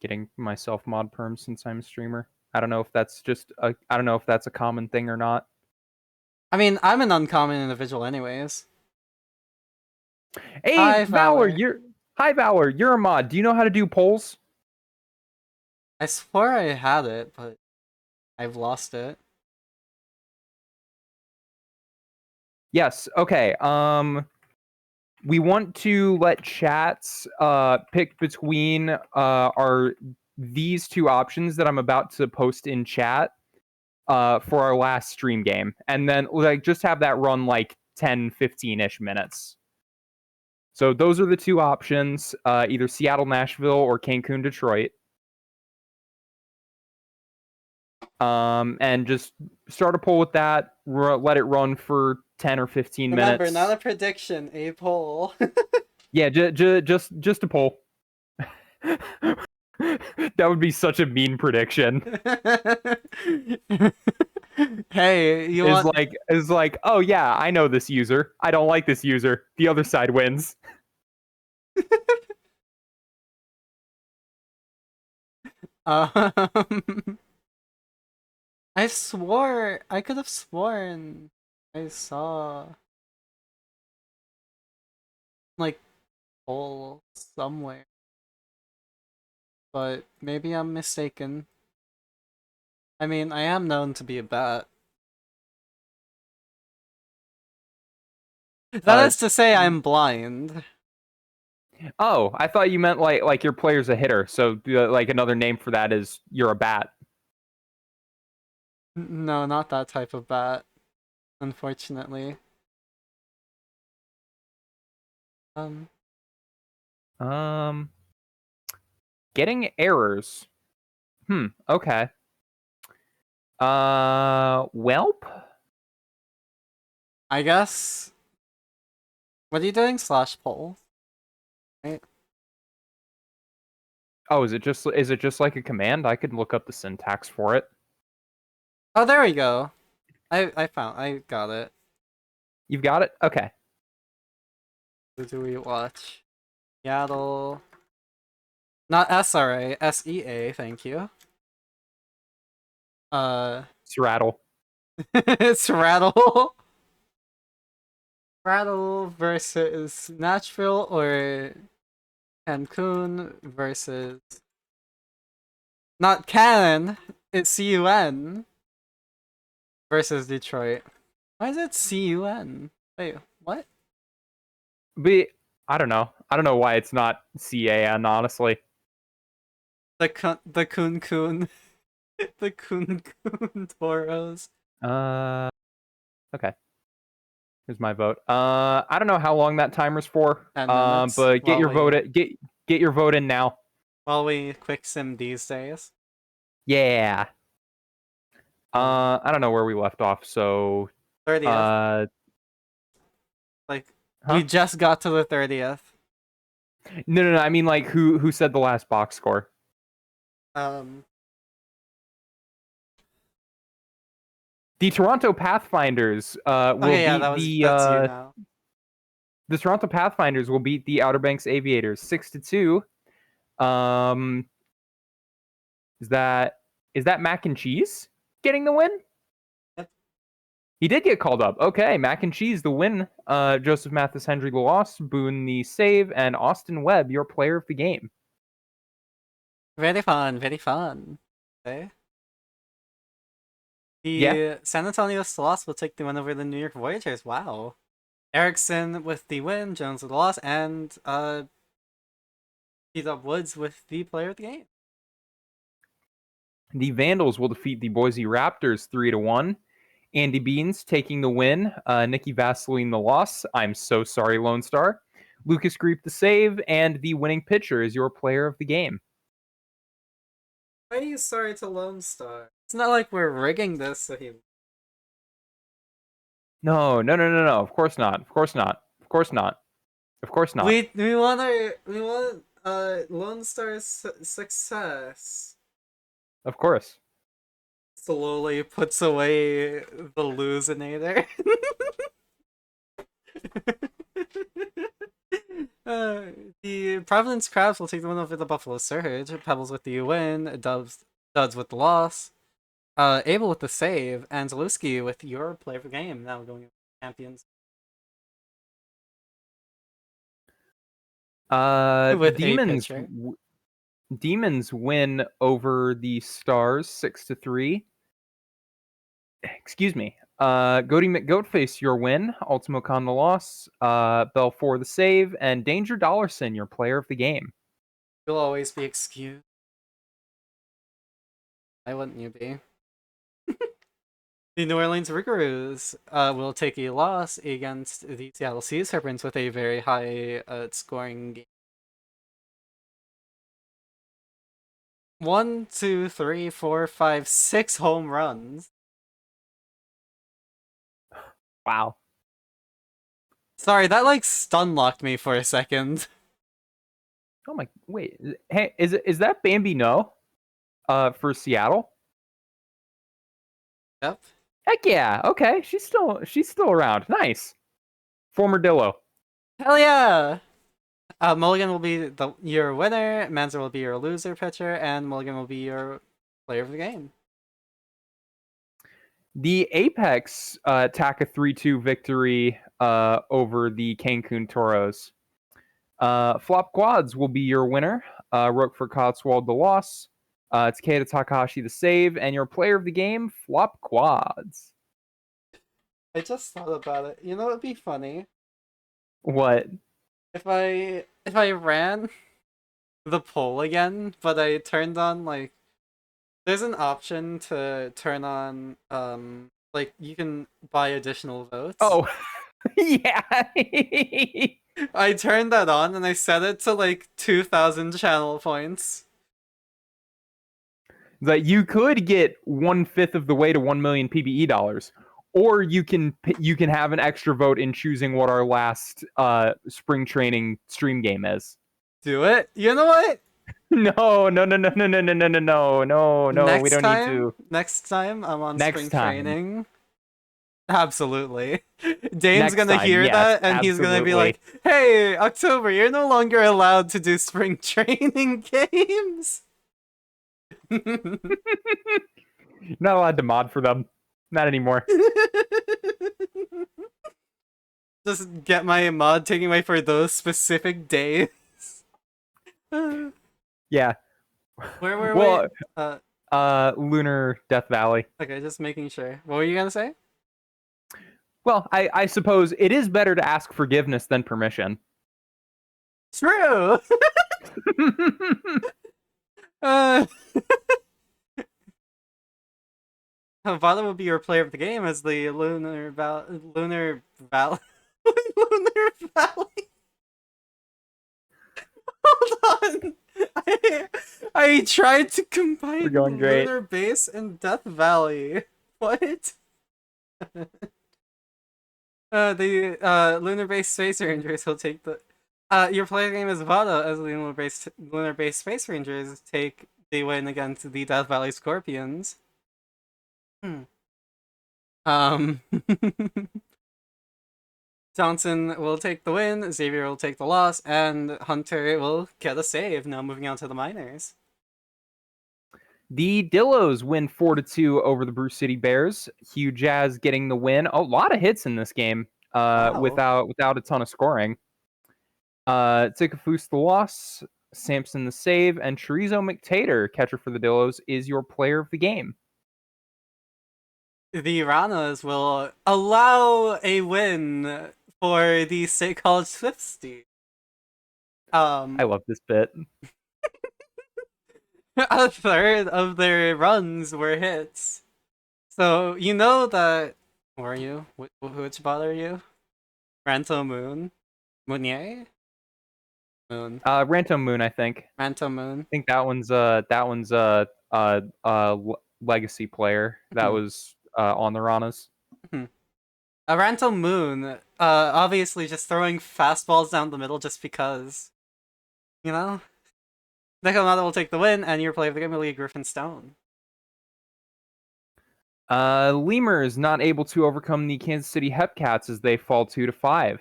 getting myself mod perms since I'm a streamer. I don't know if that's I don't know if that's a common thing or not. I mean, I'm an uncommon individual, anyways. Hey, Hi, Valor. Hi Valor, you're a mod. Do you know how to do polls? I swore I had it, but I've lost it. Yes. Okay. We want to let chats pick between our these two options that I'm about to post in chat for our last stream game, and then like just have that run like 10 15ish minutes. So those are the two options, either Seattle, Nashville, or Cancun, Detroit. And just start a poll with that. Let it run for 10 or 15 Remember, not minutes. a prediction, a poll. Yeah, just a poll. That would be such a mean prediction. Hey, you want? Is like, oh yeah, I know this user. I don't like this user. The other side wins. Um, I could have sworn I saw like poll somewhere, but maybe I'm mistaken. I mean, I am known to be a bat. That Uh, is to say, I'm blind. oh, I thought you meant like your player's a hitter. So like another name for that is you're a bat. No, not that type of bat, unfortunately. Um, Um, getting errors. Okay. Welp. I guess. What are you doing? Slash poll, right? Oh, is it just like a command? I could look up the syntax for it. Oh, there we go. I got it. You've got it? Okay. Who do we watch? Seattle. Not SRA, SEA, thank you. Uh, It's rattle. it's Rattle. Rattle versus Nashville or Cancun versus. Not Canon, it's CUN versus Detroit. Why is it CUN? Wait, what? But I don't know. I don't know why it's not CAN, honestly. The Kun Kun. The Kun Kun Toros. Uh okay. Here's my vote. I don't know how long that timer's for. 10 minutes But get your vote in now. while we quick sim these days. Yeah. I don't know where we left off, so 30th. Like we huh? just got to the 30th. No. I mean like who said the last box score? Um The Toronto Pathfinders will okay, yeah, beat that's you now. the Toronto Pathfinders will beat the Outer Banks Aviators 6-2. Um is that mac and cheese? getting the win? Yep. He did get called up. Okay, Mac and Cheese, the win. Joseph Mathis Hendry, the loss. Boone, the save. And Austin Webb, your player of the game. Very fun, very fun. Okay. Yeah. The San Antonio Sloths will take the win over the New York Voyagers. Wow. Erickson with the win, Jones with the loss, and P-Dub Woods with the player of the game. The Vandals will defeat the Boise Raptors 3-1. Andy Beans taking the win. Nikki Vaseline the loss. I'm so sorry, Lone Star. Lucas Griep the save, and the winning pitcher is your player of the game. Why are you sorry to Lone Star? It's not like we're rigging this so he... No. Of course not. Of course not. Of course not. Of course not. We want Lone Star's success. Of course. Slowly puts away the Losinator. The Providence Crabs will take the win over the Buffalo Surge. Pebbles with the win. Duds with the loss. Abel with the save. And Zalewski with your play of the game. Now we're going champions. With Demons win over the Stars 6-3. Excuse me. Goaty McGoatface, your win. Ultimo Con the loss. Bell 4 the save, and Danger Dollarson, your player of the game. You'll always be excused. Why wouldn't you be? The New Orleans Rougarous will take a loss against the Seattle Sea Serpents with a very high scoring game. 1, 2, 3, 4, 5, 6 home runs. Wow. Sorry, that like stun locked me for a second. Oh my, wait. Hey, is that Bambi No? For Seattle? Yep. Heck yeah. Okay, she's still around. Nice. Former Dillo. Hell yeah! Mulligan will be your winner, Manzer will be your loser pitcher, and Mulligan will be your player of the game. The Apex tack a 3-2 victory over the Cancun Toros. Flop Quads will be your winner. Roquefort Cotswold the loss. Takeda Takahashi the save, and your player of the game, Flop Quads. I just thought about it. You know what'd be funny? What? If I ran the poll again, but I turned on like there's an option to turn on like you can buy additional votes. Oh, yeah. I turned that on and I set it to like 2,000 channel points. That you could get 1/5 of the way to 1 million PBE dollars, or you can have an extra vote in choosing what our last spring training stream game is. Do it. You know what? No. We don't need to. Next time I'm on Next spring time. training. Absolutely. Dane's Next gonna time, hear yes, that and he's gonna be like, hey, October, you're no longer allowed to do spring training games. Not allowed to mod for them. Not anymore. Just get my mod taking away for those specific days. Yeah. Where were we? Lunar Death Valley. Okay, just making sure. What were you gonna say? Well, I suppose it is better to ask forgiveness than permission. True. Vada will be your player of the game as the Lunar Valley. Lunar Valley. Hold on. I tried to combine Lunar Base and Death Valley. What? The Lunar Base Space Rangers will take the. Your player game is Vada as the Lunar Base Space Rangers take the win against the Death Valley Scorpions. Johnson will take the win, Xavier will take the loss, and Hunter will get a save. Now moving on to the minors. The Dillos win 4-2 over the Bruce City Bears. Hugh Jazz getting the win. A lot of hits in this game Wow. without a ton of scoring. Tikafus the loss, Sampson the save, and Chorizo McTator, catcher for the Dillos, is your player of the game. The Ranas will allow a win for the State College Swifties. I love this bit. A third of their runs were hits. So you know that. Who are you? Which bot are you? Ranto Moon? Moonier? Moon. Ranto Moon, I think. Ranto Moon. I think that one's legacy player that was on the Ranas. Ranto Moon, obviously just throwing fastballs down the middle just because. You know? Nekomata will take the win, and your player of the game will be Griffin Stone. Lemurs not able to overcome the Kansas City Hepcats as they fall 2-5.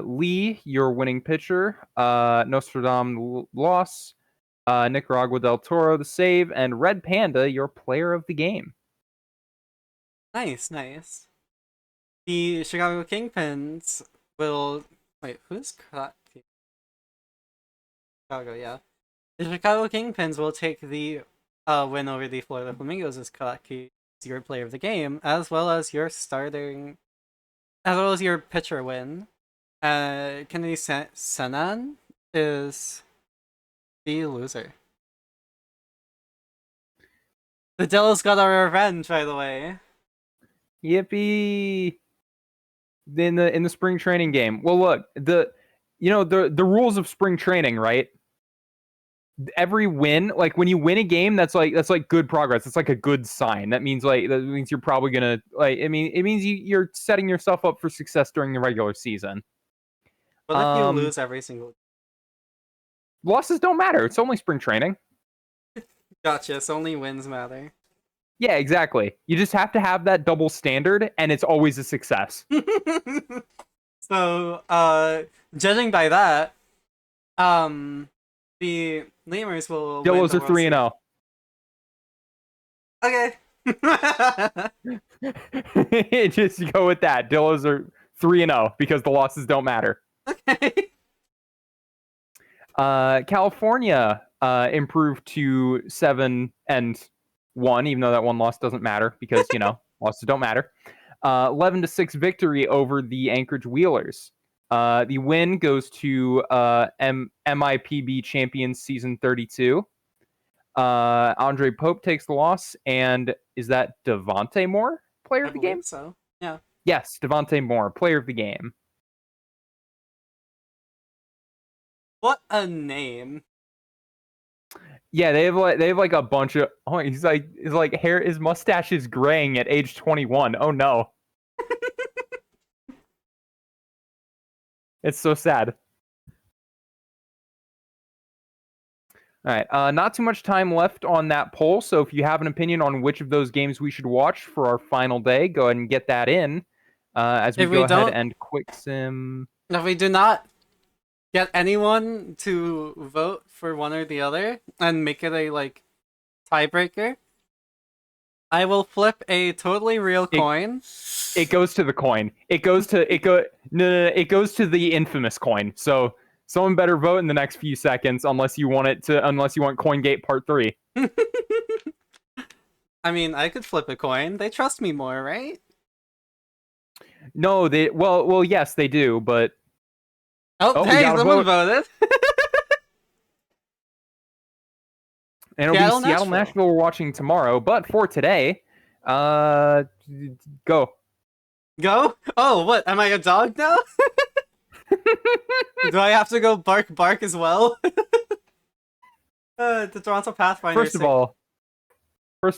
Lee, your winning pitcher. Nostradam loss. Nicaragua del Toro the save, and Red Panda your player of the game. Nice, nice. The Chicago Kingpins will wait. Who's Chicago? Yeah, the Chicago Kingpins will take the win over the Florida Flamingos as Kalaki is your player of the game, as well as your pitcher win. Kennedy Sanan is the loser. The Dillos got our revenge, by the way. Yippee! In the spring training game. Well, look, the rules of spring training, right? Every win, like when you win a game, that's like good progress. It's like a good sign. That means you're probably gonna it means you're setting yourself up for success during the regular season. What if you lose every single? Losses don't matter. It's only spring training. Gotcha. So only wins matter. Yeah, exactly. You just have to have that double standard, and it's always a success. So, judging by that, the Lemurs will. Dillos are 3-0. Okay. Just go with that. Dillos are 3-0 because the losses don't matter. Okay. California improved to 7-1, even though that one loss doesn't matter because losses don't matter. 11-6 victory over the Anchorage Wheelers. The win goes to MIPB champions season 32. Andre Pope takes the loss, and is that Devontae Moore, player of the game? So, yeah. Yes, Devontae Moore, player of the game. What a name! Yeah, they have like a bunch of. Oh, he's like hair. His mustache is graying at age 21. Oh no, it's so sad. All right, not too much time left on that poll. So if you have an opinion on which of those games we should watch for our final day, go ahead and get that in. As we go ahead and quick sim. If we do not get anyone to vote for one or the other and make it a tiebreaker, I will flip a totally real coin. It goes to the coin. It goes to the infamous coin. So someone better vote in the next few seconds unless you want CoinGate Part 3. I mean, I could flip a coin. They trust me more, right? No, well yes, they do, but hey, someone voted. And it'll be Seattle Nashville we're watching tomorrow, but for today, go. Go? Oh, what? Am I a dog now? Do I have to go bark as well? The Toronto Pathfinder. First of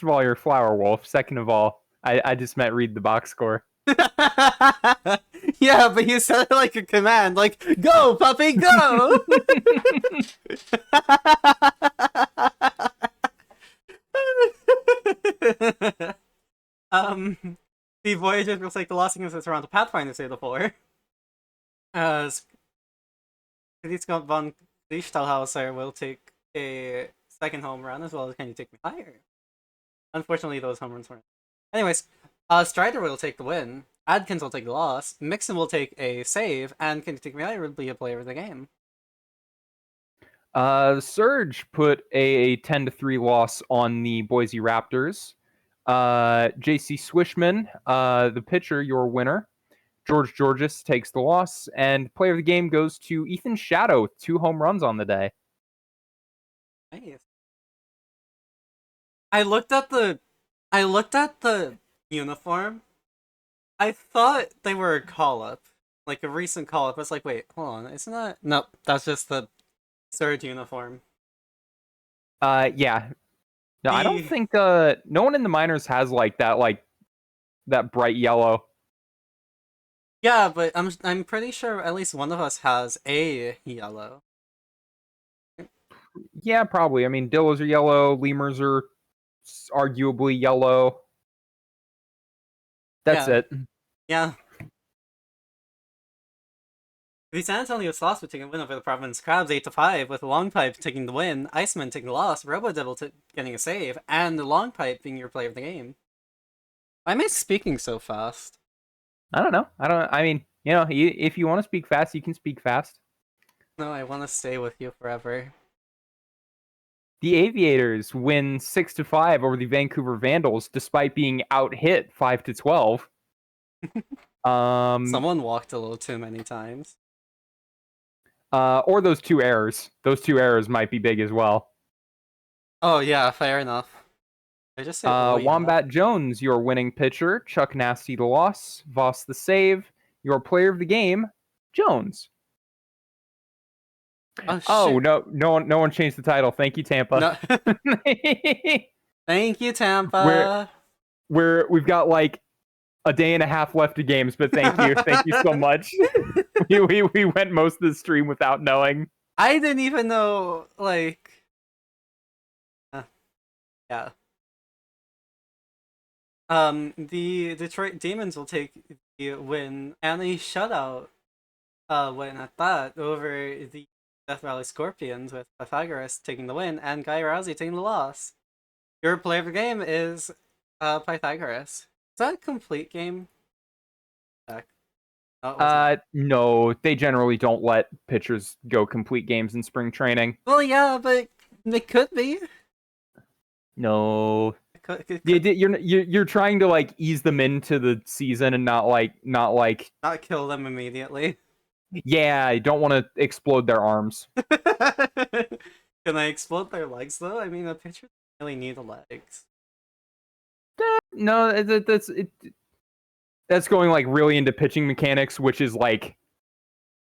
all, you're Flower Wolf. Second of all, I just meant read the box score. Yeah, but you said it like a command, like, go, puppy, go! The Voyagers will take the Los Angeles Toronto Pathfinder say the 4. Scott von Lichtalhauser will take a second home run, as well as Can You Take Me Higher. Unfortunately, those home runs weren't. Anyways, Strider will take the win. Adkins will take the loss. Mixon will take a save, and Can You Take Me Higher will be a player of the game. Surge put a 10-3 loss on the Boise Raptors. JC Swishman, the pitcher, your winner. George Georges takes the loss, and player of the game goes to Ethan Shadow with 2 home runs on the day. Nice. I looked at the uniform. I thought they were a call-up, like a recent call-up. I was like, wait, hold on, isn't that? Nope, that's just the Surge uniform. Yeah. No, I don't think no one in the minors has like that bright yellow. Yeah, but I'm pretty sure at least one of us has a yellow. Yeah, probably. I mean, Dillos are yellow, Lemurs are arguably yellow. That's it. Yeah. The San Antonio Sloths would take a win over the Providence Crabs 8-5, with Long Pipe taking the win, Iceman taking the loss, Robo-Devil getting a save, and the Long Pipe being your player of the game. Why am I speaking so fast? I don't know. I mean, you know, if you want to speak fast, you can speak fast. No, I want to stay with you forever. The Aviators win 6-5 over the Vancouver Vandals, despite being out-hit 5-12. Someone walked a little too many times. Or those 2 errors. Those 2 errors might be big as well. Oh yeah, fair enough. I just say Wombat Jones, your winning pitcher. Chuck Nasty the loss. Voss the save. Your player of the game, Jones. Oh no one changed the title. Thank you, Tampa. No. Thank you, Tampa. We've got like a day and a half left of games, but thank you so much. we went most of the stream without knowing. I didn't even know, like, yeah. The Detroit Demons will take the win and a shutout win at that over the Death Valley Scorpions, with Pythagoras taking the win and Guy Rousey taking the loss. Your player of the game is Pythagoras. Is that a complete game? No, they generally don't let pitchers go complete games in spring training. Well, yeah, but it could be. No. You're trying to like ease them into the season and not kill them immediately. Yeah, I don't want to explode their arms. Can I explode their legs though? I mean, a pitcher doesn't really need the legs. No, that's going like really into pitching mechanics, which is like,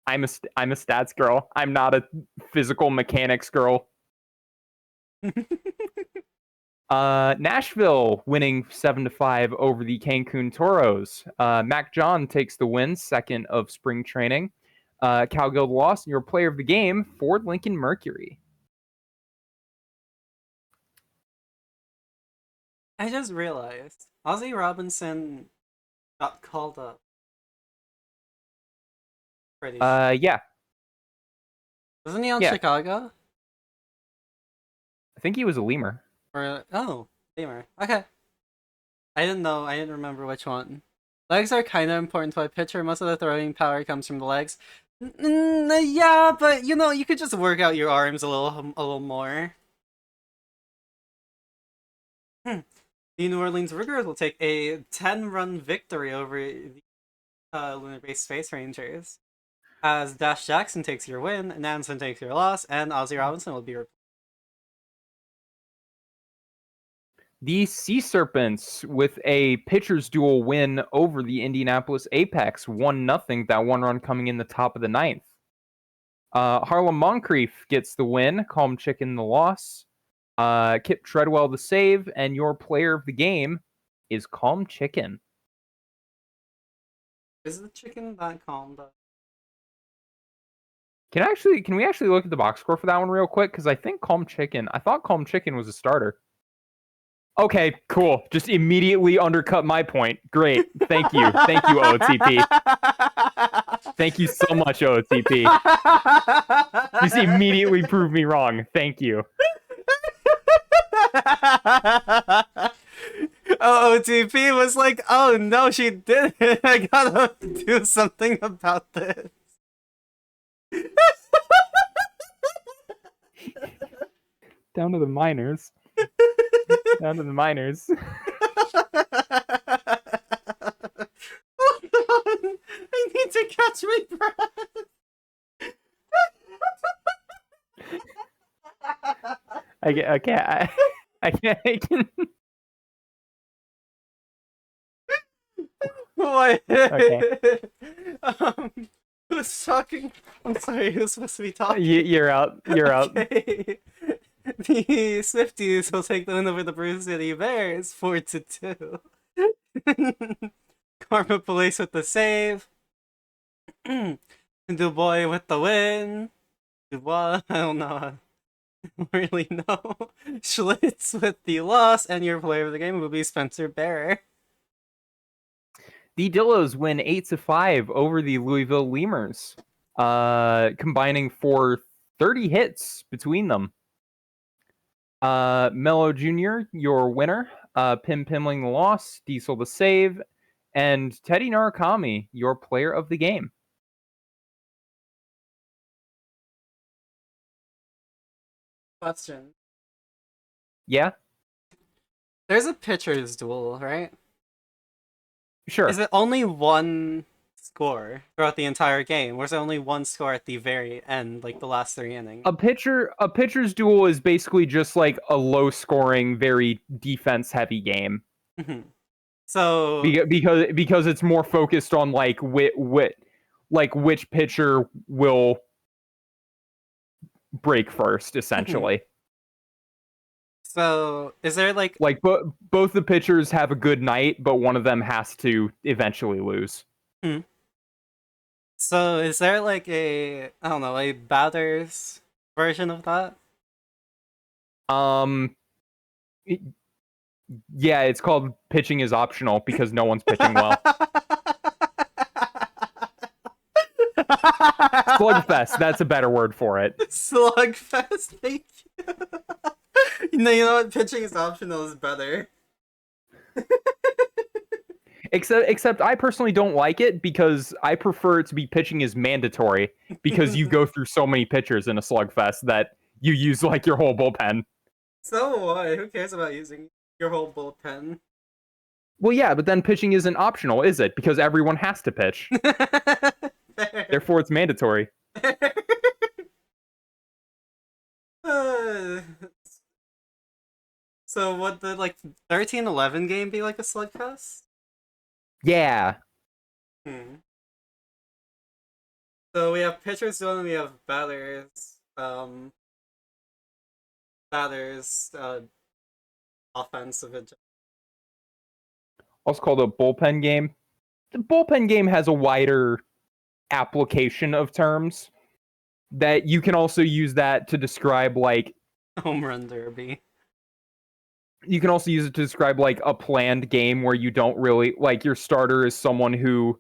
I'm a stats girl. I'm not a physical mechanics girl. Nashville winning 7-5 over the Cancun Toros. Mac John takes the win, second of spring training. Cowgill lost, and your player of the game, Ford Lincoln Mercury. I just realized Ozzie Robinson got called up. Pretty sure. Yeah. Wasn't he on Chicago? I think he was a lemur. Lemur. Okay. I didn't know. I didn't remember which one. Legs are kind of important to a pitcher. Most of the throwing power comes from the legs. Yeah, but you know, you could just work out your arms a little more. The New Orleans Riggers will take a 10-run victory over the Lunar Base Space Rangers, as Dash Jackson takes your win, Nansen takes your loss, and Ozzie Robinson will be replaced. The Sea Serpents with a pitcher's duel win over the Indianapolis Apex, 1-0, that one run coming in the top of the 9th. Harlem Moncrief gets the win, Calm Chicken the loss, Kip Treadwell the save, and your player of the game is Calm Chicken. Is the chicken that calm though? Can we actually look at the box score for that one real quick? Because I thought Calm Chicken was a starter. Okay, cool. Just immediately undercut my point. Great. Thank you. Thank you, OTP. Thank you so much, OTP. Just immediately proved me wrong. Thank you. OTP was like, oh no, she did it. I gotta do something about this. Down to the minors. Down to the minors. Hold on. I need to catch my breath. I can't. I can. What? Okay. Who's talking? I'm sorry, who's supposed to be talking? You're out. You're out. Okay. The Swifties will take the win over the Bruce City Bears 4-2. Karma Police with the save. Dubois with the win. Dubois, I don't know. I don't really know. Schlitz with the loss, and your player of the game will be Spencer Bearer. The Dillos win 8-5 over the Louisville Lemurs, combining for 30 hits between them. Mello Jr., your winner. Pim Pimling the loss. Diesel the save. And Teddy Narakami, your player of the game. Question. Yeah? There's a pitcher's duel, right? Sure. Is it only one score throughout the entire game, or is it only one score at the very end, like the last 3 innings? A pitcher's duel is basically just like a low-scoring, very defense-heavy game. Mm-hmm. So because it's more focused on like which pitcher will break first, essentially. So is there like both the pitchers have a good night, but one of them has to eventually lose. So is there like a batter's version of that? Yeah, it's called pitching is optional because no one's pitching well. Slugfest, that's a better word for it. Slugfest, thank you. You know what? Pitching is optional is better. Except I personally don't like it because I prefer it to be pitching is mandatory because you go through so many pitchers in a slugfest that you use like your whole bullpen. So what? Who cares about using your whole bullpen? Well, yeah, but then pitching isn't optional, is it? Because everyone has to pitch. Therefore, it's mandatory. So would the 13-11 game be like a slugfest? Yeah. So we have pitchers duel and we have batters. Offensive. Also called a bullpen game. The bullpen game has a wider application of terms that you can also use that to describe like home run derby. You can also use it to describe like a planned game where you don't really like your starter is someone who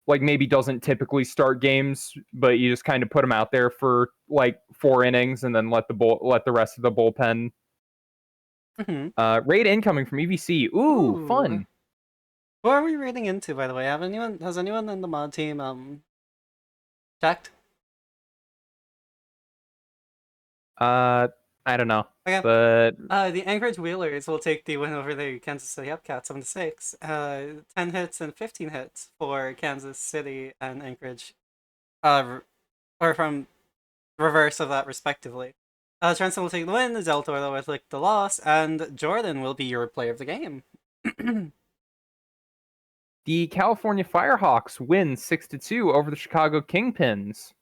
like maybe doesn't typically start games, but you just kind of put them out there for like 4 innings and then let the rest of the bullpen. Raid incoming from EVC. Ooh, fun. Who are we raiding into, by the way? Has anyone in the mod team checked? I don't know. Okay. But the Anchorage Wheelers will take the win over the Kansas City Upcats 7-6. 10 hits and 15 hits for Kansas City and Anchorage. Or from reverse of that, respectively. Trenton will take the win, Del Toro will take the loss, and Jordan will be your player of the game. The California Firehawks win 6-2 over the Chicago Kingpins.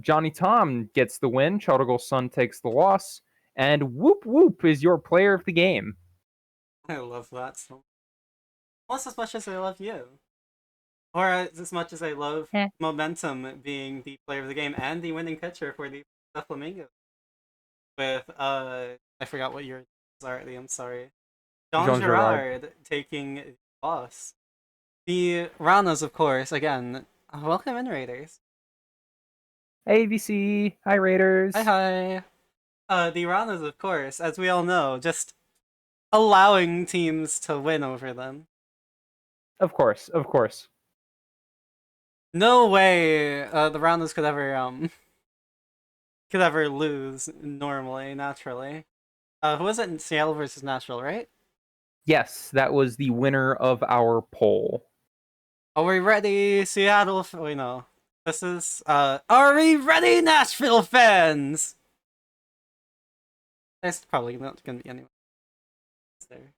Johnny Tom gets the win. Chartergol Sun takes the loss. And Whoop Whoop is your player of the game. I love that so almost as much as I love you. Or as much as I love Momentum being the player of the game and the winning pitcher for the Flamingos. With, I forgot what your already, I'm sorry. Jean Girard taking the loss. The Ranas, of course, again, welcome in, Raiders. Hey, VC. Hi, Raiders. Hi. The Ranas, of course, as we all know, just allowing teams to win over them. Of course, of course. No way the Ranas could ever lose normally, naturally. Who was it in Seattle versus Nashville, right? Yes, that was the winner of our poll. Are we ready, Seattle? Wait, no. This is, are we ready, Nashville fans? There's probably not gonna be anyone there.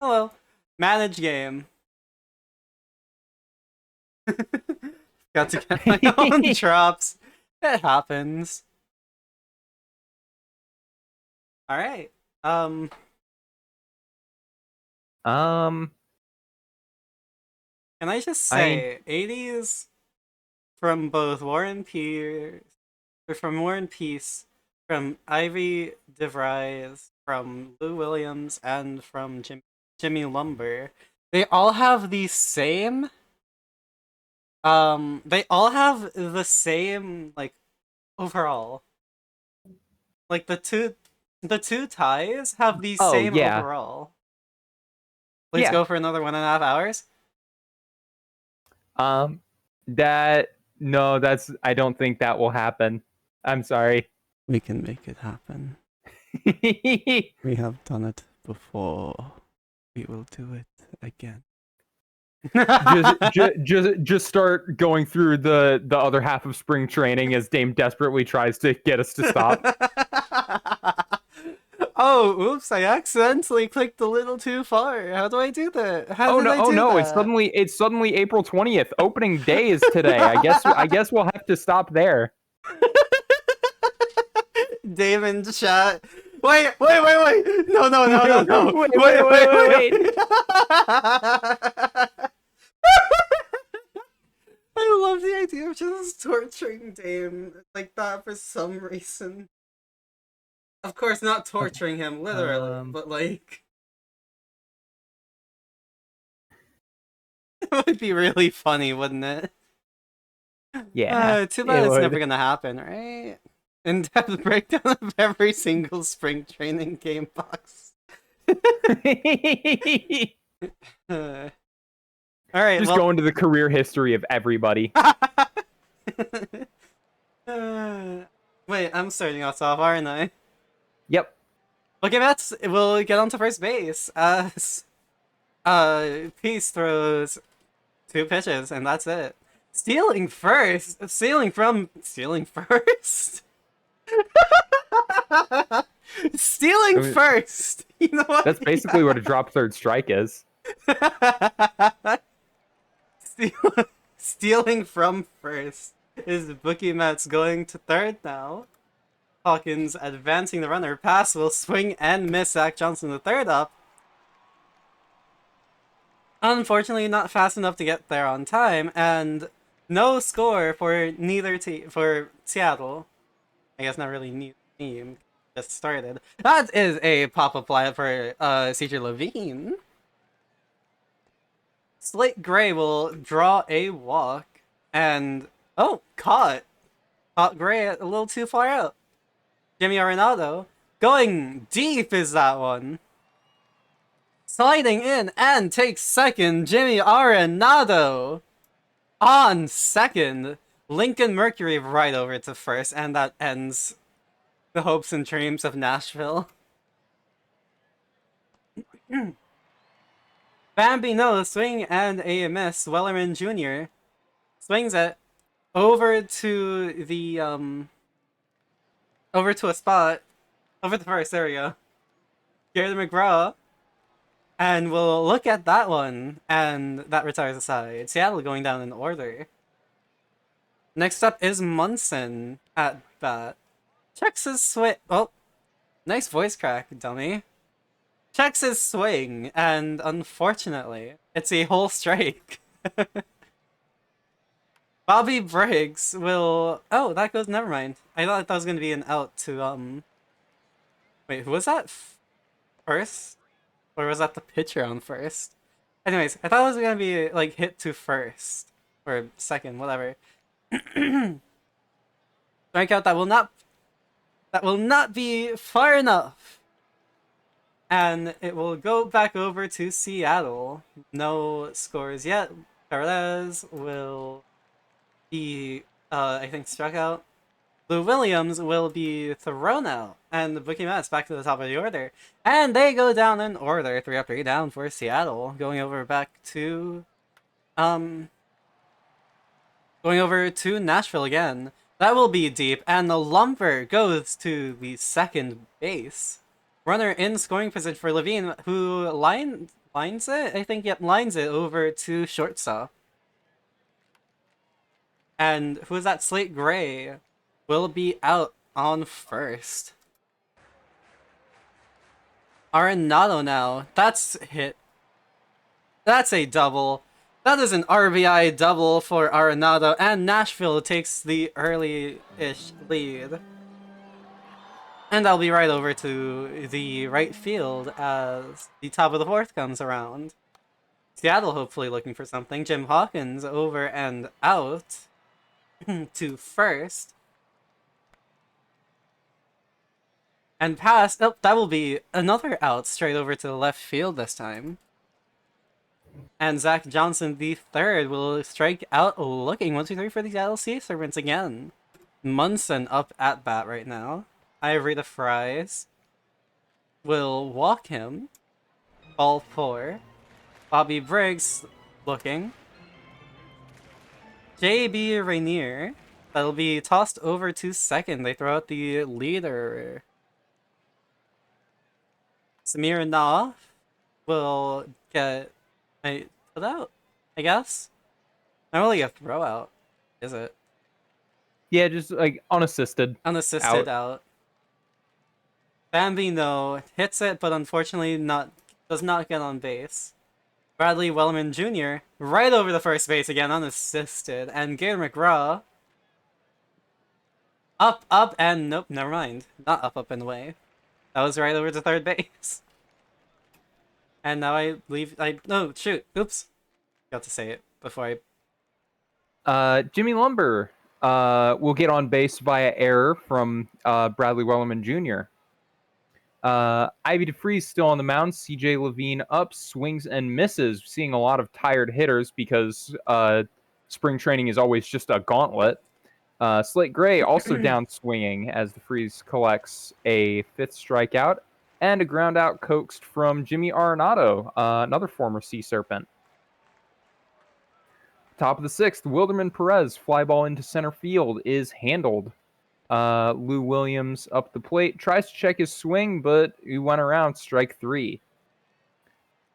Hello. Manage game. Got to get my own drops. It happens. Alright. Um, Can I just I say, 80s from both War and Peace, or from War and Peace, from Ivy DeVries, from Lou Williams, and from Jimmy Lumber, they all have the same. They all have the same like overall. Like the two ties have the oh same yeah. overall. Please Yeah. go for another 1.5 hours. That no, that's I don't think that will happen. I'm sorry. We can make it happen. We have done it before. We will do it again. just start going through the other half of spring training as Dame desperately tries to get us to stop. Oh, oops! I accidentally clicked a little too far. How do I do that? How did I do No! that? It's suddenly April 20th. Opening day is today. I guess we'll have to stop there. Dave in chat. Wait! No! Wait. I love the idea of just torturing Dame like that for some reason. Of course, not torturing him literally, but like it would be really funny, wouldn't it? Yeah. Too bad it it's would. never gonna happen, right? In-depth breakdown of every single spring training game box. Uh, all right, Just well. go into the career history of everybody. Wait, I'm starting us off, aren't I? Yep. Okay, we'll get on to first base as Peace throws 2 pitches and that's it. Stealing first. Stealing first. Stealing first. You know what? That's basically what a drop third strike is. Stealing from first is Bookie Mets going to third now. Hawkins advancing the runner. Pass will swing and miss. Zach Johnson the third up. Unfortunately, not fast enough to get there on time, and no score for neither team for Seattle. I guess not really neither team. Just started. That is a pop-up lineup for CJ Levine. Slate Gray will draw a walk, and oh, caught Gray a little too far out. Jimmy Arenado going deep is that one. Sliding in and takes second, Jimmy Arenado on second. Lincoln Mercury right over to first, and that ends the hopes and dreams of Nashville. Bambino swing and a miss. Wellerman Jr. swings it over to the over to a spot. Over the first, there we go. Gary McGraw. And we'll look at that one, and that retires aside. Seattle going down in order. Next up is Munson at bat. Checks his swing. Oh, nice voice crack, dummy. Checks his swing, and unfortunately, it's a whole strike. Bobby Briggs will. Oh, that goes. Never mind. I thought that was gonna be an out to Wait, who was that? First? Or was that the pitcher on first? Anyways, I thought it was gonna be like hit to first or second, whatever. Strikeout that will not That will not be far enough. And it will go back over to Seattle. No scores yet. Perez will be, I think, struck out. Lou Williams will be thrown out. And the Bookie Mets back to the top of the order. And they go down in order. 3 up, 3 down for Seattle. Going over to Nashville again. That will be deep, and the lumper goes to the second base. Runner in scoring position for Levine, who lines it? I think, yep, lines it over to shortstop. And who is that? Slate Gray will be out on first. Arenado now. That's hit. That's a double. That is an RBI double for Arenado, and Nashville takes the early-ish lead. And I'll be right over to the right field as the top of the fourth comes around. Seattle hopefully looking for something. Jim Hawkins over and out to first. And past. Oh, that will be another out straight over to the left field this time. And Zach Johnson, the third, will strike out looking 1, 2, 3 for the Seattle Sea Serpents again. Munson up at bat right now. Ivory the Fries will walk him. Ball 4. Bobby Briggs looking. J.B. Rainier. That'll be tossed over to second. They throw out the leader. Samir Knopf will get a put out, I guess. Not really a throw out, is it? Yeah, just like unassisted. Unassisted out. Bambino hits it, but unfortunately does not get on base. Bradley Wellman Jr. right over the first base again, unassisted. And Gator McGraw up, and nope, never mind. Not up and away. That was right over to third base. And now no, shoot, oops. Got to say it before Jimmy Lumber will get on base via error from Bradley Wellerman Jr. Ivy DeFreeze still on the mound. CJ Levine up, swings and misses. Seeing a lot of tired hitters because spring training is always just a gauntlet. Slate Gray also down swinging as DeFreeze collects a fifth strikeout and a ground out coaxed from Jimmy Arenado, another former Sea Serpent. Top of the sixth, Wilderman Perez fly ball into center field is handled. Lou Williams up the plate, tries to check his swing, but he went around strike 3.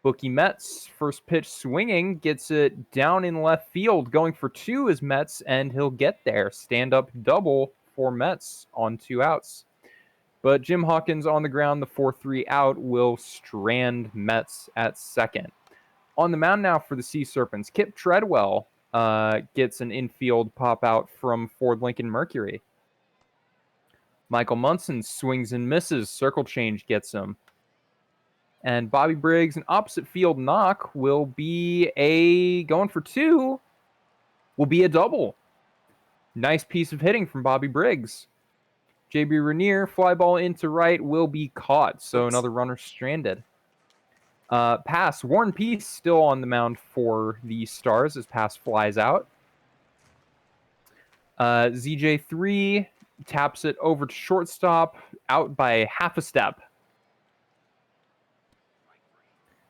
Bookie Metz, first pitch swinging, gets it down in left field. Going for 2 is Metz, and he'll get there. Stand-up double for Metz on 2 outs. But Jim Hawkins on the ground, the 4-3 out, will strand Metz at second. On the mound now for the Sea Serpents, Kip Treadwell gets an infield pop out from Ford Lincoln Mercury. Michael Munson swings and misses. Circle change gets him. And Bobby Briggs, an opposite field knock, will be going for 2, will be a double. Nice piece of hitting from Bobby Briggs. JB Rainier, fly ball into right, will be caught. So another runner stranded. Pass. Warren Peace still on the mound for the Stars as pass flies out. ZJ3 taps it over to shortstop, out by half a step.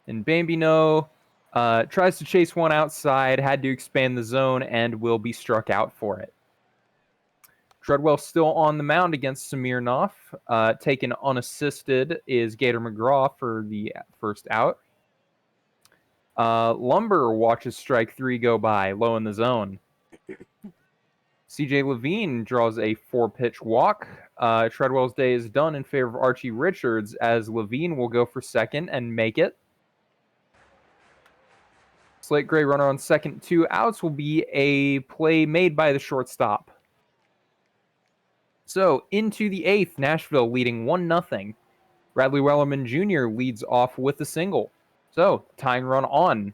And Bambino tries to chase one outside, had to expand the zone, and will be struck out for it. Treadwell still on the mound against Samir Knopf. Taken unassisted is Gator McGraw for the first out. Lumber watches strike 3 go by, low in the zone. CJ Levine draws a 4-pitch walk. Treadwell's day is done in favor of Archie Richards as Levine will go for second and make it. Slate Gray runner on second, 2 outs will be a play made by the shortstop. So into the 8th, Nashville leading 1-0. Bradley Wellerman Jr. leads off with a single. So tying run on.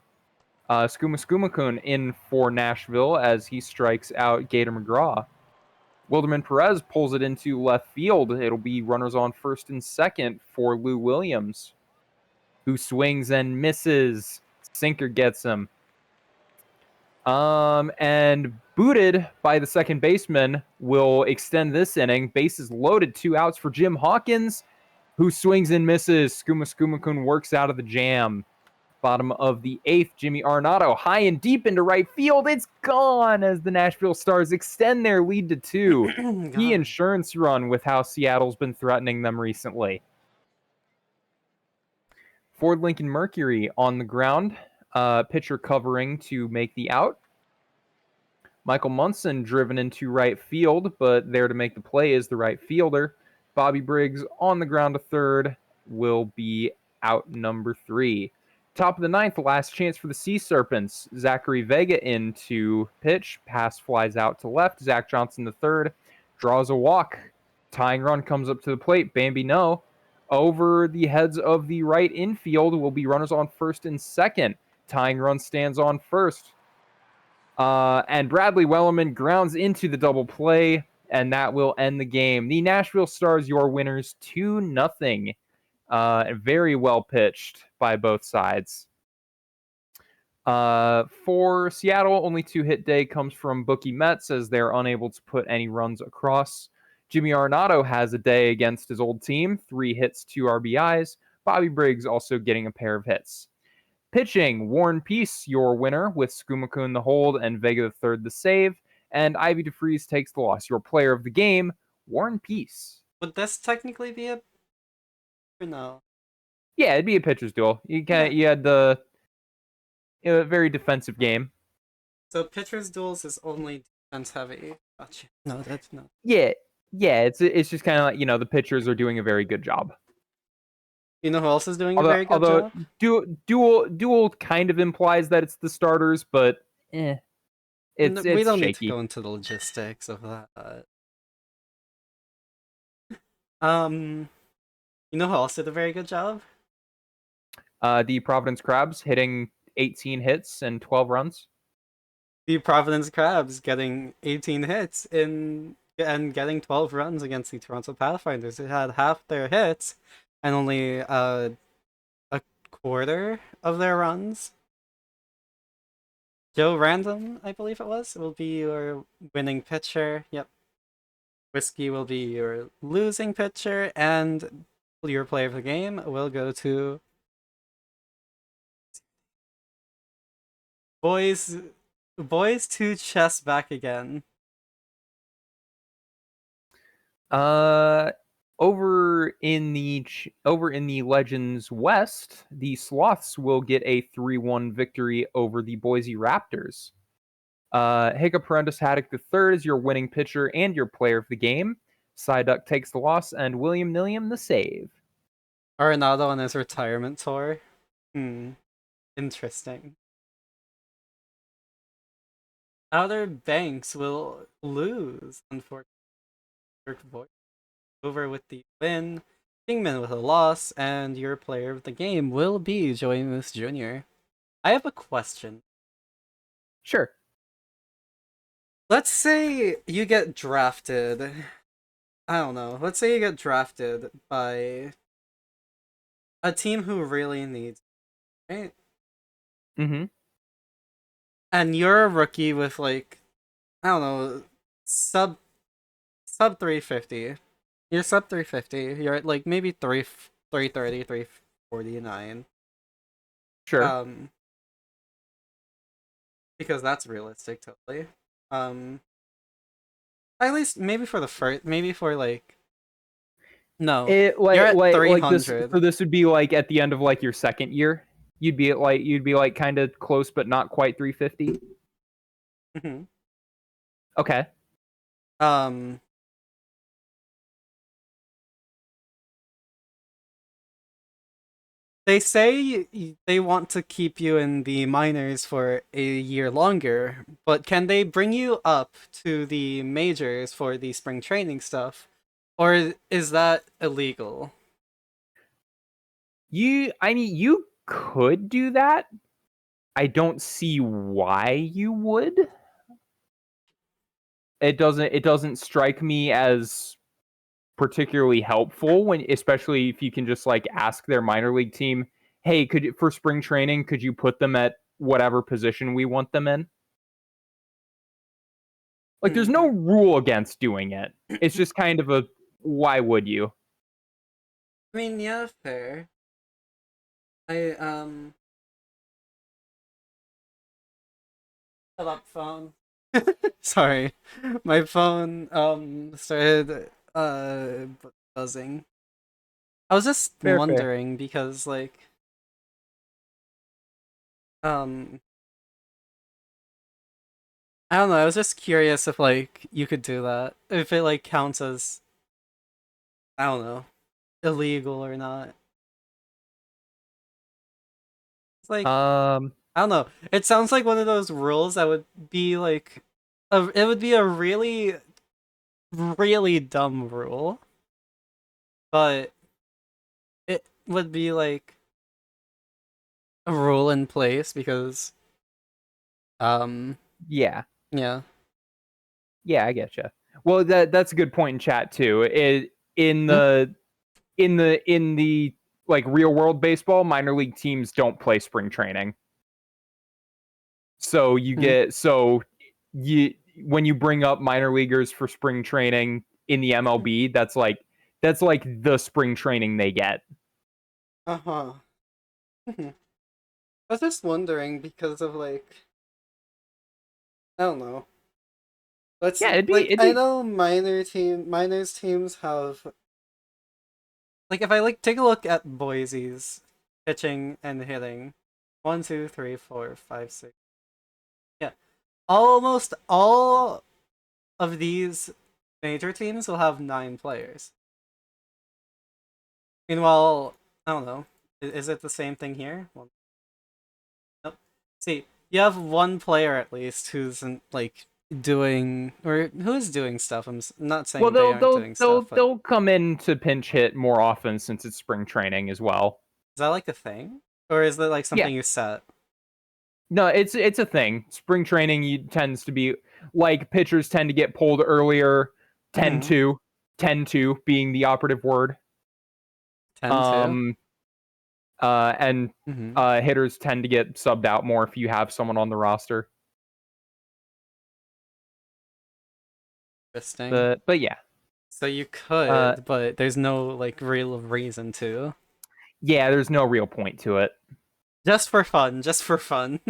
Skuma Kun in for Nashville as he strikes out Gator McGraw. Wilderman Perez pulls it into left field. It'll be runners on first and second for Lou Williams, who swings and misses. Sinker gets him. And booted by the second baseman will extend this inning. Bases loaded, 2 outs for Jim Hawkins, who swings and misses. Skuma works out of the jam. Bottom of the 8th, Jimmy Arenado high and deep into right field. It's gone as the Nashville Stars extend their lead to 2. Key insurance run with how Seattle's been threatening them recently. Ford Lincoln Mercury on the ground. Pitcher covering to make the out. Michael Munson driven into right field, but there to make the play is the right fielder. Bobby Briggs on the ground to third will be out number 3. Top of the 9th, last chance for the Sea Serpents. Zachary Vega in to pitch. Pass flies out to left. Zach Johnson the third draws a walk. Tying run comes up to the plate. Bambino over the heads of the right infield will be runners on first and second. Tying run stands on first. And Bradley Wellerman grounds into the double play, and that will end the game. The Nashville Stars, your winners, 2-0. Very well pitched by both sides. For Seattle, only 2-hit day comes from Bookie Metz as they're unable to put any runs across. Jimmy Arenado has a day against his old team, 3 hits, 2 RBIs. Bobby Briggs also getting a pair of hits. Pitching, Warren Peace, your winner, with Skuma in the hold and Vega the third the save. And Ivy DeFries takes the loss. Your player of the game, Warren Peace. Would this technically be a... or no? Yeah, it'd be a pitcher's duel. You had the very defensive game. So pitcher's duels is only defense heavy. Gotcha. No, that's not. Yeah. It's just kind of like, the pitchers are doing a very good job. You know who else is doing a very good job? Duel kind of implies that it's the starters, but it's we don't shaky. need to go into the logistics of that. You know who else did a very good job? The Providence Crabs hitting 18 hits and 12 runs. The Providence Crabs getting 18 hits and getting 12 runs against the Toronto Pathfinders. It had half their hits and only a quarter of their runs. Joe Random, I believe it will be your winning pitcher. Yep. Whiskey will be your losing pitcher, and your player of the game will go to Boys 2 chess back again. Over in the Legends West, the Sloths will get a 3-1 victory over the Boise Raptors. Hiccup Parentis Haddock III is your winning pitcher and your player of the game. Psyduck takes the loss, and William Nilliam the save. Arenado on his retirement tour. Interesting. Outer Banks will lose, unfortunately. Over with the win. Kingman with a loss, and your player of the game will be Joey Moose Jr. I have a question. Sure. Let's say you get drafted. I don't know. Let's say you get drafted by a team who really needs, right? Mm-hmm. And you're a rookie with I don't know, sub 350. You're sub 350. You're at maybe 330, 349. Sure. Because that's realistic, totally. At least maybe for the first, maybe for no. You're at 300. This would be at the end of your second year. You'd be kind of close, but not quite 350. Mm-hmm. Okay. They say they want to keep you in the minors for a year longer, but can they bring you up to the majors for the spring training stuff? Or is that illegal? You could do that. I don't see why you would. it doesn't strike me as particularly helpful, when especially if you can just like ask their minor league team, hey, could you, for spring training, could you put them at whatever position we want them in? Like, there's no rule against doing it. It's just kind of a, why would you? I mean, yeah, fair. I shut up, phone. Sorry, my phone started buzzing. I was just Fair, fair. wondering because like um I don't know, I was just curious if like you could do that. If it like counts as, I don't know, illegal or not. It's like, Um, I don't know. It sounds like one of those rules that would be like it would be a really really dumb rule, but it would be like a rule in place because um yeah, yeah. yeah, I get you. Well, that's a good point in chat too. In Hmm? the in the like real world baseball, minor league teams don't play spring training. So Hmm. you when you bring up minor leaguers for spring training in the MLB, that's like the spring training they get. Uh-huh. I was just wondering because of like, I don't know. Let's Yeah, it'd be like, it'd I be know minors teams have like, if I like take a look at Boise's pitching and hitting, 1, 2, 3, 4, 5, 6. Yeah, almost all of these major teams will have 9 players. Meanwhile, I don't know. Is it the same thing here? Well, nope. See, you have one player at least who's like doing, or who is doing stuff. Not well, saying they aren't doing stuff, but they'll come in to pinch hit more often since it's spring training as well. is that like a thing, or is that like Yeah, something you set? no, it's a thing. Spring training tends to be like pitchers tend to get pulled earlier, tend Mm-hmm. to tend to being the operative word. 10-2. Um, and Mm-hmm. hitters tend to get subbed out more if you have someone on the roster. Interesting. But yeah, So you uh, could, but there's no like real reason to. yeah, there's no real point to it. Just for fun. Just for fun.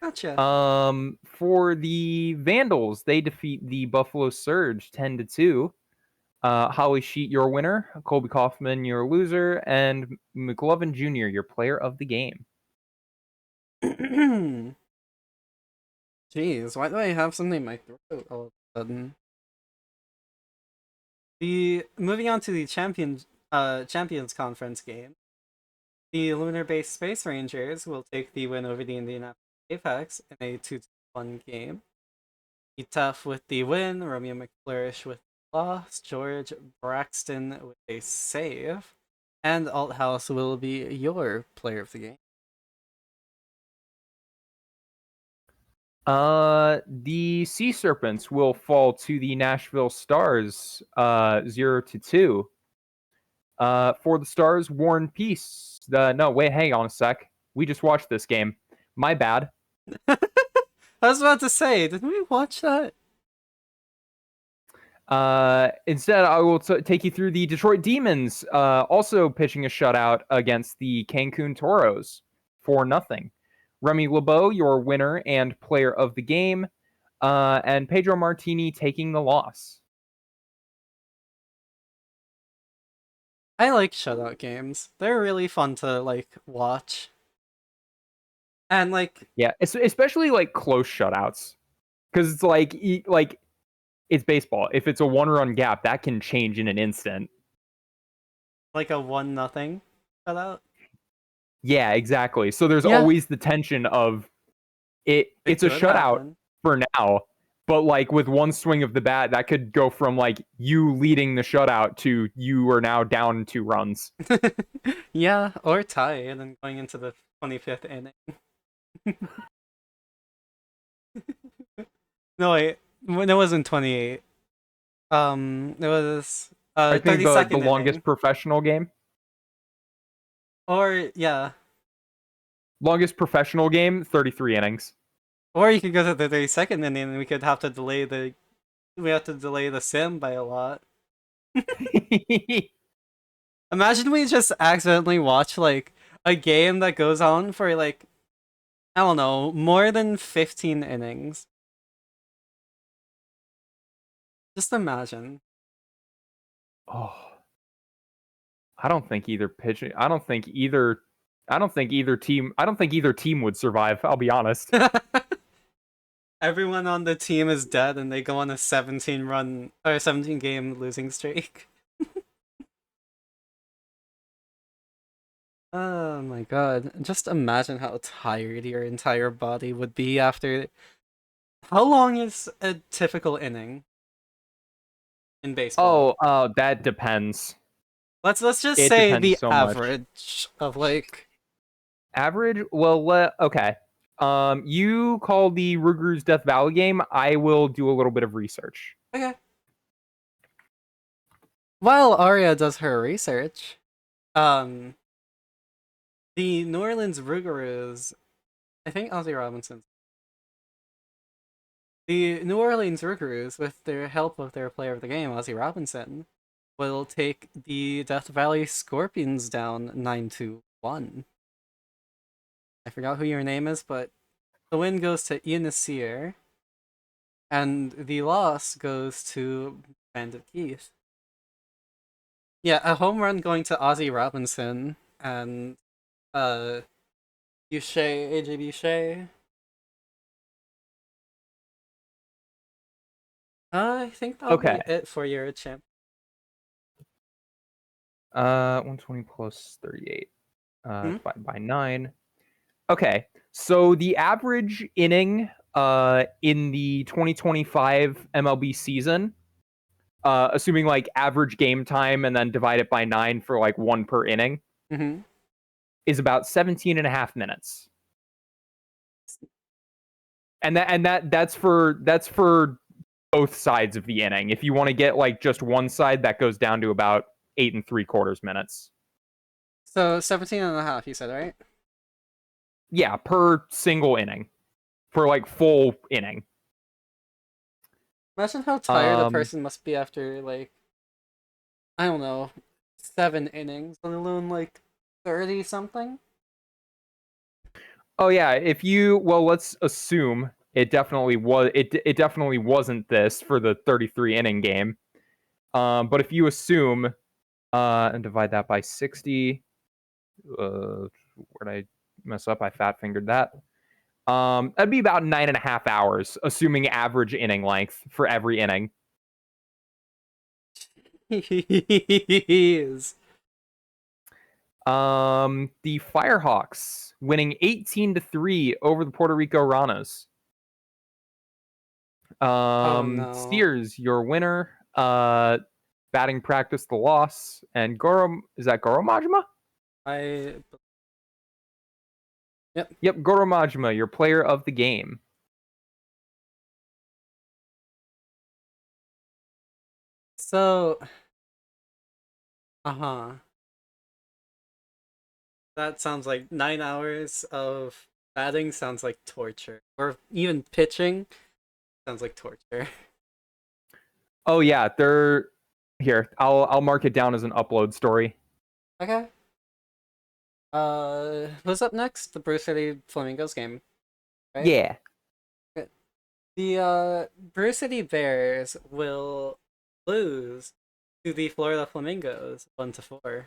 Gotcha. For the Vandals, they defeat the Buffalo Surge 10-2. Holly Sheet, your winner. Colby Kaufman, your loser, and McLovin Jr., your player of the game. Jeez, why do I have something in my throat all of a sudden? The moving on to the Champions Conference game. The lunar-based Space Rangers will take the win over the Indianapolis Apex in a 2-1 game. Etaf with the win, Romeo McFlourish with the loss, George Braxton with a save, and Althouse will be your player of the game. The Sea Serpents will fall to the Nashville Stars, 0-2. For the Stars, Warren Peace. No, wait, hang on a sec. We just watched this game. My bad. I was about to say, did we watch that? Instead, I will take you through the Detroit Demons, also pitching a shutout against the Cancun Toros for nothing. Remy LeBeau, your winner and player of the game, and Pedro Martini taking the loss. I like shutout games. They're really fun to like watch. And like Yeah, especially like close shutouts, because it's like it's baseball. If it's a one-run gap, that can change in an instant. a 1-0 shutout. Yeah, exactly. So there's Yeah, always the tension of it. it It's a could shutout happen. for now, but like with one swing of the bat, that could go from like you leading the shutout to you are now down 2 runs. Yeah, or tie, and then going into the 25th inning. No wait, it wasn't 28. It was I think 32nd the longest inning. professional game. Or yeah. Longest professional game, 33 innings. Or you could go to the 32nd inning and we have to delay the sim by a lot. Imagine we just accidentally watch like a game that goes on for like I don't know, more than 15 innings. Just imagine. Oh, I don't think either pitching. I don't think either team would survive. I'll be honest. Everyone on the team is dead and they go on a 17 run or 17 game losing streak. Oh my god. Just imagine how tired your entire body would be after. How long is a typical inning in baseball? That depends. Let's just It say depends the so much. average of like Average. Well, okay. You call the Ruger's Death Valley game. I will do a little bit of research. okay. While Aria does her research, um the New Orleans Rougarous, I think Ozzy Robinson. The New Orleans Rougarous, with their help of their player of the game, Ozzy Robinson, will take the Death Valley Scorpions down 9-1. I forgot who your name is, but the win goes to Ian Nasir, and the loss goes to Bandit Keith. Yeah, a home run going to Ozzy Robinson and uh Boucher, AJ Boucher. I think that'll Okay. be it for your champ. 120 plus 38. Hmm? Divided by 9. Okay. So the average inning in the 2025 MLB season, assuming like average game time and then divide it by 9 for like one per inning, Mm-hmm. is about 17 and a half minutes. That's for both sides of the inning. If you want to get like just one side, that goes down to about 8 3/4 minutes. So 17 and a half, you said, right? Yeah, per single inning for like full inning. Imagine how tired a Um, person must be after, like, I don't know, 7 innings, let alone, like, 30 something? oh yeah, if you well, let's assume it definitely was. It definitely wasn't this for the 33 inning game. But if you assume and divide that by 60, where'd I mess up? I fat fingered that. That'd be about 9.5 hours, assuming average inning length for every inning. Jeez. The Firehawks winning 18-3 over the Puerto Rico Ranas. Oh no. Sears, your winner. Batting practice, the loss, and Goro. Is that Goro Majima? I. Yep. Yep, Goro Majima, your player of the game. So. Uh huh. That sounds like 9 hours of batting sounds like torture. Or even pitching sounds like torture. Oh yeah, they're here. I'll mark it down as an upload story. Okay. Who's up next? The Bruce City Flamingos game, right? Yeah. Okay. The Brew City Bears will lose to the Florida Flamingos 1-4.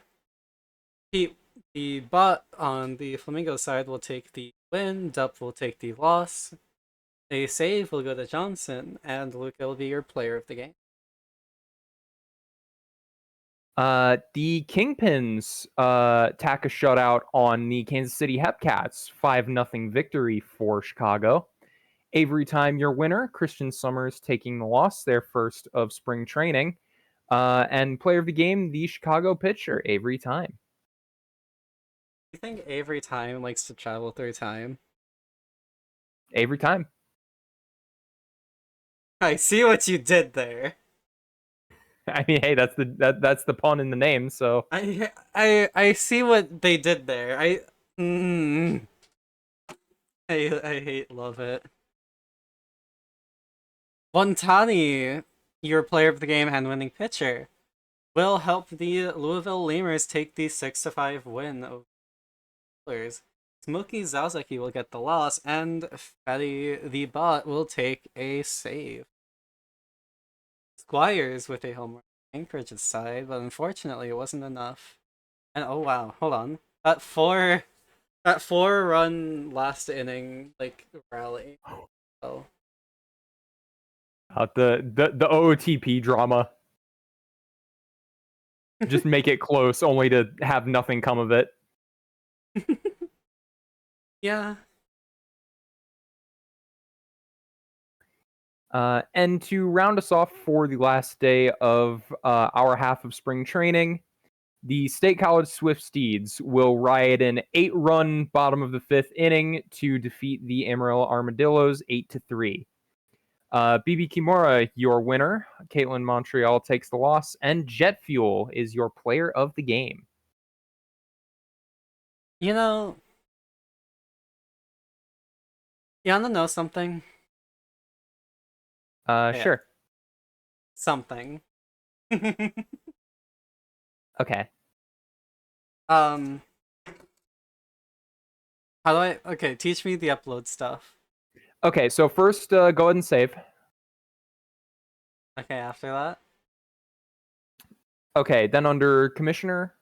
The the bot on the Flamingo side will take the win, Dup will take the loss. A save will go to Johnson, and Luca will be your player of the game. The Kingpins tack a shutout on the Kansas City Hepcats, 5-0 victory for Chicago. Avery Time, your winner. Christian Summers taking the loss, their first of spring training. And player of the game, the Chicago pitcher, Avery Time. You think Avery Time likes to travel through time? Avery Time. I see what you did there. I mean, hey, that's the pun in the name. So I see what they did there. Mm, I hate love it. Wantani, your player of the game and winning pitcher, will help the Louisville Lemurs take the 6-5 win over the Steelers. Smokey Zazaki will get the loss, and Fetty the bot will take a save. Squires with a home run on Anchorage's side, but unfortunately it wasn't enough. And oh wow, hold on. That 4 run last inning like rally. Oh. the OOTP drama. Just make it close, only to have nothing come of it. Yeah. And to round us off for the last day of our half of spring training, the State College Swift Steeds will ride an 8-run bottom of the 5th inning to defeat the Amarillo Armadillos 8-3. BB Kimura, your winner. Caitlin Montreal takes the loss, and Jet Fuel is your player of the game. You know, you wanna know something? Yeah. Sure. Something. Okay. How do I okay, teach me the upload stuff. Okay, so first go ahead and save. Okay, after that. Okay, then under Commissioner,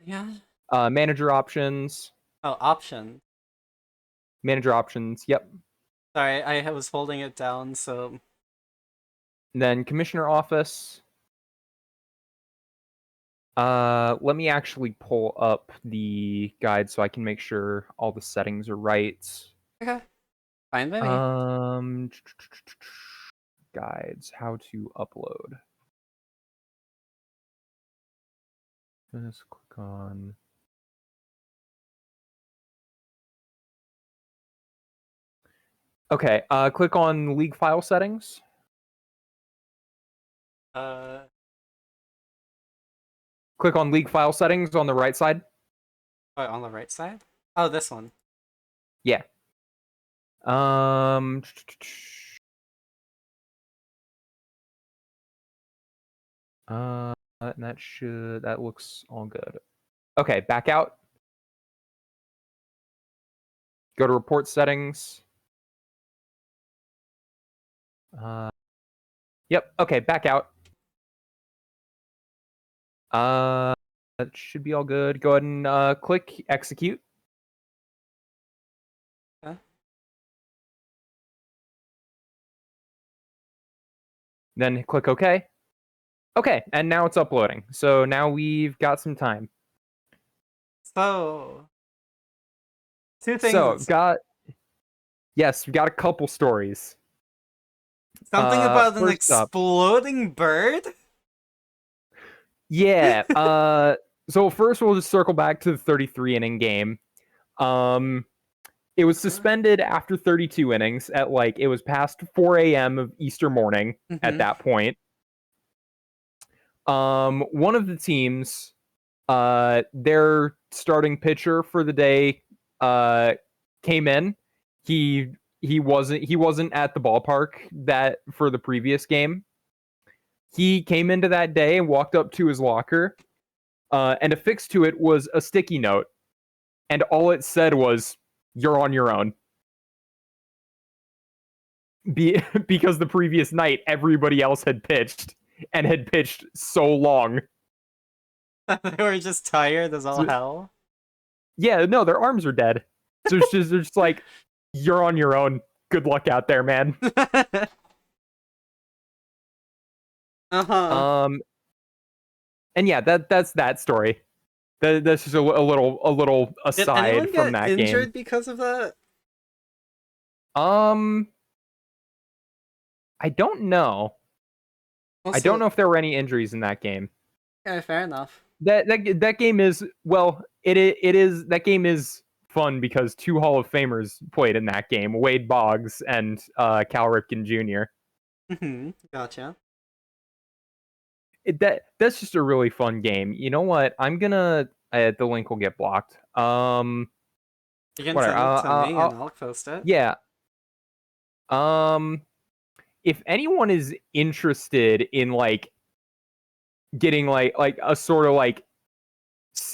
Yeah. Manager Options. Oh, option. Manager Options, yep. Sorry, I was holding it down, so Then Commissioner Office. Let me actually pull up the guide so I can make sure all the settings are right. okay. Fine by me. Guides, how to upload. Just click on. Okay, click on League File Settings. Click on League File Settings on the right side. Oh, on the right side? Oh, this one. Yeah. That looks all good. Okay, back out. Go to Report Settings. Yep. Okay, back out. That should be all good. Go ahead and click Execute. Okay. Then click OK. Okay, and now it's uploading. So now we've got some time. So, two things. So we've got a couple stories. Something about an First up, exploding bird? yeah. So first we'll just circle back to the 33 inning game. It was suspended after 32 innings at it was past 4 a.m. of Easter morning at that point. One of the teams, their starting pitcher for the day, came in. He wasn't at the ballpark that for the previous game. He came into that day and walked up to his locker, and affixed to it was a sticky note, and all it said was, "You're on your own." Because the previous night everybody else had pitched and had pitched so long. They were just tired as all hell. Yeah, no, their arms are dead. So they're just like, "You're on your own. Good luck out there, man." And yeah, that's that story. That's just a little aside from that game. Did anyone get injured because of that? I don't know. Also, I don't know if there were any injuries in that game. Okay, fair enough. That game is that game is fun because 2 Hall of Famers played in that game, Wade Boggs and Cal Ripken Jr. Gotcha. That's just a really fun game. You know what? I'm gonna the link will get blocked. You can Whatever. send it to me and I'll post it. Yeah. Um, if anyone is interested in like getting like a sort of like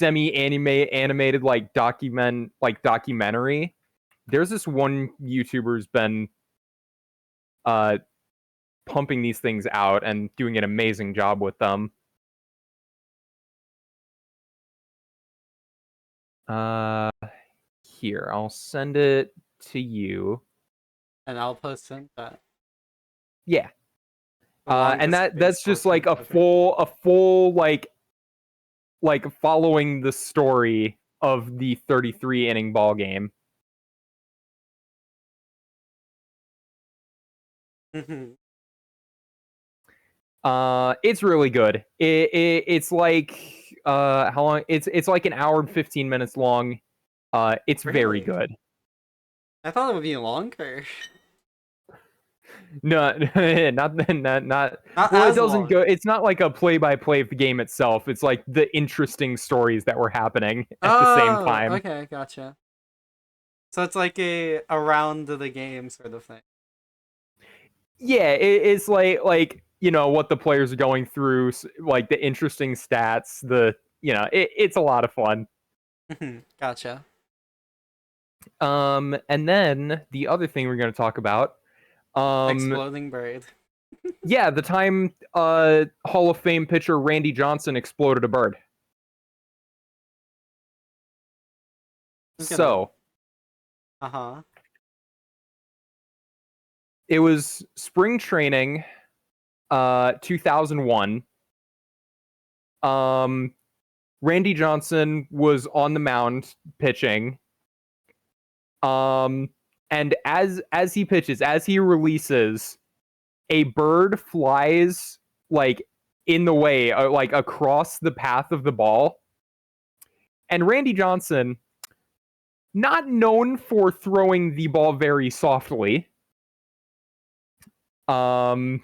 animated like documentary, there's this one YouTuber who's been uh pumping these things out and doing an amazing job with them. Uh, Here, I'll send it to you. And I'll post it that Yeah. the And longest that's baseball just like game ever. a full like following the story of the 33 inning ball game. It's really good. It's like how long? It's like an hour and 15 minutes long. It's very Really? good. I thought it would be longer. No, not. Not Well, it as doesn't long. go. It's not like a play-by-play of the game itself. It's like the interesting stories that were happening at the same Oh, time. okay, gotcha. So it's like a around the game sort of thing. Yeah, it's like you know what the players are going through, like the interesting stats. It's a lot of fun. Gotcha. And then the other thing we're going to talk about, um, Exploding bird. yeah, the time Hall of Fame pitcher Randy Johnson exploded a bird. I'm gonna. So Uh huh. it was spring training, 2001. Um, Randy Johnson was on the mound pitching. Um, and as he pitches, as he releases, a bird flies like in the way, like across the path of the ball. And Randy Johnson, not known for throwing the ball very softly, um,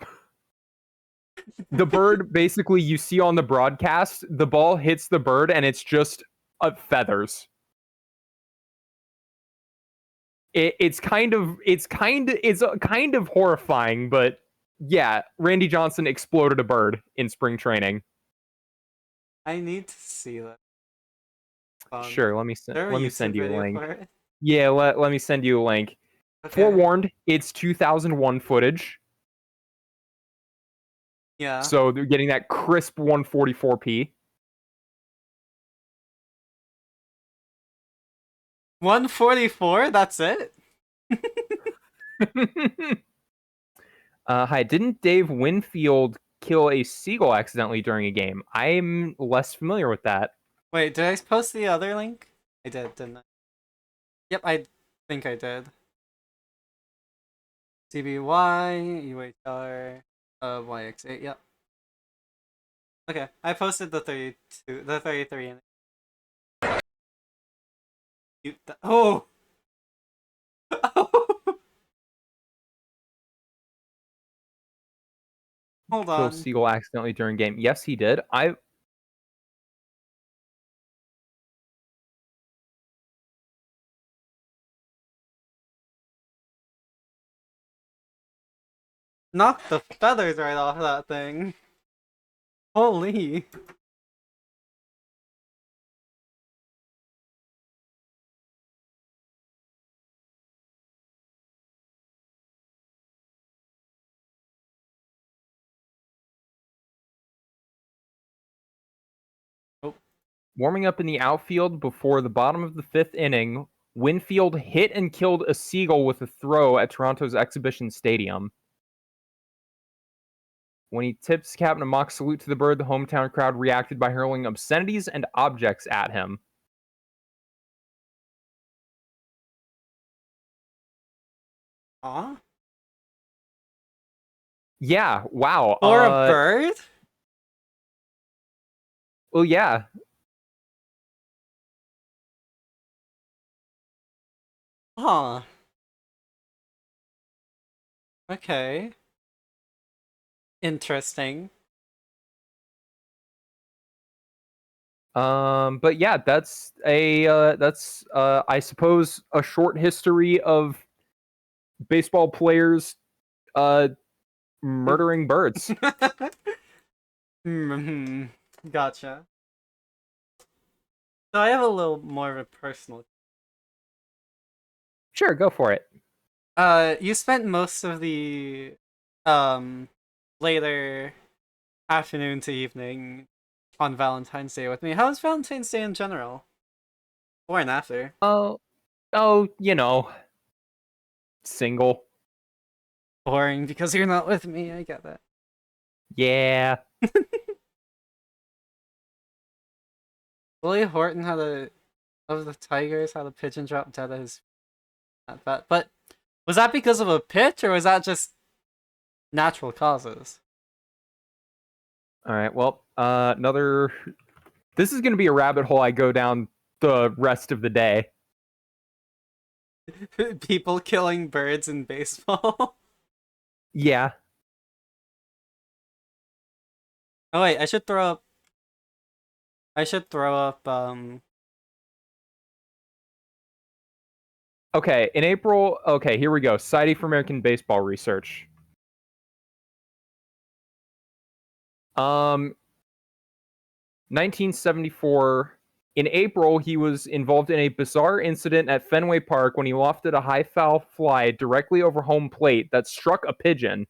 the bird basically you see on the broadcast, the ball hits the bird and it's just feathers. It's kind of horrifying, but yeah, Randy Johnson exploded a bird in spring training. I need to see that. Sure, There a let me YouTube send you a video link. for it? Yeah, let me send you a link. Okay. Forewarned, it's 2001 footage, Yeah. so they're getting that crisp 144p. 144? That's it? Hi, didn't Dave Winfield kill a seagull accidentally during a game? I'm less familiar with that. Wait, did I post the other link? I did, didn't I? Yep, I think I did. CBY, UHR, YX8, yep. Okay, I posted the 33 in it. Oh! Hold Kill on. seagull accidentally during game. Yes, he did. I Knocked the feathers right off that thing. Holy. Oh. Warming up in the outfield before the bottom of the fifth inning, Winfield hit and killed a seagull with a throw at Toronto's Exhibition Stadium. When he tips cap in a mock salute to the bird, the hometown crowd reacted by hurling obscenities and objects at him. Huh? Yeah, wow. For a bird? Well, yeah. Huh. Okay. Interesting. But yeah, that's I suppose a short history of baseball players uh murdering birds. Hmm. Gotcha. So I have a little more of a personal. Sure, go for it. You spent most of the um later afternoon to evening on Valentine's Day with me. How was Valentine's Day in general? Before and after. Oh, single. Boring because you're not with me. I get that. Yeah. Willie Horton had a of the Tigers had a pigeon drop dead at his at bat. But was that because of a pitch or was that just natural causes? All right. Well, another. This is going to be a rabbit hole I go down the rest of the day. People killing birds in baseball. Yeah. Oh wait, I should throw up Okay. In April. Okay. Here we go. Society for American Baseball Research. Um, 1974. In April, he was involved in a bizarre incident at Fenway Park when he lofted a high foul fly directly over home plate that struck a pigeon.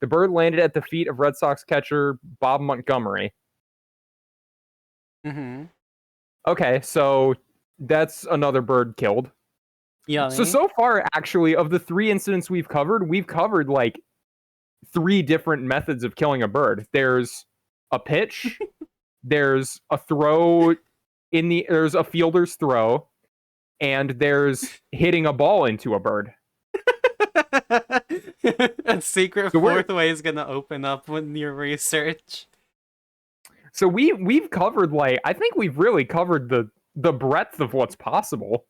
The bird landed at the feet of Red Sox catcher Bob Montgomery. mm-hmm. Okay, so that's another bird killed. Yummy. So far, actually, of the 3 incidents we've covered like 3 different methods of killing a bird. There's a pitch, there's a throw there's a fielder's throw, and there's hitting a ball into a bird. A secret So fourth way is gonna open up with your research. so we've covered like I think we've really covered the breadth of what's possible.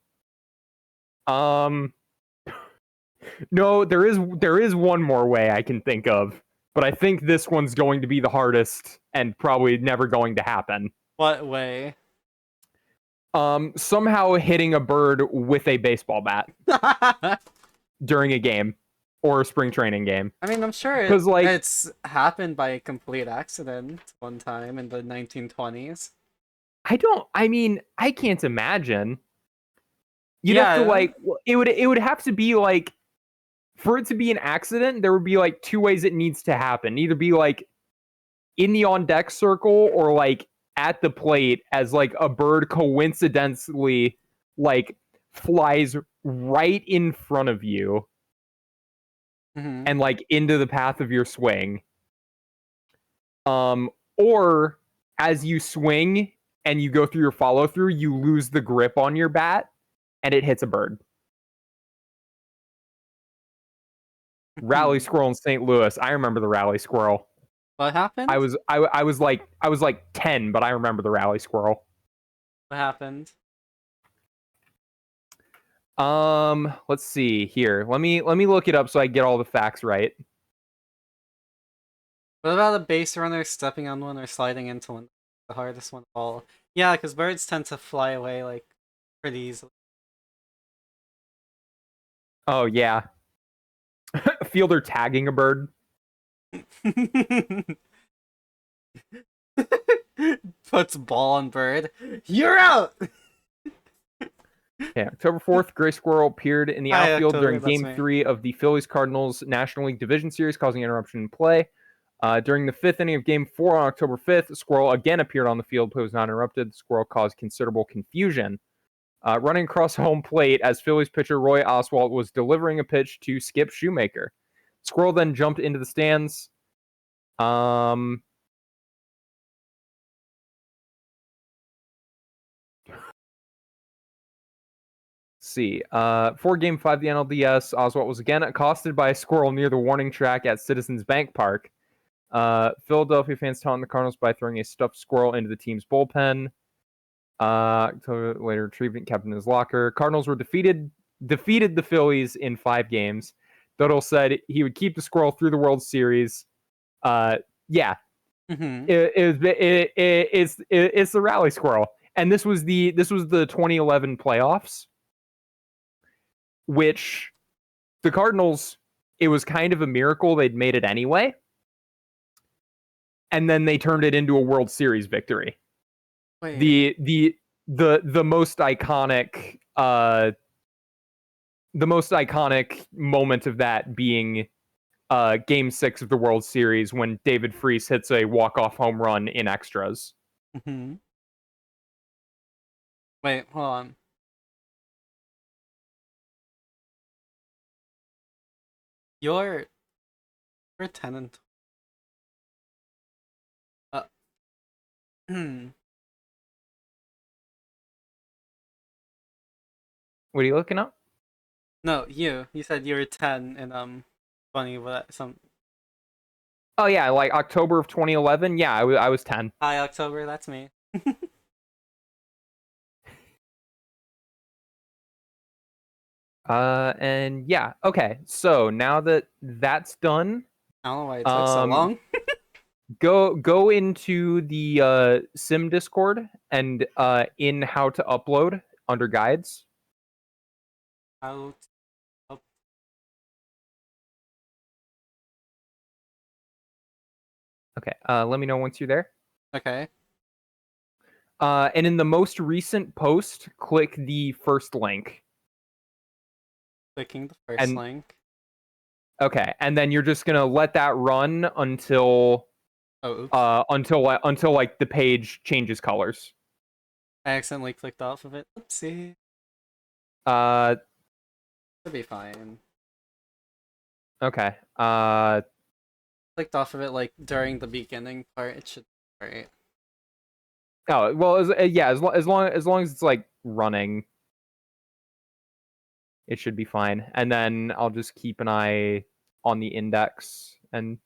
Um no, there is one more way I can think of, but I think this one's going to be the hardest and probably never going to happen. What way? Somehow hitting a bird with a baseball bat during a game or a spring training game. I mean, I'm sure Because like it's happened by a complete accident one time in the 1920s. I mean, I can't imagine. You'd have to Yeah. like it would have to be like for it to be an accident, there would be like 2 ways it needs to happen. Either be like in the on deck circle or like at the plate as like a bird coincidentally like flies right in front of you Mm-hmm. and like into the path of your swing. Or as you swing and you go through your follow through, you lose the grip on your bat and it hits a bird. Rally squirrel in St. Louis. I remember the rally squirrel. What happened? I was like 10, but I remember the rally squirrel. What happened? Let's see here. Let me look it up so I get all the facts right. What about a base runner stepping on one or sliding into one? The hardest one of all. Yeah, because birds tend to fly away like pretty easily. Oh yeah. Fielder tagging a bird. Puts ball on bird. You're out. Yeah, October 4th, Gray Squirrel appeared in the Hi, outfield October, during that's Game me. 3 of the Phillies-Cardinals National League Division Series, causing interruption in play. During the 5th inning of Game 4 on October 5th, the Squirrel again appeared on the field but was not interrupted. The Squirrel caused considerable confusion. Running across home plate as Phillies pitcher Roy Oswalt was delivering a pitch to Skip Shoemaker. Squirrel then jumped into the stands. See. For Game 5 of the NLDS, Oswalt was again accosted by a squirrel near the warning track at Citizens Bank Park. Philadelphia fans taunted the Cardinals by throwing a stuffed squirrel into the team's bullpen. Later retrieved and kept in his locker. Cardinals were defeated the Phillies in 5 games. Dudle said he would keep the squirrel through the World Series. Yeah, Mm-hmm. it's the rally squirrel, and this was the 2011 playoffs, which the Cardinals, it was kind of a miracle they'd made it anyway, and then they turned it into a World Series victory. Wait. The most iconic moment of that being Game 6 of the World Series when David Freese hits a walk-off home run in extras. Mm-hmm. Wait, hold on. You're you're 10 and hmm. What are you looking up? No, you said you were 10 and 20 what some Oh yeah, like October of 2011. Yeah, I was 10. high October, that's me. And yeah, okay. So now that that's done, I don't know why it took so um, long. go into the Sim Discord and in how to upload under guides. Out up. Okay. Let me know once you're there. Okay. And in the most recent post, click the first link. Clicking the first And link. okay, and then you're just gonna let that run until Oh, oops. until like the page changes colors. I accidentally clicked off of it. Oopsie. Uh, Should be fine. okay. Clicked off of it like during the beginning part. It should be alright. Oh well, yeah. As long as it's like running, it should be fine. And then I'll just keep an eye on the index, and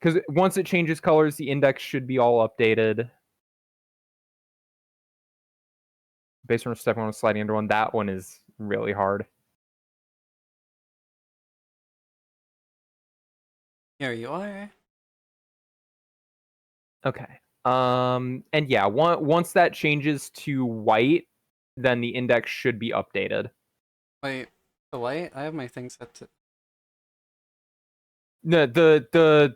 because once it changes colors, the index should be all updated. Based on step one, sliding under one. That one is really hard. Here you are. Okay. And yeah, once that changes to white, then the index should be updated. Wait, the white? I have my thing set to. No, the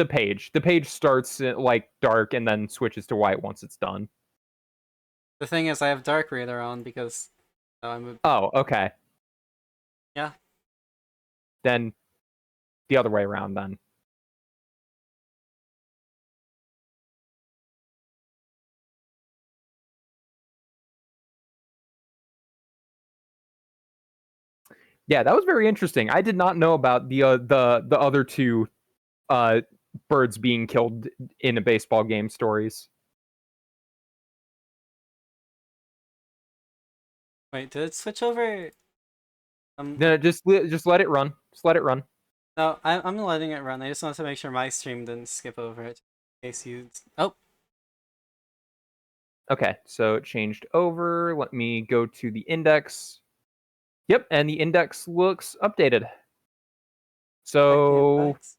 page starts like dark and then switches to white once it's done. The thing is, I have dark reader on because I'm a. Oh, okay. Yeah. Then the other way around then. Yeah, that was very interesting. I did not know about the other two uh birds being killed in a baseball game stories. Wait, did it switch over? No, just let it run. Just let it run. No, I'm letting it run. I just wanted to make sure my stream didn't skip over it. In case you. Oh, Okay, so it changed over. Let me go to the index. Yep, and the index looks updated. check the So index.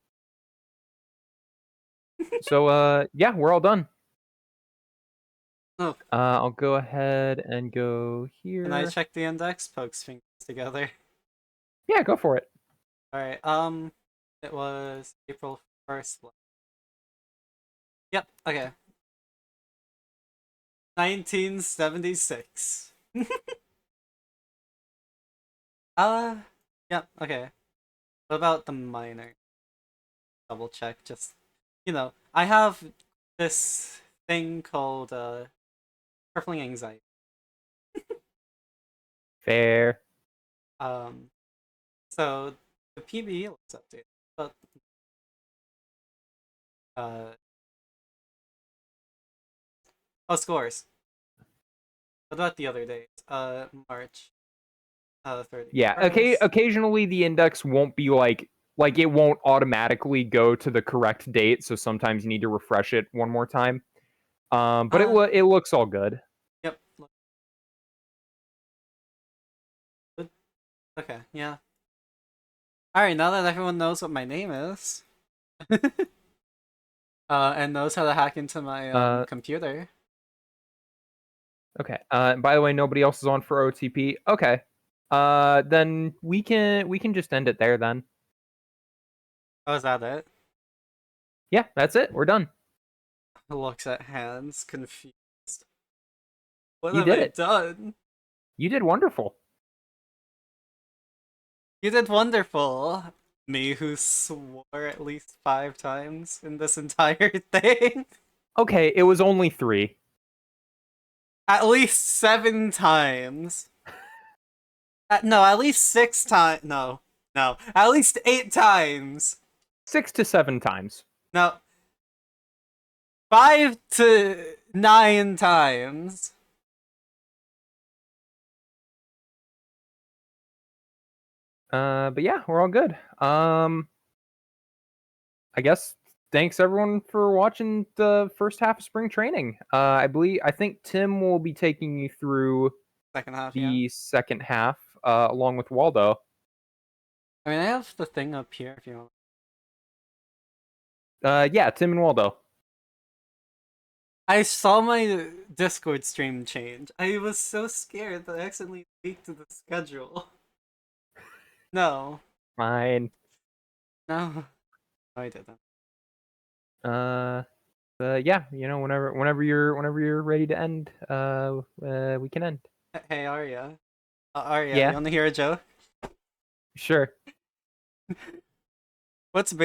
yeah, we're all done. Oh, I'll go ahead and go can I here. check the index? Pokes fingers together. Yeah, go for it. Alright, it was April 1st. Yep, okay. 1976. Uh, yep, okay. What about the minor? Double check, just, I have this thing called, crippling anxiety. Fair. Um, so the PB looks updated, but, uh, oh, scores. What about the other dates? March, 30th. Yeah. Okay. Occasionally, the index won't be like it won't automatically go to the correct date. So sometimes you need to refresh it one more time. But it looks all good. Yep. Good. Okay, yeah. Alright, now that everyone knows what my name is, and knows how to hack into my computer. Okay. By the way, nobody else is on for OTP. Okay. Then we can just end it there then. Oh, is that it? Yeah, that's it. We're done. Looks at hands, confused. What You have did I it. done? You did wonderful. You did wonderful. Me who swore at least 5 times in this entire thing. Okay, it was only 3. At least 7 times. No, at least 6 times. No, no, at least 8 times. 6 to 7 times. No, 5 to 9 times. But yeah, we're all good. I guess thanks everyone for watching the first half of spring training. I think Tim will be taking you through Second half, yeah. the second half, along with Waldo. I mean, I have the thing up here if you want. Yeah, Tim and Waldo. I saw my Discord stream change. I was so scared that I accidentally leaked the schedule. No, Fine. no, I didn't. Yeah, whenever you're ready to end, we can end. Hey, Aria. Aria, you Yeah, want to hear a joke? sure. What's